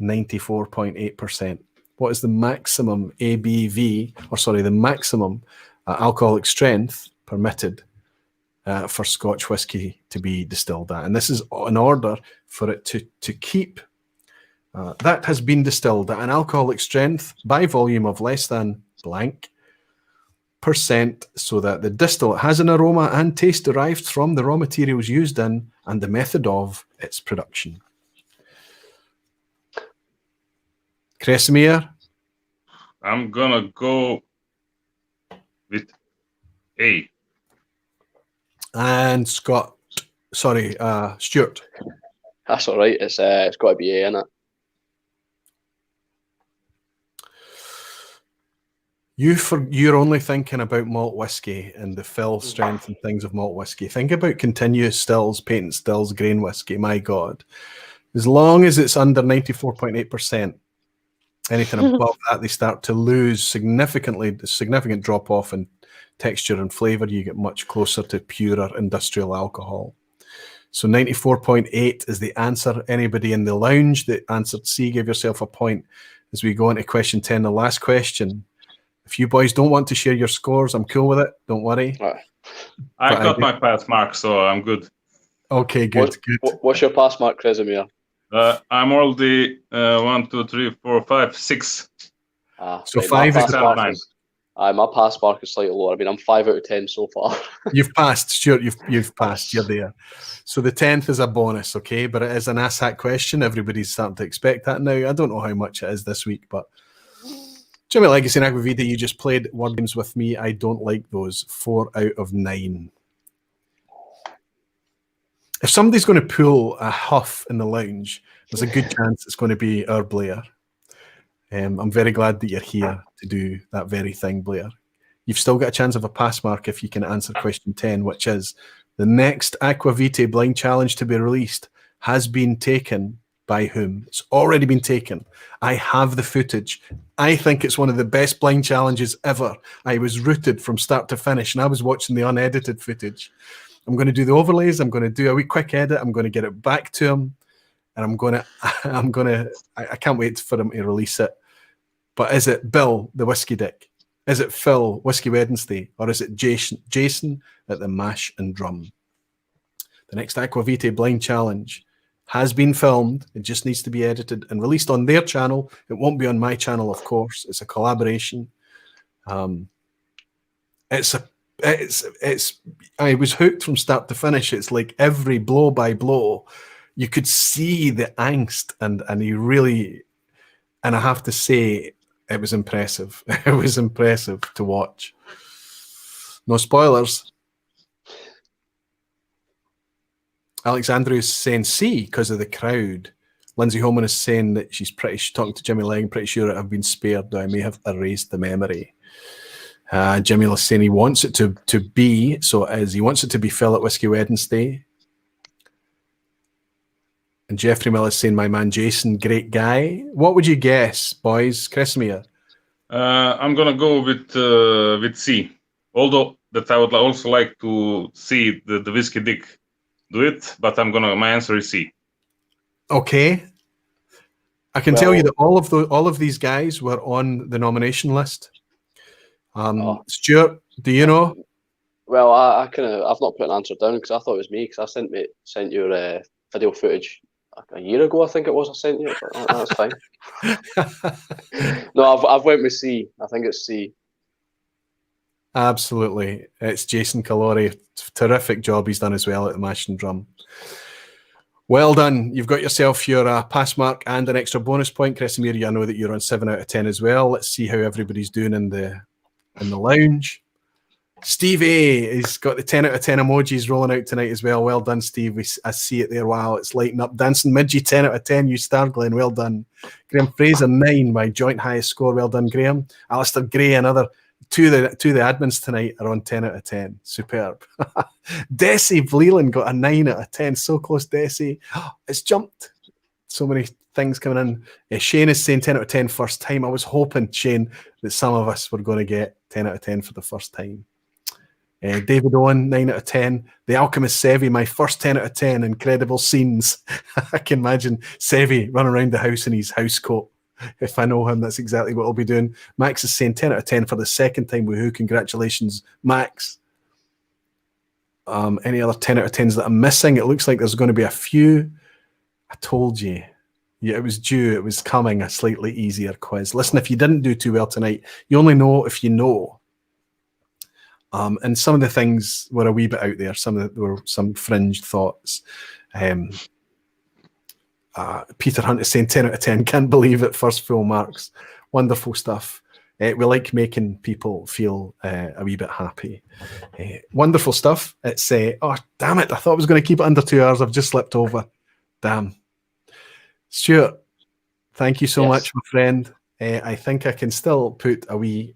[SPEAKER 1] 94.8%. What is the maximum ABV, or sorry, the maximum alcoholic strength permitted for Scotch whisky to be distilled at? And this is in order for it to keep. That has been distilled at an alcoholic strength by volume of less than blank %, so that the distillate has an aroma and taste derived from the raw materials used in and the method of its production. Kresimir?
[SPEAKER 3] I'm gonna go with A.
[SPEAKER 1] And Stuart.
[SPEAKER 2] That's all right. It's got to be A, innit?
[SPEAKER 1] You're only thinking about malt whiskey and the fill strength and things of malt whiskey. Think about continuous stills, patent stills, grain whiskey. My God. As long as it's under 94.8%, anything above that, they start to lose significant drop off in texture and flavor. You get much closer to purer industrial alcohol. So 94.8 is the answer. Anybody in the lounge that answered C, give yourself a point as we go into question 10, the last question. If you boys don't want to share your scores, I'm cool with it. Don't worry.
[SPEAKER 2] Right.
[SPEAKER 3] I got my pass mark, so I'm good.
[SPEAKER 1] Okay, good.
[SPEAKER 2] What's your pass mark, Kresimir?
[SPEAKER 3] I'm already 1, 2, 3, 4, 5, 6.
[SPEAKER 1] So right, 5 is
[SPEAKER 3] out of 9.
[SPEAKER 2] My pass mark is slightly lower. I mean, I'm 5 out of 10 so far.
[SPEAKER 1] You've passed, Stuart. You've passed. You're there. So the 10th is a bonus, okay? But it is an ASAC question. Everybody's starting to expect that now. I don't know how much it is this week, but Jimmy Legacy and Aquavita, you just played word games with me. I don't like those. 4 out of 9. If somebody's going to pull a huff in the lounge, there's a good chance it's going to be our Blair. I'm very glad that you're here to do that very thing, Blair. You've still got a chance of a pass mark if you can answer question 10, which is the next Aquavita blind challenge to be released has been taken by whom? It's already been taken. I have the footage. I think it's one of the best blind challenges ever. I was rooted from start to finish, and I was watching the unedited footage. I'm going to do the overlays. I'm going to do a wee quick edit. I'm going to get it back to him, and I can't wait for him to release it. But is it Bill, the Whiskey Dick? Is it Phil, Whiskey Wednesday? Or is it Jason at the Mash and Drum? The next Aquavita blind challenge has been filmed. It just needs to be edited and released on their channel. It won't be on my channel, of course. It's a collaboration. I was hooked from start to finish. It's like every blow by blow, you could see the angst, and I have to say, it was impressive. It was impressive to watch. No spoilers. Alexandra is saying C because of the crowd. Lindsay Holman is saying that she's talking to Jimmy Lang, pretty sure I've been spared, though I may have erased the memory. Jimmy is saying he wants it to be, so as he wants it to be Phil at Whiskey Wednesday. And Jeffrey Miller is saying, my man Jason, great guy. What would you guess, boys? Kresimir?
[SPEAKER 3] I'm going to go with C. Although that I would also like to see the Whiskey Dick do it, but my answer is C.
[SPEAKER 1] Okay. I can tell you that all of these guys were on the nomination list. Stuart, do you know?
[SPEAKER 2] Well, I've not put an answer down because I thought it was me, because I sent your video footage a year ago, I think it was. I sent you. I was like, oh, that's fine. No, I've went with C. I think it's C.
[SPEAKER 1] Absolutely, it's Jason Calori. Terrific job he's done as well at the Mash and Drum. Well done. You've got yourself your pass mark and an extra bonus point. Kresimir, I know that you're on 7 out of 10 as well. Let's see how everybody's doing in the lounge. Steve A has got the 10 out of 10 emojis rolling out tonight as well. Well done, Steve. I see it there. Wow, it's lighting up. Dancing Midgie, 10 out of 10. You star, Glenn. Well done. Graham Fraser, 9, my joint highest score. Well done, Graham. Alistair Gray, another. Two of the admins tonight are on 10 out of 10. Superb. Desi Vleeland got a 9 out of 10. So close, Desi. It's jumped. So many things coming in. Shane is saying 10 out of 10 first time. I was hoping, Shane, that some of us were going to get 10 out of 10 for the first time. David Owen, 9 out of 10. The Alchemist Sevi, my first 10 out of 10. Incredible scenes. I can imagine Sevi running around the house in his house coat. If I know him, that's exactly what I'll be doing. Max is saying 10 out of 10 for the second time. Woohoo, congratulations, Max. Any other 10 out of 10s that I'm missing? It looks like there's going to be a few. I told you. Yeah, it was due. It was coming, a slightly easier quiz. Listen, if you didn't do too well tonight, you only know if you know. And some of the things were a wee bit out there. There were some fringe thoughts. Peter Hunt is saying 10 out of 10. Can't believe it. First full marks. Wonderful stuff. We like making people feel a wee bit happy. Wonderful stuff. It's oh, damn it. I thought I was going to keep it under 2 hours. I've just slipped over. Damn. Stuart, thank you so much, my friend. I think I can still put a wee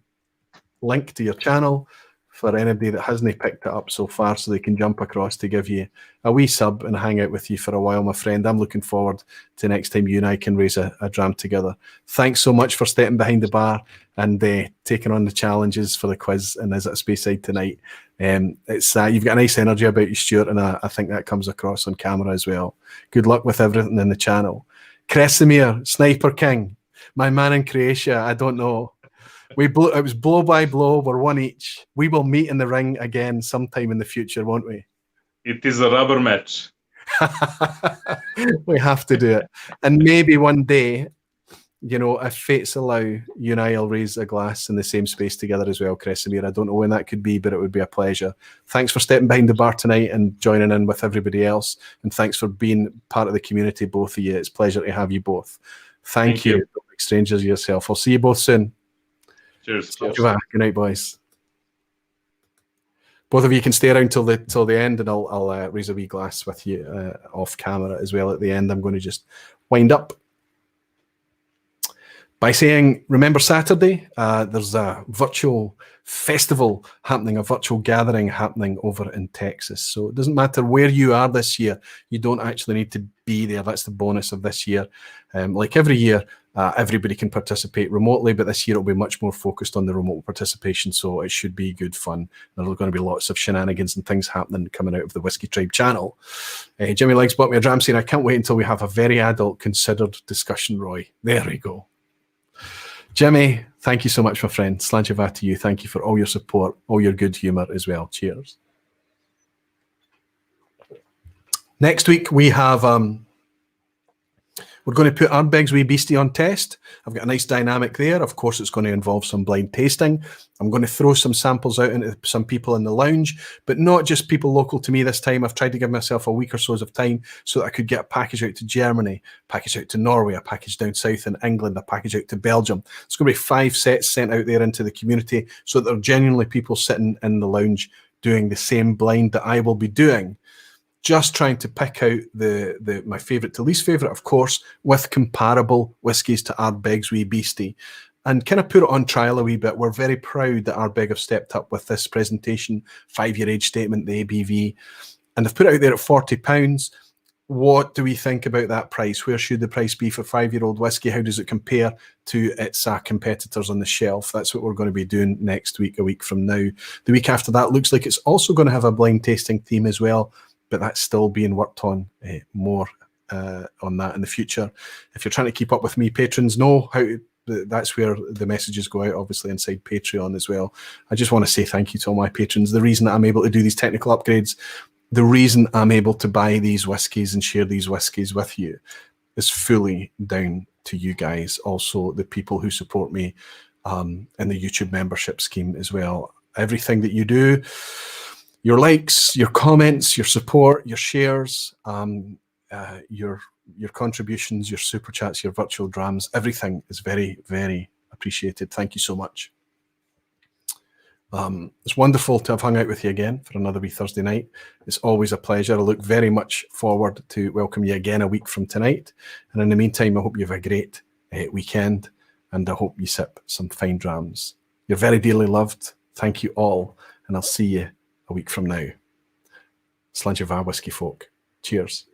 [SPEAKER 1] link to your channel for anybody that hasn't picked it up so far, so they can jump across to give you a wee sub and hang out with you for a while, my friend. I'm looking forward to next time you and I can raise a dram together. Thanks so much for stepping behind the bar and taking on the challenges for the quiz and Is It a Speyside tonight. It's you've got a nice energy about you, Stuart, and I think that comes across on camera as well. Good luck with everything in the channel. Kresimir, Sniper King, my man in Croatia, I don't know. It was blow by blow. We're one each. We will meet in the ring again sometime in the future, won't we?
[SPEAKER 3] It is a rubber match.
[SPEAKER 1] We have to do it. And maybe one day, you know, if fates allow, you and I will raise a glass in the same space together as well, Kresimir. I don't know when that could be, but it would be a pleasure. Thanks for stepping behind the bar tonight and joining in with everybody else. And thanks for being part of the community, both of you. It's a pleasure to have you both. Thank you. Don't make strangers of yourself. I'll see you both soon.
[SPEAKER 3] Cheers.
[SPEAKER 1] Good night, boys. Both of you can stay around till the end, and I'll raise a wee glass with you off camera as well at the end. I'm going to just wind up by saying, remember Saturday, there's a virtual festival happening, a virtual gathering happening over in Texas. So it doesn't matter where you are this year, you don't actually need to be there. That's the bonus of this year. Like every year, everybody can participate remotely, but this year it'll be much more focused on the remote participation, so it should be good fun. There's going to be lots of shenanigans and things happening coming out of the Whiskey Tribe channel. Jimmy Legs bought me a dram saying, I can't wait until we have a very adult, considered discussion, Roy. There we go. Jimmy, thank you so much, my friend. Slanjava to you. Thank you for all your support, all your good humour as well. Cheers. Next week, we have... we're going to put Ardbeg's Wee Beastie on test. I've got a nice dynamic there. Of course, it's going to involve some blind tasting. I'm going to throw some samples out into some people in the lounge, but not just people local to me this time. I've tried to give myself a week or so of time so that I could get a package out to Germany, a package out to Norway, a package down south in England, a package out to Belgium. It's going to be 5 sets sent out there into the community so that there are genuinely people sitting in the lounge doing the same blind that I will be doing. Just trying to pick out my favourite to least favourite, of course, with comparable whiskies to Ardbeg's Wee Beastie, and kind of put it on trial a wee bit. We're very proud that Ardbeg have stepped up with this presentation, 5-year age statement, the ABV, and they've put it out there at £40. What do we think about that price? Where should the price be for 5-year-old whiskey? How does it compare to its competitors on the shelf? That's what we're going to be doing next week, a week from now. The week after that looks like it's also going to have a blind tasting theme as well, but that's still being worked on more on that in the future. If you're trying to keep up with me, patrons know how that's where the messages go out, obviously inside Patreon as well. I just want to say thank you to all my patrons. The reason that I'm able to do these technical upgrades, the reason I'm able to buy these whiskies and share these whiskies with you is fully down to you guys. Also, the people who support me in the YouTube membership scheme as well. Everything that you do, your likes, your comments, your support, your shares, your contributions, your super chats, your virtual drams, everything is very, very appreciated. Thank you so much. It's wonderful to have hung out with you again for another wee Thursday night. It's always a pleasure. I look very much forward to welcome you again a week from tonight. And in the meantime, I hope you have a great weekend, and I hope you sip some fine drams. You're very dearly loved. Thank you all, and I'll see you a week from now. Slàinte mhath, whiskey folk. Cheers.